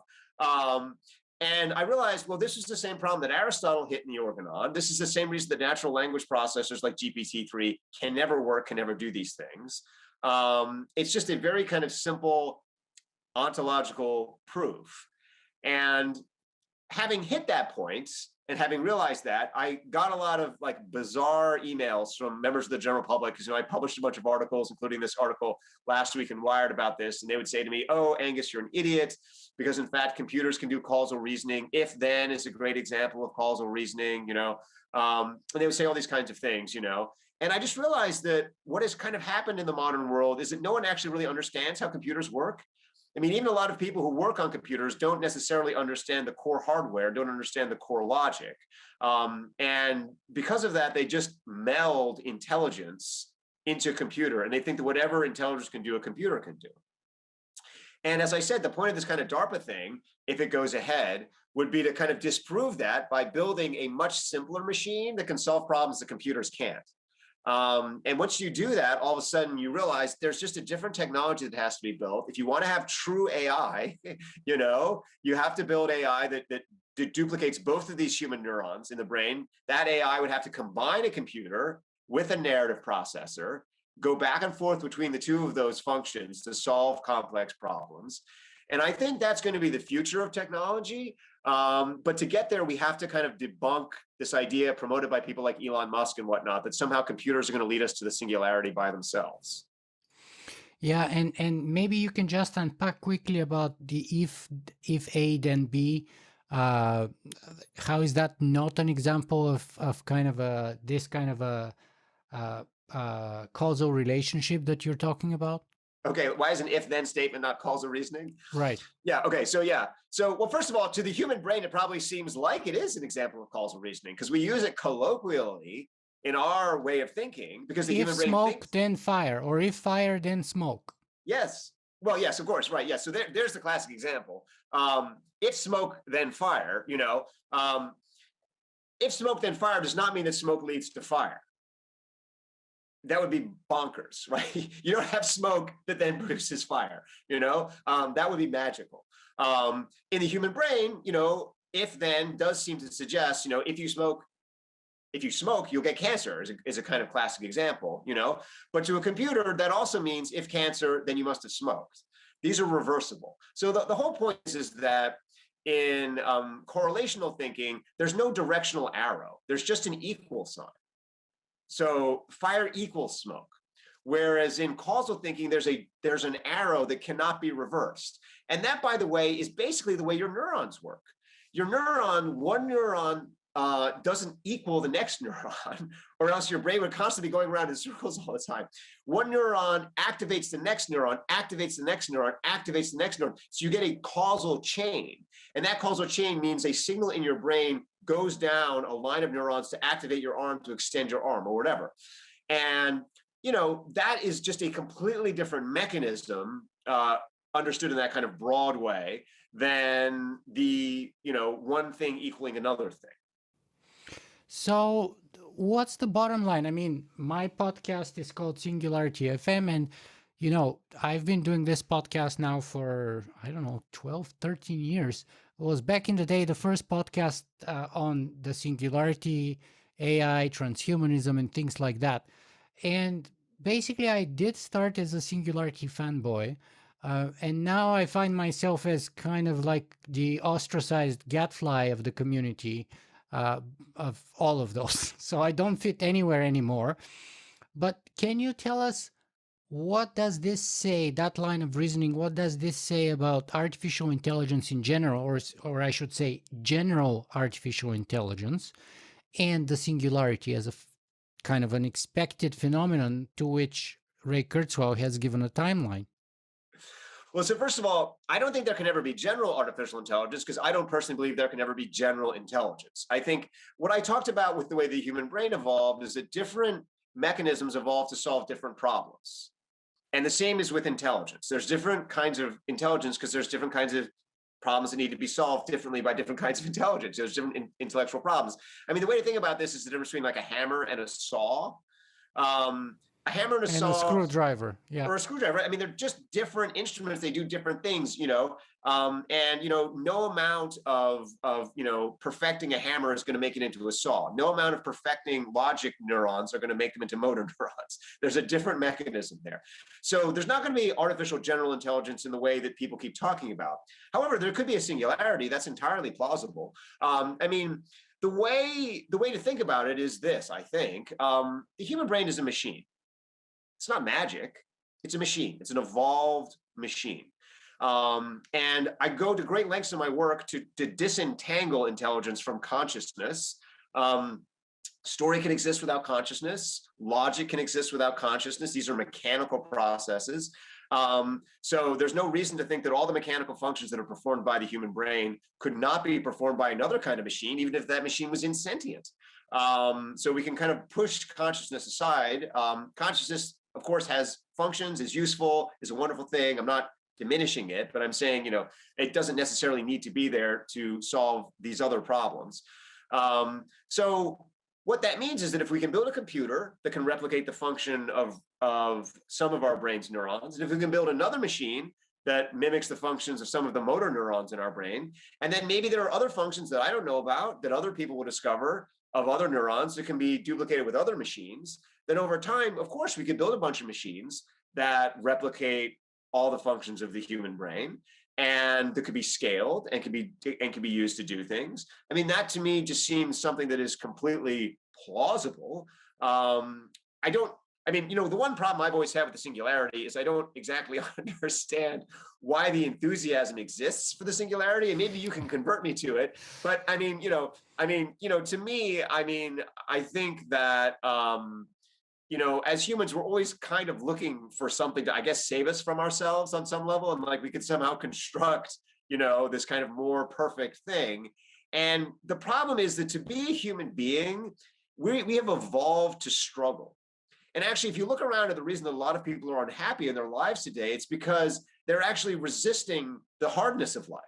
And I realized, well, this is the same problem that Aristotle hit in the Organon. This is the same reason that natural language processors like GPT-3 can never work, can never do these things. It's just a very kind of simple ontological proof. And having hit that point and having realized that, I got a lot of bizarre emails from members of the general public, because I published a bunch of articles, including this article last week in Wired about this, and they would say to me, "Oh, Angus, you're an idiot, because in fact computers can do causal reasoning. If then is a great example of causal reasoning," and they would say all these kinds of things, And I just realized that what has kind of happened in the modern world is that no one actually really understands how computers work. I mean, even a lot of people who work on computers don't necessarily understand the core hardware, don't understand the core logic. And because of that, they just meld intelligence into a computer, and they think that whatever intelligence can do, a computer can do. And as I said, the point of this kind of DARPA thing, if it goes ahead, would be to kind of disprove that by building a much simpler machine that can solve problems that computers can't. And once you do that, all of a sudden you realize there's just a different technology that has to be built. If you want to have true AI, you have to build AI that duplicates both of these human neurons in the brain. That AI would have to combine a computer with a narrative processor, go back and forth between the two of those functions to solve complex problems. And I think that's going to be the future of technology. But to get there, we have to kind of debunk this idea promoted by people like Elon Musk and whatnot, that somehow computers are going to lead us to the singularity by themselves. Yeah, and maybe you can just unpack quickly about the if A then B. How is that not an example of kind of this kind of a causal relationship that you're talking about? Okay, why is an if-then statement not causal reasoning? Right. Yeah, okay, so well, first of all, to the human brain, it probably seems like it is an example of causal reasoning, because we use it colloquially in our way of thinking, because the If human brain smoke, thinks, then fire, or if fire, then smoke. yes. Well, yes, of course, right. Yes. So there's the classic example. If smoke, then fire, if smoke, then fire does not mean that smoke leads to fire. That would be bonkers, right? You don't have smoke that then produces fire, that would be magical. In the human brain, if then does seem to suggest, if you smoke, you'll get cancer is a kind of classic example, but to a computer, that also means if cancer, then you must have smoked. These are reversible. So the whole point is that in correlational thinking, there's no directional arrow. There's just an equal sign. So fire equals smoke. Whereas in causal thinking, there's an arrow that cannot be reversed. And that, by the way, is basically the way your neurons work. One neuron doesn't equal the next neuron, or else your brain would constantly be going around in circles all the time. One neuron activates the next neuron, activates the next neuron, activates the next neuron. So you get a causal chain. And that causal chain means a signal in your brain goes down a line of neurons to activate your arm, to extend your arm, or whatever. And, that is just a completely different mechanism, understood in that kind of broad way, than the, one thing equaling another thing. So what's the bottom line? I mean, my podcast is called Singularity FM, and, I've been doing this podcast now for, 12, 13 years. It was back in the day, the first podcast on the singularity, AI, transhumanism, and things like that. And basically, I did start as a singularity fanboy. And now I find myself as kind of like the ostracized gadfly of the community, of all of those. So I don't fit anywhere anymore. But can you tell us, what does this say, that line of reasoning, what does this say about artificial intelligence in general, or I should say general artificial intelligence, and the singularity as a kind of an expected phenomenon to which Ray Kurzweil has given a timeline? Well, so first of all, I don't think there can ever be general artificial intelligence, because I don't personally believe there can ever be general intelligence. I think what I talked about with the way the human brain evolved is that different mechanisms evolved to solve different problems. And the same is with intelligence. There's different kinds of intelligence because there's different kinds of problems that need to be solved differently by different kinds of intelligence. There's different intellectual problems. I mean, the way to think about this is the difference between like a hammer and a saw. A hammer and a saw, a screwdriver, or a screwdriver. I mean, they're just different instruments. They do different things, and no amount of perfecting a hammer is going to make it into a saw. No amount of perfecting logic neurons are going to make them into motor neurons. There's a different mechanism there. So there's not going to be artificial general intelligence in the way that people keep talking about. However, there could be a singularity. That's entirely plausible. I mean, the way to think about it is this. I think the human brain is a machine. It's not magic. It's a machine. It's an evolved machine. And I go to great lengths in my work to disentangle intelligence from consciousness. Story can exist without consciousness. Logic can exist without consciousness. These are mechanical processes. So there's no reason to think that all the mechanical functions that are performed by the human brain could not be performed by another kind of machine, even if that machine was insentient. So we can kind of push consciousness aside. Consciousness, of course, has functions, is useful, is a wonderful thing. I'm not diminishing it, but I'm saying, it doesn't necessarily need to be there to solve these other problems. So what that means is that if we can build a computer that can replicate the function of some of our brain's neurons, and if we can build another machine that mimics the functions of some of the motor neurons in our brain, and then maybe there are other functions that I don't know about that other people will discover of other neurons that can be duplicated with other machines, then over time, of course, we could build a bunch of machines that replicate all the functions of the human brain, and that could be scaled and can be used to do things. I mean, that to me just seems something that is completely plausible. The one problem I've always had with the singularity is I don't exactly understand why the enthusiasm exists for the singularity, and maybe you can convert me to it. But to me, I think that as humans, we're always kind of looking for something to, I guess, save us from ourselves on some level, and like we could somehow construct, this kind of more perfect thing. And the problem is that to be a human being we have evolved to struggle. And actually, if you look around at the reason that a lot of people are unhappy in their lives today, it's because they're actually resisting the hardness of life.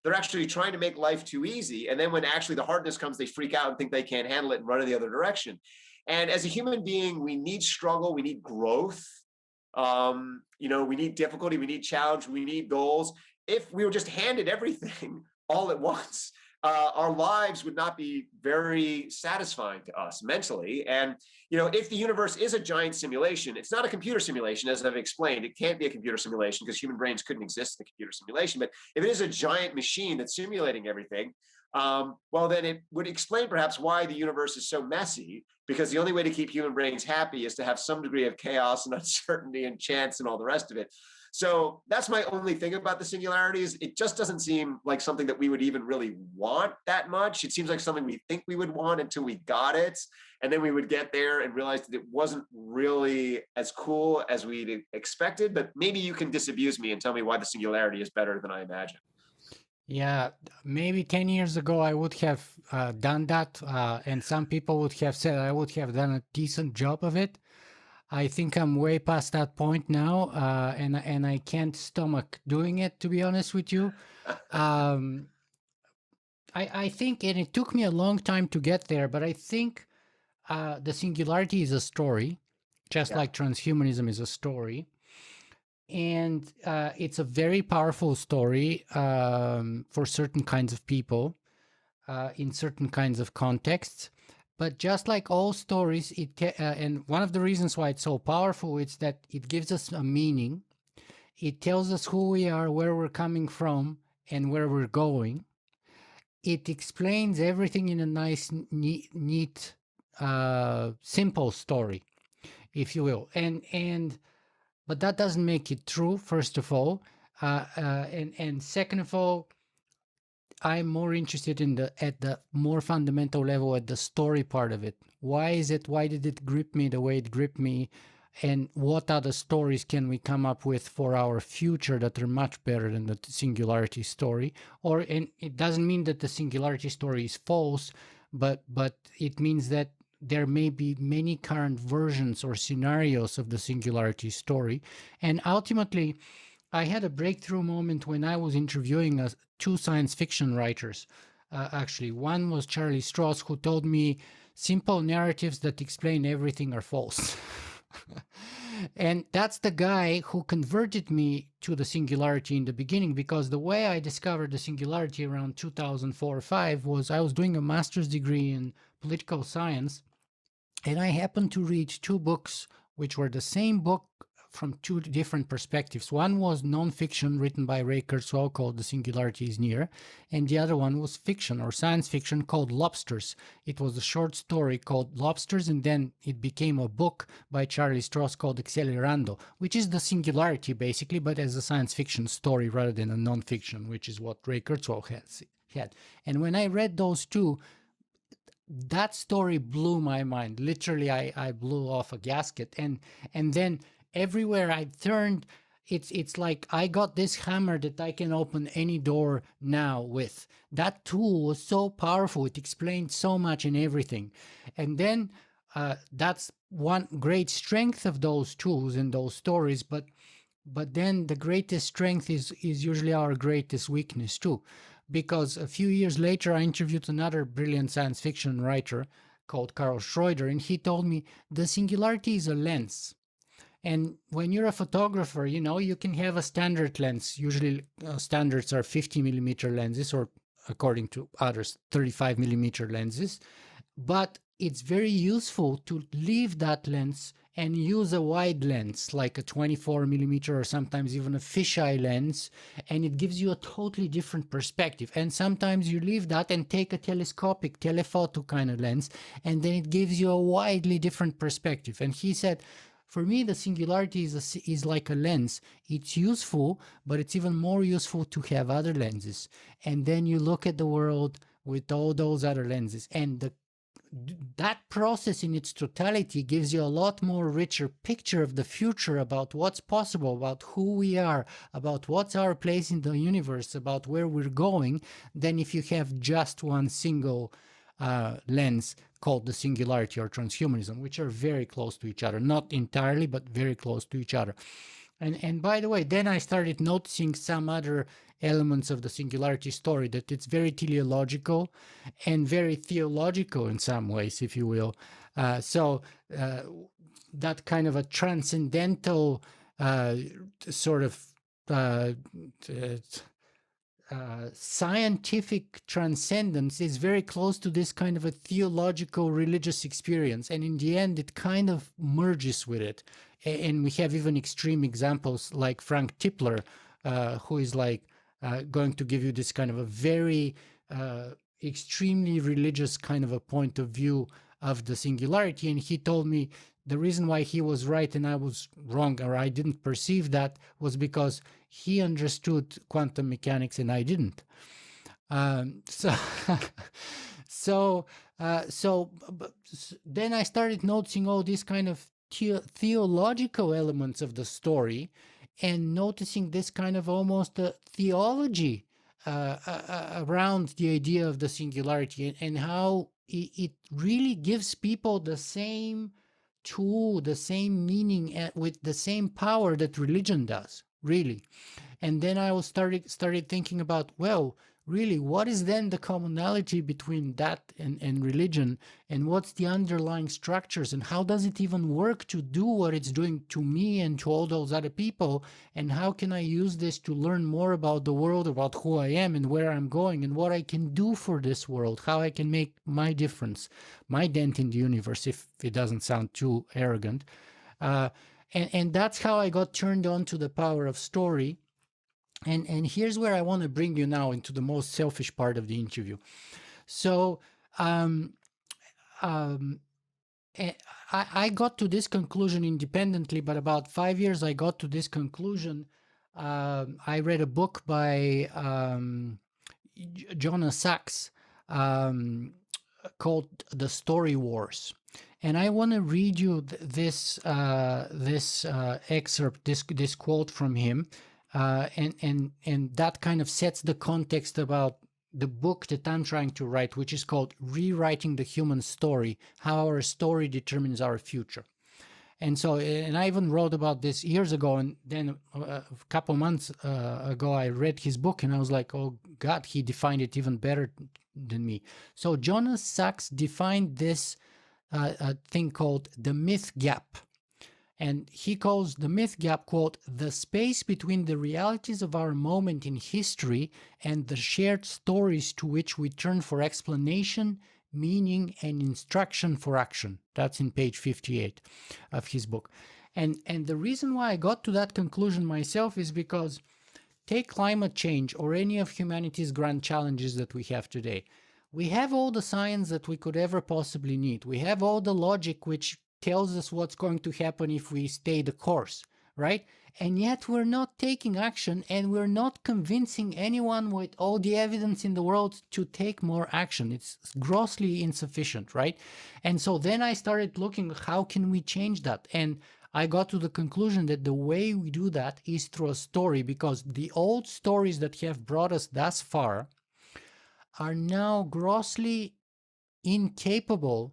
They're actually trying to make life too easy. And then when actually the hardness comes, they freak out and think they can't handle it and run in the other direction. And as a human being, we need struggle, we need growth. We need difficulty, we need challenge, we need goals. If we were just handed everything all at once, our lives would not be very satisfying to us mentally. And, if the universe is a giant simulation, it's not a computer simulation, as I've explained. It can't be a computer simulation because human brains couldn't exist in a computer simulation. But if it is a giant machine that's simulating everything, well, then it would explain perhaps why the universe is so messy, because the only way to keep human brains happy is to have some degree of chaos and uncertainty and chance and all the rest of it. So that's my only thing about the singularity is it just doesn't seem like something that we would even really want that much. It seems like something we think we would want until we got it. And then we would get there and realize that it wasn't really as cool as we'd expected. But maybe you can disabuse me and tell me why the singularity is better than I imagined. Yeah, maybe 10 years ago I would have done that, and some people would have said I would have done a decent job of it. I think I'm way past that point now, and I can't stomach doing it, to be honest with you. I think, and it took me a long time to get there, but I think the singularity is a story, just like transhumanism is a story. And it's a very powerful story for certain kinds of people in certain kinds of contexts. But just like all stories, and one of the reasons why it's so powerful is that it gives us a meaning. It tells us who we are, where we're coming from, and where we're going. It explains everything in a nice, neat, simple story, if you will. But that doesn't make it true, first of all. And second of all, I'm more interested in at the more fundamental level, at the story part of it. Why did it grip me the way it gripped me? And what other stories can we come up with for our future that are much better than the singularity story? And it doesn't mean that the singularity story is false, but it means that there may be many current versions or scenarios of the singularity story. And ultimately, I had a breakthrough moment when I was interviewing two science fiction writers. Actually, one was Charlie Stross, who told me simple narratives that explain everything are false. And that's the guy who converted me to the singularity in the beginning, because the way I discovered the singularity around 2004 or 5 was I was doing a master's degree in political science, and I happened to read two books which were the same book from two different perspectives. One was nonfiction written by Ray Kurzweil called The Singularity is Near, and the other one was fiction or science fiction called Lobsters. It was a short story called Lobsters, and then it became a book by Charlie Stross called Accelerando, which is the singularity basically, but as a science fiction story rather than a nonfiction, which is what Ray Kurzweil had. And when I read those two, that story blew my mind. Literally, I blew off a gasket. And then everywhere I turned, it's like I got this hammer that I can open any door now with. That tool was so powerful. It explained so much in everything. And then that's one great strength of those tools and those stories. But then the greatest strength is usually our greatest weakness too. Because a few years later, I interviewed another brilliant science fiction writer called Carl Schroeder, and he told me the singularity is a lens. And when you're a photographer, you can have a standard lens. Usually standards are 50 millimeter lenses, or according to others, 35 millimeter lenses. But it's very useful to leave that lens and use a wide lens, like a 24 millimeter or sometimes even a fisheye lens, and it gives you a totally different perspective. And sometimes you leave that and take a telescopic, telephoto kind of lens, and then it gives you a widely different perspective. And he said, for me, the singularity is like a lens. It's useful, but it's even more useful to have other lenses. And then you look at the world with all those other lenses, and that process in its totality gives you a lot more richer picture of the future, about what's possible, about who we are, about what's our place in the universe, about where we're going, than if you have just one single lens called the Singularity or transhumanism, which are very close to each other, not entirely, but very close to each other. And by the way, then I started noticing some other elements of the Singularity story, that it's very teleological and very theological in some ways, if you will. So that kind of a transcendental sort of scientific transcendence is very close to this kind of a theological religious experience, and in the end it kind of merges with it. And we have even extreme examples like Frank Tipler, who is like going to give you this kind of a very extremely religious kind of a point of view of the Singularity. And he told me the reason why he was right and I was wrong, or I didn't perceive that, was because he understood quantum mechanics and I didn't. So then I started noticing all these kind of theological elements of the story, and noticing this kind of almost a theology around the idea of the Singularity, and how it really gives people the same tool, the same meaning, with the same power that religion does, really. And then I started thinking about, well, really, what is then the commonality between that and religion, and what's the underlying structures, and how does it even work to do what it's doing to me and to all those other people, and how can I use this to learn more about the world, about who I am and where I'm going and what I can do for this world, how I can make my difference, my dent in the universe, if it doesn't sound too arrogant. And that's how I got turned on to the power of story. And here's where I want to bring you now into the most selfish part of the interview. So I got to this conclusion independently, but about 5 years I got to this conclusion. I read a book by Jonah Sach called The Story Wars. And I want to read you this excerpt, this quote from him. And that kind of sets the context about the book that I'm trying to write, which is called Rewriting the Human Story, How Our Story Determines Our Future. And so, and I even wrote about this years ago, and then a couple months ago, I read his book and I was like, oh God, he defined it even better than me. So Jonah Sach defined this thing called the myth gap. And he calls the myth gap, quote, the space between the realities of our moment in history and the shared stories to which we turn for explanation, meaning, and instruction for action. That's in page 58 of his book. And the reason why I got to that conclusion myself is because take climate change or any of humanity's grand challenges that we have today. We have all the science that we could ever possibly need. We have all the logic which tells us what's going to happen if we stay the course, right? And yet we're not taking action, and we're not convincing anyone with all the evidence in the world to take more action. It's grossly insufficient, right? And so then I started looking, how can we change that? And I got to the conclusion that the way we do that is through a story, because the old stories that have brought us thus far are now grossly incapable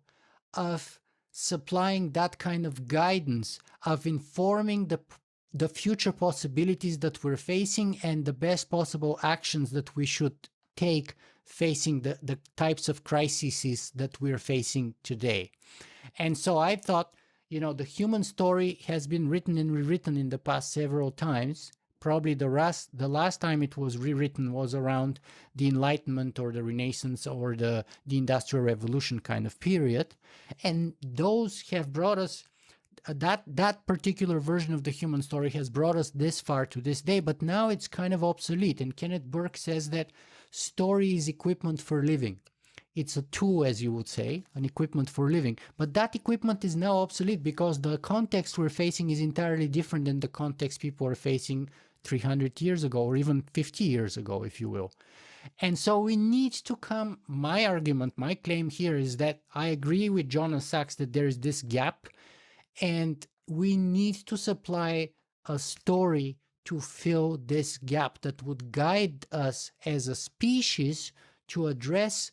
of supplying that kind of guidance, of informing the future possibilities that we're facing and the best possible actions that we should take facing the types of crises that we're facing today. And so I thought, you know, the human story has been written and rewritten in the past several times. Probably the last time it was rewritten was around the Enlightenment or the Renaissance or the Industrial Revolution kind of period. And those have brought us, that particular version of the human story has brought us this far to this day, but now it's kind of obsolete. And Kenneth Burke says that story is equipment for living. It's a tool, as you would say, an equipment for living. But that equipment is now obsolete because the context we're facing is entirely different than the context people are facing 300 years ago, or even 50 years ago, if you will. And so we need to come, my argument, my claim here is that I agree with Jonah Sach that there is this gap, and we need to supply a story to fill this gap that would guide us as a species to address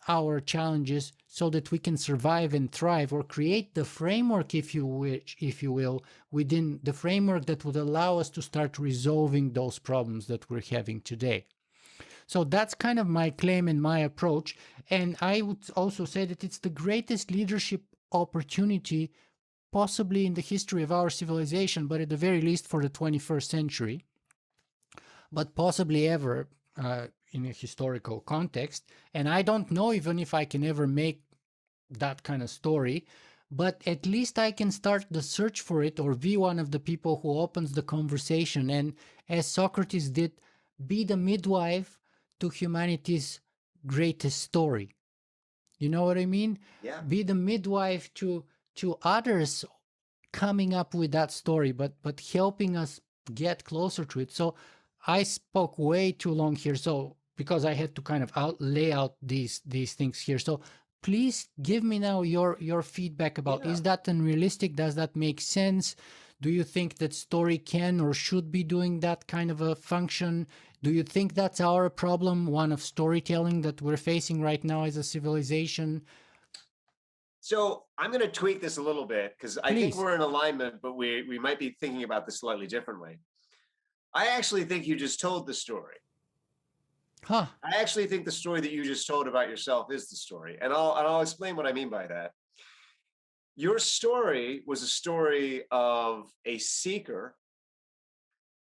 our challenges so that we can survive and thrive, or create the framework, if you wish, if you will, within the framework that would allow us to start resolving those problems that we're having today. So that's kind of my claim and my approach. And I would also say that it's the greatest leadership opportunity possibly in the history of our civilization, but at the very least for the 21st century, but possibly ever in a historical context. And I don't know even if I can ever make that kind of story, but at least I can start the search for it, or be one of the people who opens the conversation. And as Socrates did, be the midwife to humanity's greatest story. You know what I mean? Yeah. Be the midwife to others coming up with that story, but helping us get closer to it. So I spoke way too long here, so because I had to kind of lay out these things here. So please give me now your feedback about, is that unrealistic? Does that make sense? Do you think that story can or should be doing that kind of a function? Do you think that's our problem, one of storytelling that we're facing right now as a civilization? So I'm going to tweak this a little bit, because I think we're in alignment, but we might be thinking about this slightly differently. I actually think you just told the story. Huh. I actually think the story that you just told about yourself is the story. And I'll explain what I mean by that. Your story was a story of a seeker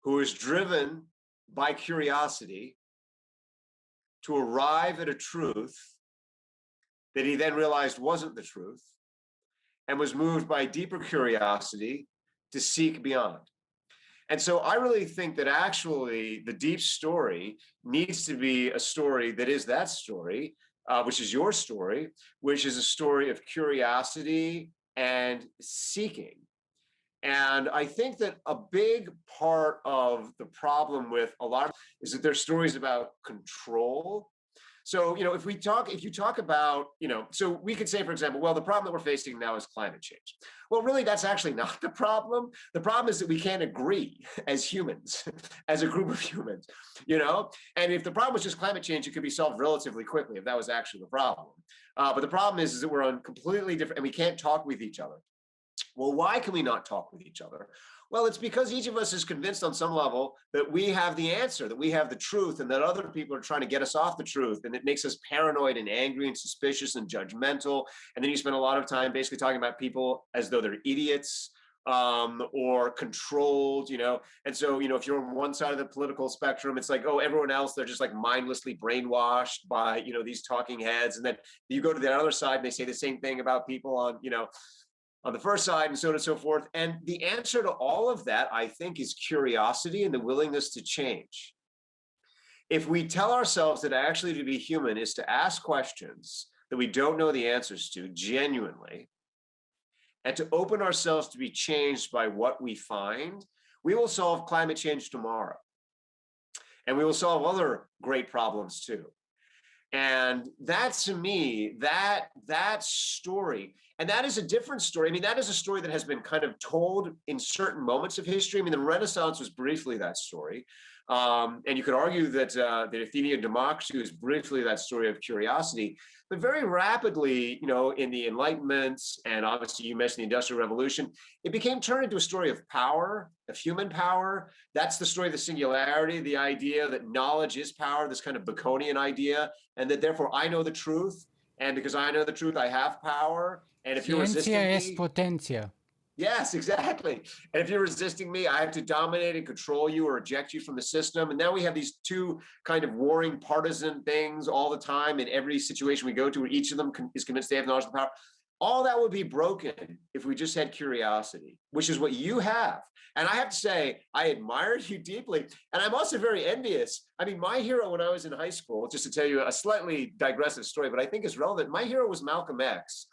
who is driven by curiosity to arrive at a truth that he then realized wasn't the truth, and was moved by deeper curiosity to seek beyond. And so I really think that actually the deep story needs to be a story that is that story, which is your story, which is a story of curiosity and seeking. And I think that a big part of the problem with a lot of is that there's stories about control. So, if you talk about, so we could say, for example, well, the problem that we're facing now is climate change. Well, really, that's actually not the problem. The problem is that we can't agree as humans, as a group of humans, and if the problem was just climate change, it could be solved relatively quickly if that was actually the problem. But the problem is that we're on completely different, and we can't talk with each other. Well, why can we not talk with each other? Well, it's because each of us is convinced on some level that we have the answer, that we have the truth, and that other people are trying to get us off the truth. And it makes us paranoid and angry and suspicious and judgmental. And then you spend a lot of time basically talking about people as though they're idiots or controlled, And so, if you're on one side of the political spectrum, it's like, oh, everyone else, they're just like mindlessly brainwashed by, these talking heads. And then you go to the other side and they say the same thing about people on, on the first side, and so on and so forth. And the answer to all of that, I think, is curiosity and the willingness to change. If we tell ourselves that actually to be human is to ask questions that we don't know the answers to genuinely, and to open ourselves to be changed by what we find, we will solve climate change tomorrow. And we will solve other great problems too. And that, to me, that story, and that is a different story. I mean, that is a story that has been kind of told in certain moments of history. I mean, the Renaissance was briefly that story. And you could argue that the Athenian democracy was briefly that story of curiosity. But very rapidly, in the Enlightenment, and obviously you mentioned the Industrial Revolution, it became turned into a story of power, of human power. That's the story of the singularity, the idea that knowledge is power, this kind of Baconian idea, and that therefore I know the truth. And because I know the truth, I have power. And if you're resisting me, potentia. Yes, exactly. And if you're resisting me, I have to dominate and control you or eject you from the system. And now we have these two kind of warring partisan things all the time in every situation we go to, where each of them is convinced they have knowledge and power. All that would be broken if we just had curiosity, which is what you have. And I have to say, I admire you deeply. And I'm also very envious. I mean, my hero when I was in high school, just to tell you a slightly digressive story, but I think is relevant. My hero was Malcolm X.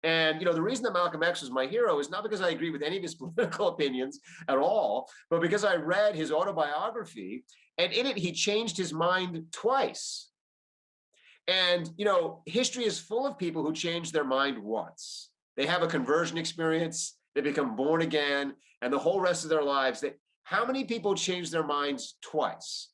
And, the reason that Malcolm X was my hero is not because I agree with any of his political opinions at all, but because I read his autobiography, and in it, he changed his mind twice. And, history is full of people who change their mind once. They have a conversion experience, they become born again, and the whole rest of their lives, how many people change their minds twice?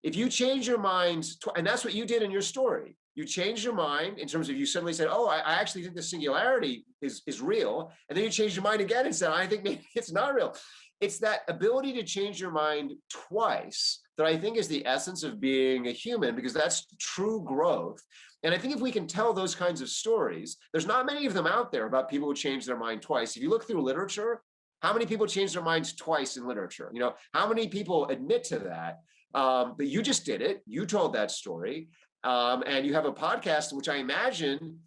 If you change your minds, and that's what you did in your story, you changed your mind in terms of you suddenly said, oh, I actually think the singularity is real. And then you changed your mind again and said, I think maybe it's not real. It's that ability to change your mind twice that I think is the essence of being a human, because that's true growth. And I think if we can tell those kinds of stories, there's not many of them out there about people who change their mind twice. If you look through literature, how many people change their minds twice in literature? You know, how many people admit to that? But you just did it. You told that story. And you have a podcast, which I imagine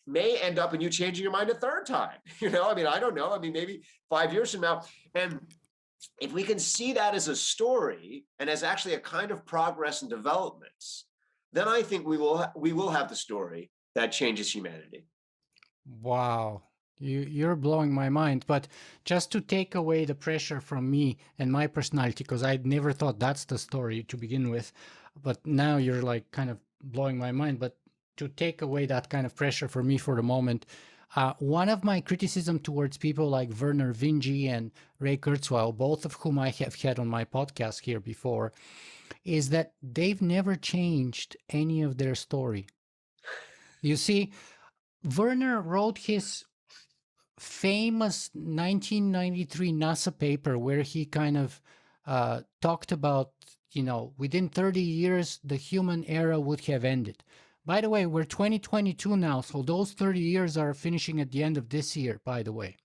may end up in you changing your mind a third time. You know, I mean, I don't know. I mean, maybe 5 years from now. And if we can see that as a story and as actually a kind of progress and developments, then I think we will have the story that changes humanity. Wow. You're blowing my mind. But just to take away the pressure from me and my personality, because I never thought that's the story to begin with, but now you're like kind of blowing my mind. But to take away that kind of pressure for me for the moment, one of my criticism towards people like Werner Vinge and Ray Kurzweil, both of whom I have had on my podcast here before, is that they've never changed any of their story. You see, Werner wrote his famous 1993 NASA paper where he kind of talked about, you know, within 30 years, the human era would have ended. By the way, we're 2022 now, so those 30 years are finishing at the end of this year, by the way.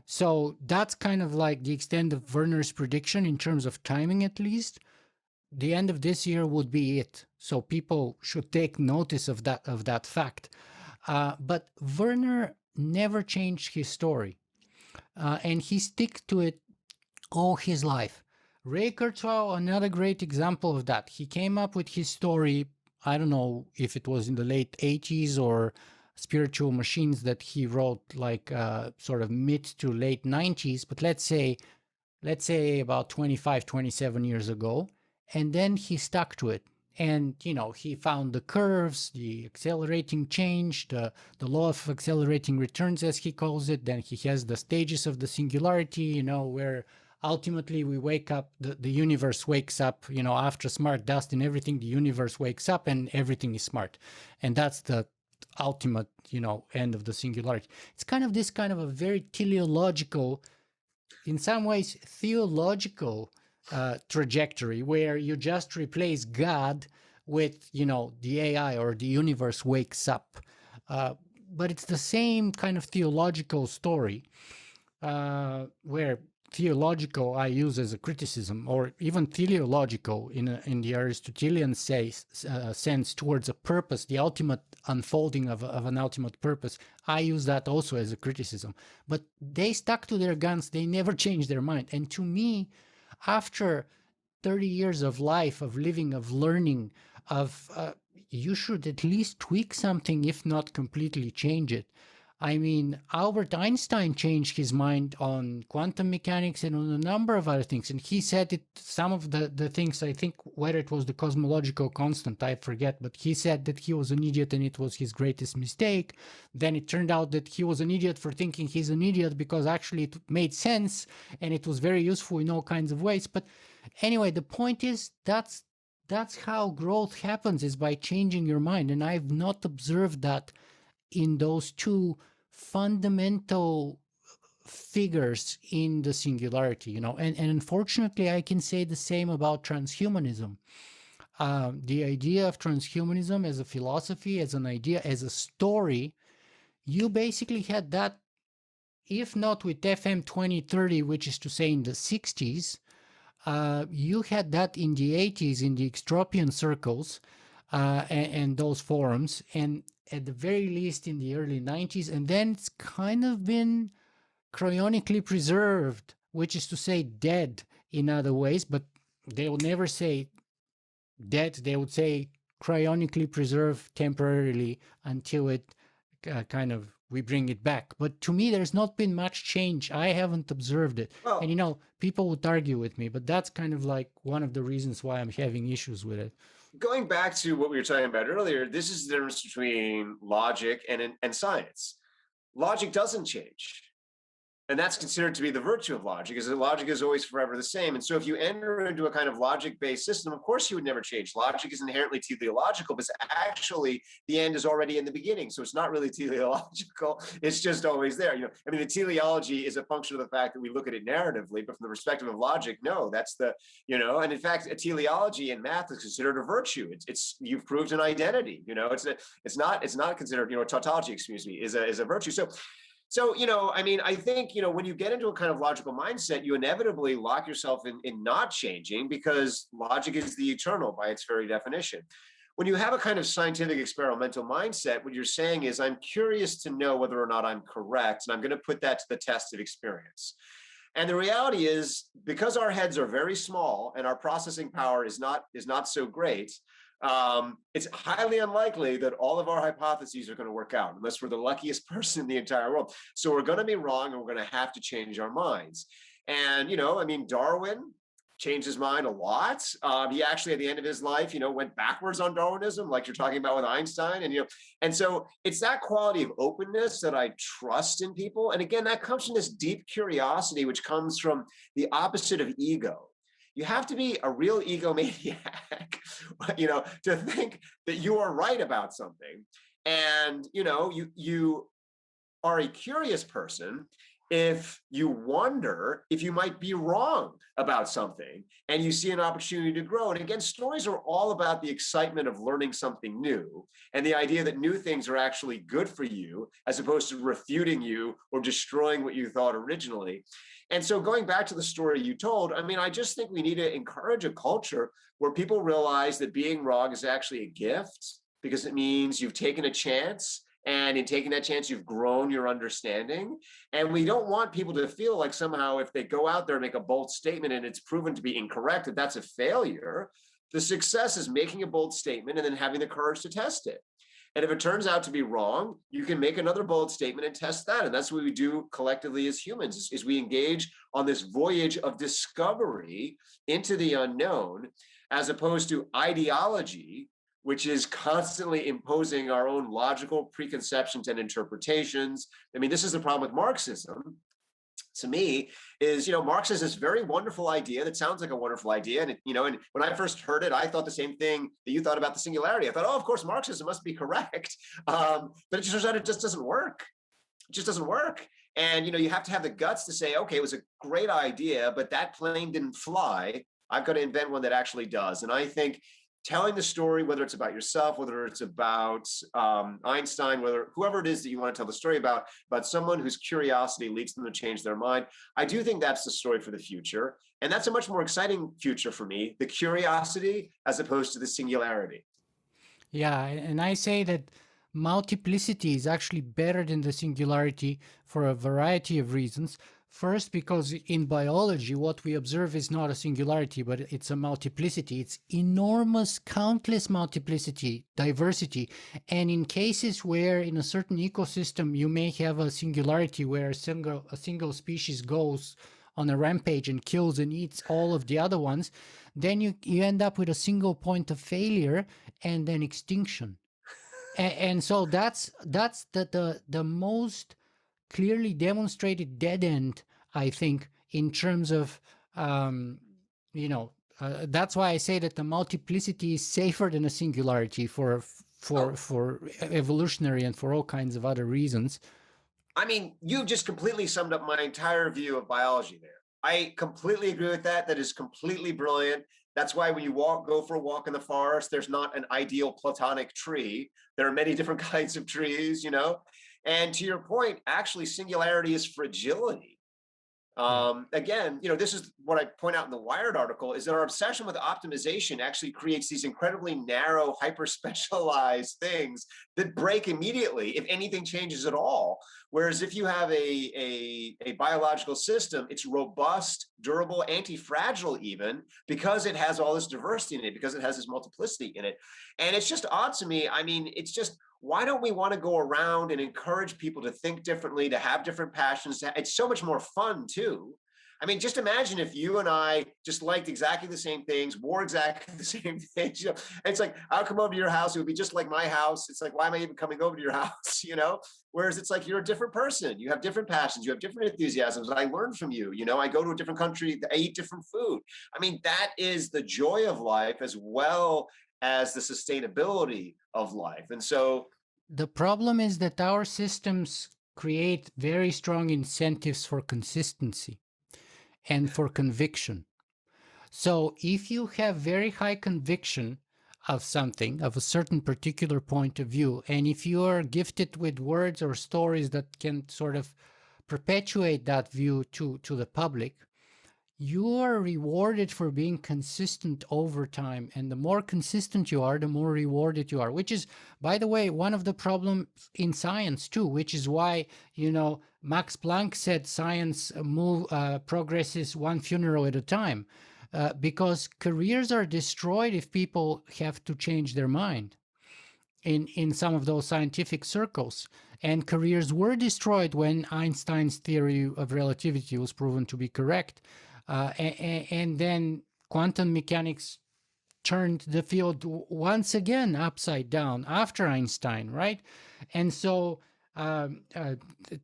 So that's kind of like the extent of Werner's prediction in terms of timing, at least. The end of this year would be it. So people should take notice of that fact. But Werner never changed his story, and he sticks to it all his life. Ray Kurzweil, another great example of that. He came up with his story, I don't know if it was in the late 80s or Spiritual Machines that he wrote like sort of mid to late 90s, but let's say about 25, 27 years ago. And then he stuck to it. And, you know, he found the curves, the accelerating change, the law of accelerating returns, as he calls it. Then he has the stages of the singularity, you know, where ultimately we wake up, the universe wakes up, you know, after smart dust and everything, the universe wakes up and everything is smart. And that's the ultimate, you know, end of the singularity. It's kind of this kind of a very teleological, in some ways theological trajectory where you just replace God with, you know, the AI or the universe wakes up. But it's the same kind of theological story where theological I use as a criticism, or even teleological in the Aristotelian sense towards a purpose, the ultimate unfolding of an ultimate purpose. I use that also as a criticism. But they stuck to their guns. They never changed their mind. And to me, after 30 years of life, of living, of learning, you should at least tweak something, if not completely change it. I mean, Albert Einstein changed his mind on quantum mechanics and on a number of other things. And he said it, some of the things, I think, whether it was the cosmological constant, I forget, but he said that he was an idiot and it was his greatest mistake. Then it turned out that he was an idiot for thinking he's an idiot because actually it made sense and it was very useful in all kinds of ways. But anyway, the point is that's how growth happens, is by changing your mind. And I've not observed that in those two fundamental figures in the singularity, you know, and unfortunately I can say the same about transhumanism. The idea of transhumanism as a philosophy, as an idea, as a story, you basically had that, if not with FM 2030, which is to say in the 60s, you had that in the 80s in the extropian circles and those forums, and at the very least in the early 90s, and then it's kind of been cryonically preserved, which is to say dead in other ways, but they will never say dead. They would say cryonically preserved temporarily until it we bring it back. But to me, there's not been much change. I haven't observed it. Well, And, you know, people would argue with me, but that's kind of like one of the reasons why I'm having issues with it. going back to what we were talking about earlier, this is the difference between logic and science. Logic doesn't change. And that's considered to be the virtue of logic, is that logic is always forever the same. And so if you enter into a kind of logic-based system, of course you would never change. Logic is inherently teleological, but actually the end is already in the beginning. So it's not really teleological. It's just always there. I mean, the teleology is a function of the fact that we look at it narratively, but from the perspective of logic, no, that's and in fact, a teleology in math is considered a virtue. It's you've proved an identity. It's not considered, tautology, excuse me, is a virtue. So, I mean, I think, when you get into a kind of logical mindset, you inevitably lock yourself in not changing, because logic is the eternal by its very definition. When you have a kind of scientific experimental mindset, what you're saying is, I'm curious to know whether or not I'm correct, and I'm going to put that to the test of experience. And the reality is, because our heads are very small and our processing power is not so great, it's highly unlikely that all of our hypotheses are going to work out unless we're the luckiest person in the entire world. So we're going to be wrong, and we're going to have to change our minds. And, I mean, Darwin changed his mind a lot. He actually, at the end of his life, went backwards on Darwinism, like you're talking about with Einstein. And so it's that quality of openness that I trust in people. And again, that comes from this deep curiosity, which comes from the opposite of ego. You have to be a real egomaniac, to think that you are right about something. And, you are a curious person if you wonder if you might be wrong about something and you see an opportunity to grow. And again, stories are all about the excitement of learning something new and the idea that new things are actually good for you, as opposed to refuting you or destroying what you thought originally. And so going back to the story you told, I mean, I just think we need to encourage a culture where people realize that being wrong is actually a gift, because it means you've taken a chance. And in taking that chance, you've grown your understanding. And we don't want people to feel like somehow if they go out there and make a bold statement and it's proven to be incorrect, that that's a failure. The success is making a bold statement and then having the courage to test it. And if it turns out to be wrong, you can make another bold statement and test that. And that's what we do collectively as humans, is we engage on this voyage of discovery into the unknown, as opposed to ideology, which is constantly imposing our own logical preconceptions and interpretations. I mean, this is the problem with Marxism, to me, is, Marx has this very wonderful idea that sounds like a wonderful idea. And, and when I first heard it, I thought the same thing that you thought about the singularity. I thought, oh, of course, Marxism must be correct. But it just turns out it just doesn't work. It just doesn't work. And, you have to have the guts to say, okay, it was a great idea, but that plane didn't fly. I've got to invent one that actually does. And I think telling the story, whether it's about yourself, whether it's about Einstein, whoever it is that you want to tell the story about someone whose curiosity leads them to change their mind, I do think that's the story for the future. And that's a much more exciting future for me, the curiosity as opposed to the singularity. Yeah, and I say that multiplicity is actually better than the singularity for a variety of reasons. First, because in biology, what we observe is not a singularity, but it's a multiplicity. It's enormous, countless multiplicity, diversity. And in cases where in a certain ecosystem, you may have a singularity where a single species goes on a rampage and kills and eats all of the other ones, then you end up with a single point of failure and then extinction. And so that's the most clearly demonstrated dead end, I think, in terms of, that's why I say that the multiplicity is safer than a singularity for evolutionary and for all kinds of other reasons. I mean, you've just completely summed up my entire view of biology there. I completely agree with that. That is completely brilliant. That's why when you go for a walk in the forest, there's not an ideal platonic tree. There are many different kinds of trees, And to your point, actually, singularity is fragility. Again, this is what I point out in the Wired article, is that our obsession with optimization actually creates these incredibly narrow, hyper-specialized things that break immediately if anything changes at all. Whereas if you have a biological system, it's robust, durable, anti-fragile even, because it has all this diversity in it, because it has this multiplicity in it. And it's just odd to me. I mean, it's just, why don't we want to go around and encourage people to think differently, to have different passions? It's so much more fun too. I mean, just imagine if you and I just liked exactly the same things, wore exactly the same things. You know, and it's like, I'll come over to your house. It would be just like my house. It's like, why am I even coming over to your house? You know, whereas it's like, you're a different person. You have different passions. You have different enthusiasms. I learn from you. You know, I go to a different country. I eat different food. I mean, that is the joy of life as well as the sustainability of life. And so, The problem is that our systems create very strong incentives for consistency and for conviction. So if you have very high conviction of something, of a certain particular point of view, and if you are gifted with words or stories that can sort of perpetuate that view to the public, you are rewarded for being consistent over time. And the more consistent you are, the more rewarded you are, which is, by the way, one of the problems in science too, which is why, you know, Max Planck said science progresses one funeral at a time, because careers are destroyed if people have to change their mind in some of those scientific circles. And careers were destroyed when Einstein's theory of relativity was proven to be correct. And then quantum mechanics turned the field once again upside down after Einstein, right? And so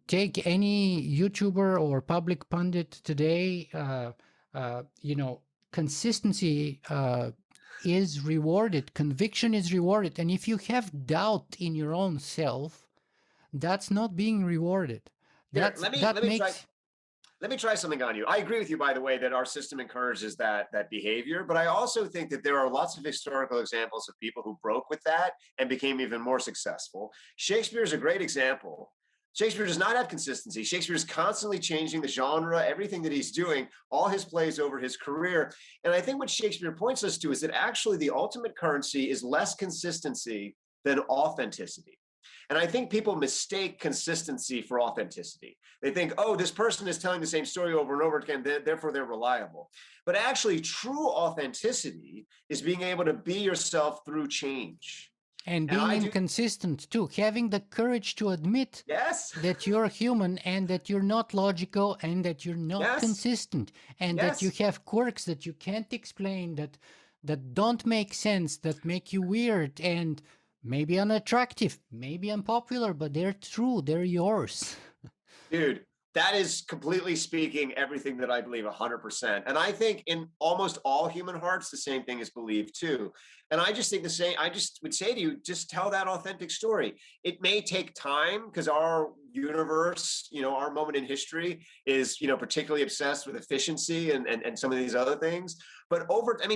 take any YouTuber or public pundit today, you know, consistency is rewarded, conviction is rewarded. And if you have doubt in your own self, that's not being rewarded. here, Makes let me try something on you. I agree with you, by the way, that our system encourages that behavior, but I also think that there are lots of historical examples of people who broke with that and became even more successful. Shakespeare is a great example. Shakespeare does not have consistency. Shakespeare is constantly changing the genre, everything that he's doing, all his plays over his career. And I think what Shakespeare points us to is that actually the ultimate currency is less consistency than authenticity. And I think people mistake consistency for authenticity. They think, oh, this person is telling the same story over and over again, therefore they're reliable. But actually, true authenticity is being able to be yourself through change. And being inconsistent too, having the courage to admit yes, that you're human and that you're not logical and that you're not yes, consistent and that you have quirks that you can't explain, that don't make sense, that make you weird and maybe unattractive, maybe unpopular, but they're true, they're yours. Dude, that is completely speaking everything that I believe 100%. And I think in almost all human hearts, the same thing is believed too. And I just think the same, I just would say to you, just tell that authentic story. It may take time because our universe, you know, our moment in history is, you know, particularly obsessed with efficiency and some of these other things. But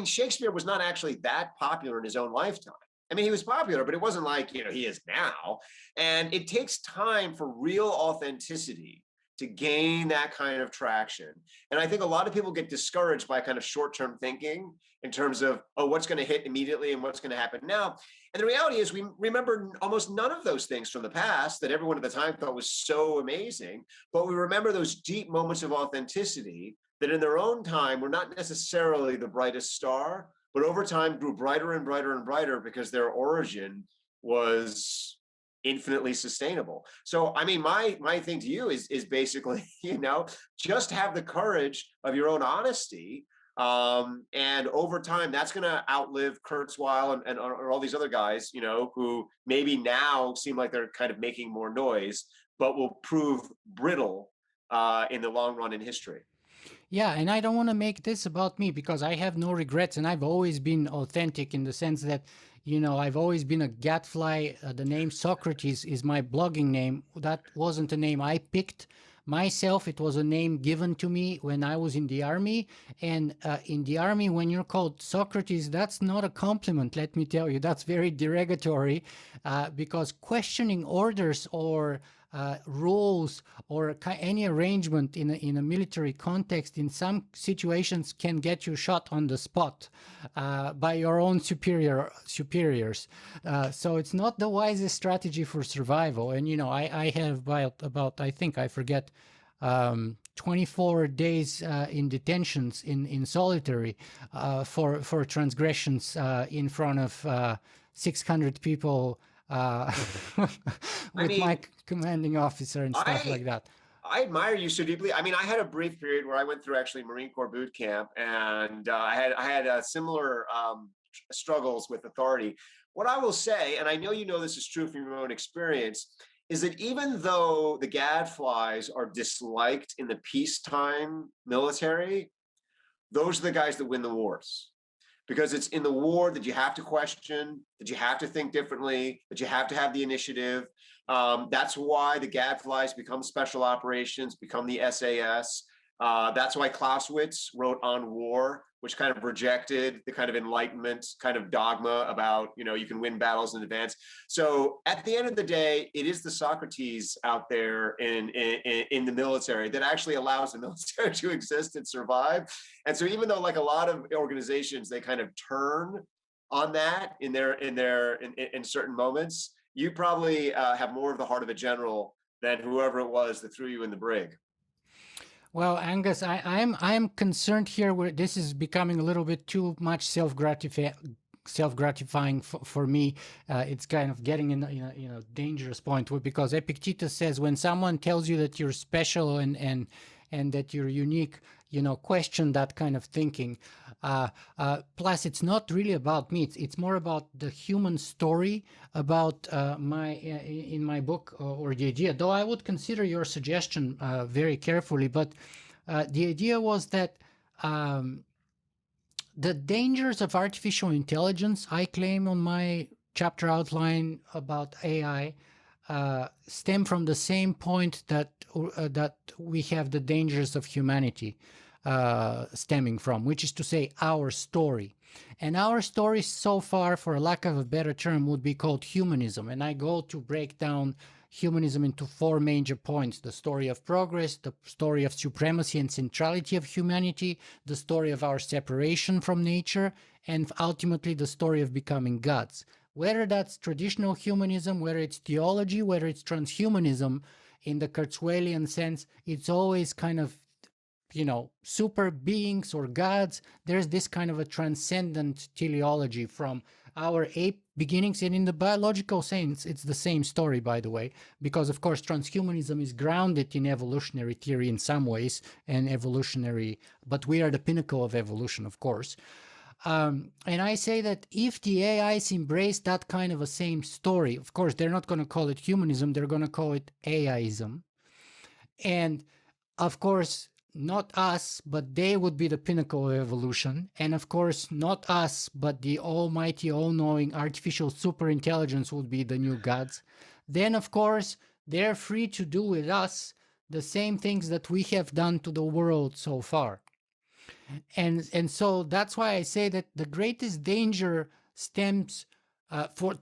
Shakespeare was not actually that popular in his own lifetime. I mean, he was popular, but it wasn't like, you know, he is now. And it takes time for real authenticity to gain that kind of traction. And I think a lot of people get discouraged by kind of short-term thinking in terms of, oh, what's going to hit immediately and what's going to happen now. And the reality is we remember almost none of those things from the past that everyone at the time thought was so amazing. But we remember those deep moments of authenticity that in their own time were not necessarily the brightest star, but over time grew brighter and brighter and brighter because their origin was infinitely sustainable. So, I mean, my thing to you is basically, you know, just have the courage of your own honesty. And over time, that's going to outlive Kurzweil and or all these other guys, you know, who maybe now seem like they're kind of making more noise, but will prove brittle in the long run in history. Yeah, and I don't want to make this about me because I have no regrets and I've always been authentic in the sense that, you know, I've always been a gadfly. The name Socrates is my blogging name. That wasn't a name I picked myself. It was a name given to me when I was in the army. And in the army, when you're called Socrates, that's not a compliment, let me tell you. That's very derogatory because questioning orders or rules or any arrangement in a military context in some situations can get you shot on the spot by your own superiors. So it's not the wisest strategy for survival. And, you know, I have about I think I forget 24 days in detentions in solitary for transgressions in front of 600 people with my commanding officer and stuff like that. I admire you so deeply. I mean, I had a brief period where I went through actually Marine Corps boot camp, and I had similar struggles with authority. What I will say, and I know you know this is true from your own experience, is that even though the gadflies are disliked in the peacetime military, those are the guys that win the wars, because it's in the war that you have to question, that you have to think differently, that you have to have the initiative. That's why the gadflies become special operations, become the SAS. That's why Clausewitz wrote On War, which kind of rejected the kind of Enlightenment kind of dogma about, you can win battles in advance. So at the end of the day, it is the Socrates out there in the military that actually allows the military to exist and survive. And so even though like a lot of organizations, they kind of turn on that in certain moments, you probably have more of the heart of a general than whoever it was that threw you in the brig. Well, Angus, I'm concerned here where this is becoming a little bit too much self-gratifying for me. It's kind of getting in a dangerous point because Epictetus says when someone tells you that you're special and that you're unique, question that kind of thinking. Plus, it's not really about me. It's more about the human story about in my book or the idea. Though I would consider your suggestion very carefully, but the idea was that the dangers of artificial intelligence, I claim on my chapter outline about AI, stem from the same point that we have the dangers of humanity stemming from, which is to say our story. And our story so far, for lack of a better term, would be called humanism. And I go to break down humanism into four major points: the story of progress, the story of supremacy and centrality of humanity, the story of our separation from nature, and ultimately the story of becoming gods. Whether that's traditional humanism, whether it's theology, whether it's transhumanism, in the Kurzweilian sense, it's always kind of, super beings or gods. There's this kind of a transcendent teleology from our ape beginnings. And in the biological sense, it's the same story, by the way, because, of course, transhumanism is grounded in evolutionary theory in some ways, but we are the pinnacle of evolution, of course. And I say that if the AIs embrace that kind of a same story, of course, they're not going to call it humanism, they're going to call it AI-ism. And of course, not us, but they would be the pinnacle of evolution. And of course, not us, but the almighty, all-knowing artificial superintelligence would be the new gods. Then, of course, they're free to do with us the same things that we have done to the world so far. And so that's why I say that the greatest danger stems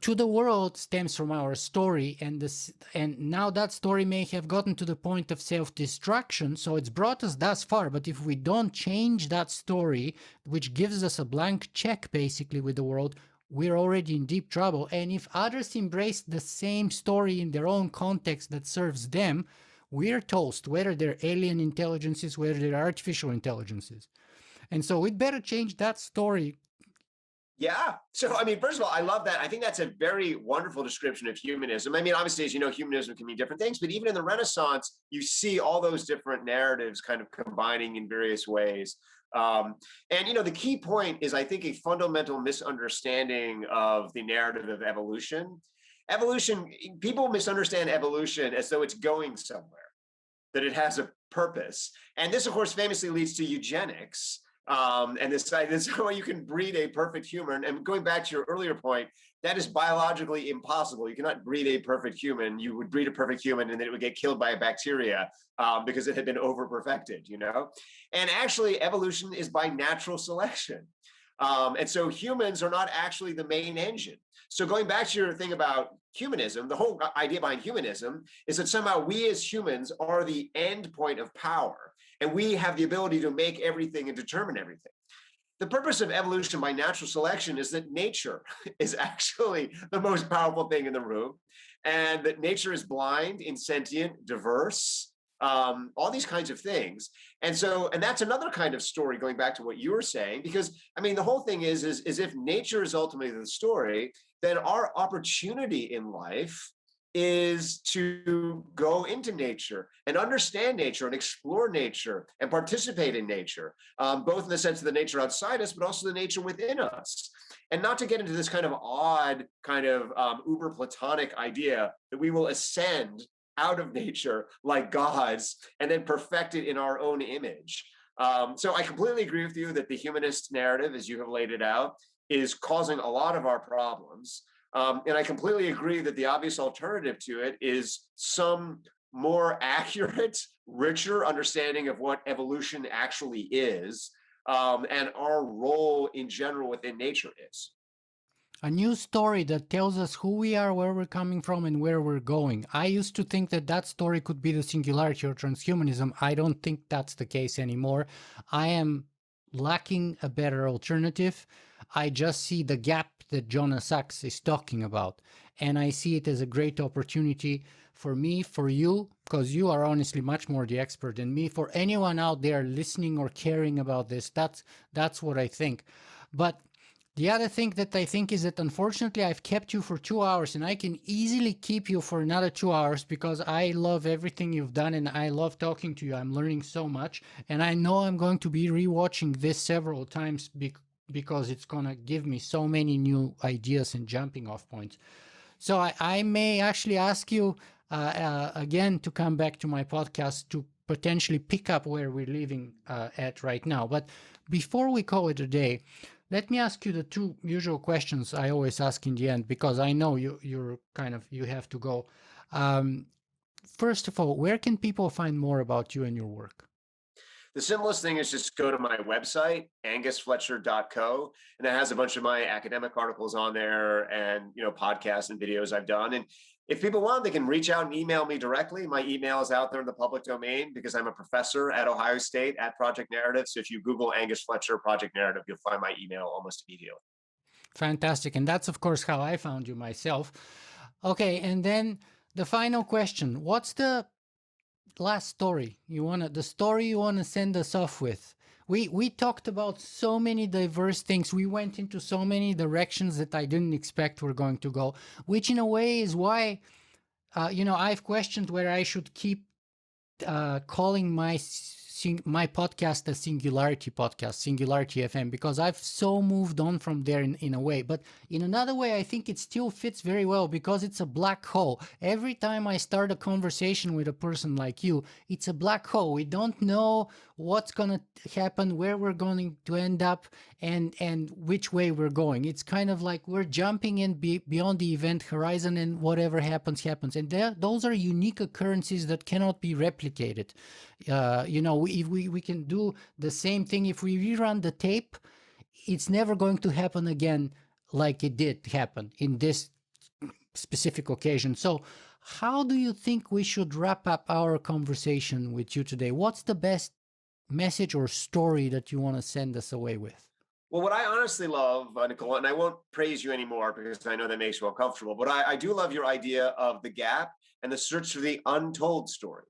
to the world stems from our story, and now that story may have gotten to the point of self-destruction, so it's brought us thus far. But if we don't change that story, which gives us a blank check basically with the world, we're already in deep trouble. And if others embrace the same story in their own context that serves them, we're toast, whether they're alien intelligences, whether they're artificial intelligences. And so we'd better change that story. Yeah. So, I mean, first of all, I love that. I think that's a very wonderful description of humanism. I mean, obviously, as you know, humanism can mean different things, but even in the Renaissance, you see all those different narratives kind of combining in various ways. And, the key point is, I think, a fundamental misunderstanding of the narrative of evolution. People misunderstand evolution as though it's going somewhere, that it has a purpose. And this, of course, famously leads to eugenics. And this is how you can breed a perfect human. And going back to your earlier point, that is biologically impossible. You cannot breed a perfect human. You would breed a perfect human and then it would get killed by a bacteria because it had been over perfected, And actually, evolution is by natural selection. And so humans are not actually the main engine. So going back to your thing about humanism, the whole idea behind humanism is that somehow we as humans are the end point of power. And we have the ability to make everything and determine everything. The purpose of evolution by natural selection is that nature is actually the most powerful thing in the room, and that nature is blind, insentient, diverse, all these kinds of things. And that's another kind of story, going back to what you were saying, because I mean, the whole thing is if nature is ultimately the story, then our opportunity in life is to go into nature and understand nature and explore nature and participate in nature, both in the sense of the nature outside us, but also the nature within us. And not to get into this kind of odd, kind of uber Platonic idea that we will ascend out of nature like gods and then perfect it in our own image. So I completely agree with you that the humanist narrative, as you have laid it out, is causing a lot of our problems. And I completely agree that the obvious alternative to it is some more accurate, richer understanding of what evolution actually is, and our role in general within nature is. A new story that tells us who we are, where we're coming from, and where we're going. I used to think that that story could be the singularity or transhumanism. I don't think that's the case anymore. I am lacking a better alternative. I just see the gap that Jonah Sach is talking about. And I see it as a great opportunity for me, for you, because you are honestly much more the expert than me, for anyone out there listening or caring about this. That's what I think. But the other thing that I think is that unfortunately I've kept you for 2 hours, and I can easily keep you for another 2 hours because I love everything you've done and I love talking to you. I'm learning so much, and I know I'm going to be rewatching this several times because it's going to give me so many new ideas and jumping off points. So I may actually ask you again to come back to my podcast to potentially pick up where we're leaving at right now. But before we call it a day, let me ask you the two usual questions I always ask in the end, because I know you have to go. First of all, where can people find more about you and your work? The simplest thing is just go to my website, angusfletcher.co, and that has a bunch of my academic articles on there and, podcasts and videos I've done. And if people want, they can reach out and email me directly. My email is out there in the public domain because I'm a professor at Ohio State at Project Narrative. So if you Google Angus Fletcher Project Narrative, you'll find my email almost immediately. Fantastic. And that's, of course, how I found you myself. Okay. And then the final question, what's the last story you want to send us off with? We talked about so many diverse things. We went into so many directions that I didn't expect we're going to go, which in a way is why, I've questioned whether I should keep calling my podcast the Singularity podcast, Singularity FM, because I've so moved on from there in a way. But in another way, I think it still fits very well because it's a black hole. Every time I start a conversation with a person like you, it's a black hole. We don't know what's going to happen, where we're going to end up, and which way we're going. It's kind of like we're jumping in beyond the event horizon, and whatever happens. And those are unique occurrences that cannot be replicated. If we can do the same thing, if we rerun the tape, it's never going to happen again like it did happen in this specific occasion. So how do you think we should wrap up our conversation with you today? What's the best message or story that you want to send us away with? Well, what I honestly love, Nicola, and I won't praise you anymore because I know that makes you uncomfortable, but I do love your idea of the gap and the search for the untold story.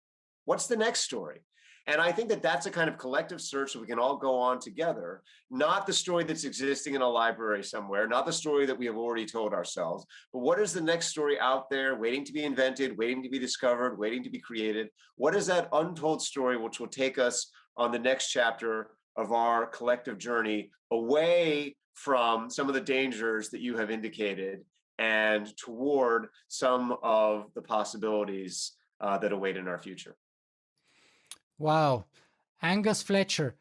What's the next story? And I think that that's a kind of collective search that we can all go on together, not the story that's existing in a library somewhere, not the story that we have already told ourselves, but what is the next story out there waiting to be invented, waiting to be discovered, waiting to be created? What is that untold story which will take us on the next chapter of our collective journey away from some of the dangers that you have indicated and toward some of the possibilities that await in our future? Wow. Angus Fletcher,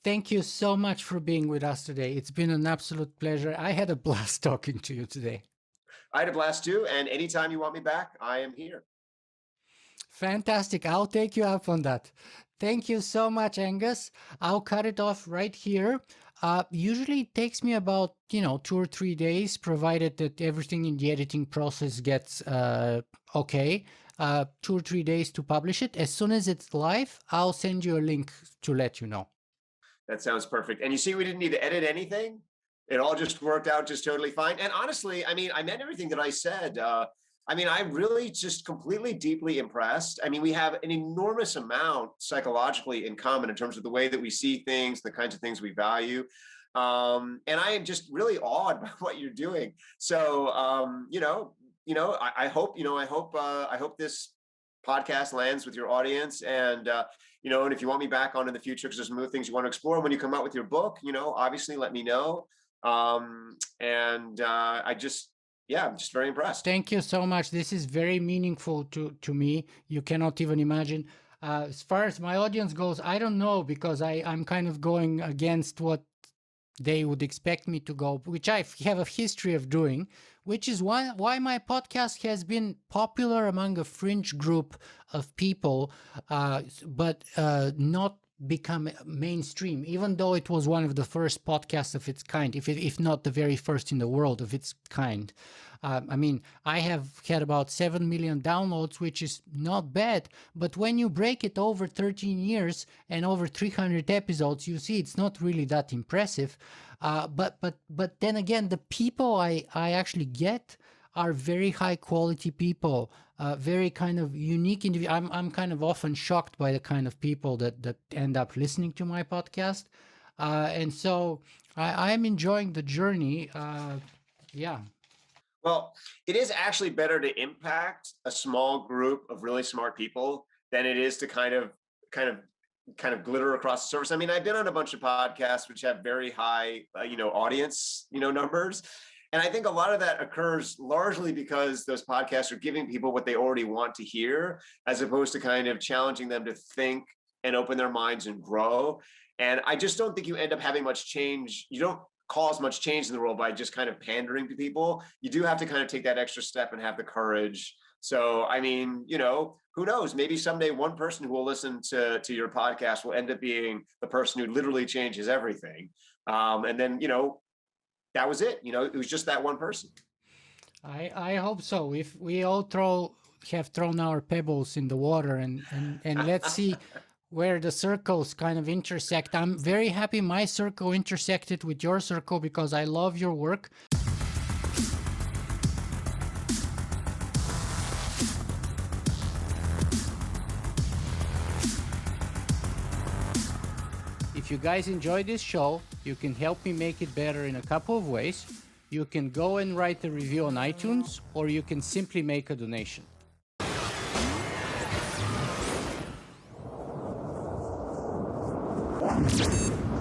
thank you so much for being with us today. It's been an absolute pleasure. I had a blast talking to you today. I had a blast too. And anytime you want me back, I am here. Fantastic. I'll take you up on that. Thank you so much, Angus. I'll cut it off right here. Usually it takes me about, 2 or 3 days, provided that everything in the editing process gets okay. 2 or 3 days to publish it. As soon as it's live, I'll send you a link to let you know. That sounds perfect. And you see, we didn't need to edit anything. It all just worked out just totally fine. And honestly, I meant everything that I said. I'm really just completely deeply impressed. We have an enormous amount psychologically in common in terms of the way that we see things, the kinds of things we value. And I am just really awed by what you're doing. So, I hope this podcast lands with your audience, and and if you want me back on in the future because there's more things you want to explore when you come out with your book, obviously let me know. And I'm just very impressed. Thank you so much. This is very meaningful to me. You cannot even imagine. As far as my audience goes, I don't know, because I'm kind of going against what they would expect me to go, which I have a history of doing, which is why my podcast has been popular among a fringe group of people, but not become mainstream, even though it was one of the first podcasts of its kind, if not the very first in the world of its kind. I mean, I have had about 7 million downloads, which is not bad. But when you break it over 13 years and over 300 episodes, you see it's not really that impressive. But then again, the people I actually get are very high quality people, very kind of unique individual. I'm kind of often shocked by the kind of people that end up listening to my podcast, and so I'm enjoying the journey. Yeah. Well, it is actually better to impact a small group of really smart people than it is to kind of glitter across the surface. I mean, I've been on a bunch of podcasts which have very high, audience, numbers. And I think a lot of that occurs largely because those podcasts are giving people what they already want to hear, as opposed to kind of challenging them to think and open their minds and grow. And I just don't think you end up having much change. You don't cause much change in the world by just kind of pandering to people. You do have to kind of take that extra step and have the courage. So, I mean, who knows? Maybe someday one person who will listen to your podcast will end up being the person who literally changes everything. And then, that was it. It was just that one person. I hope so. If we all have thrown our pebbles in the water, and let's see where the circles kind of intersect. I'm very happy my circle intersected with your circle, because I love your work. If you guys enjoy this show, you can help me make it better in a couple of ways. You can go and write a review on iTunes, or you can simply make a donation.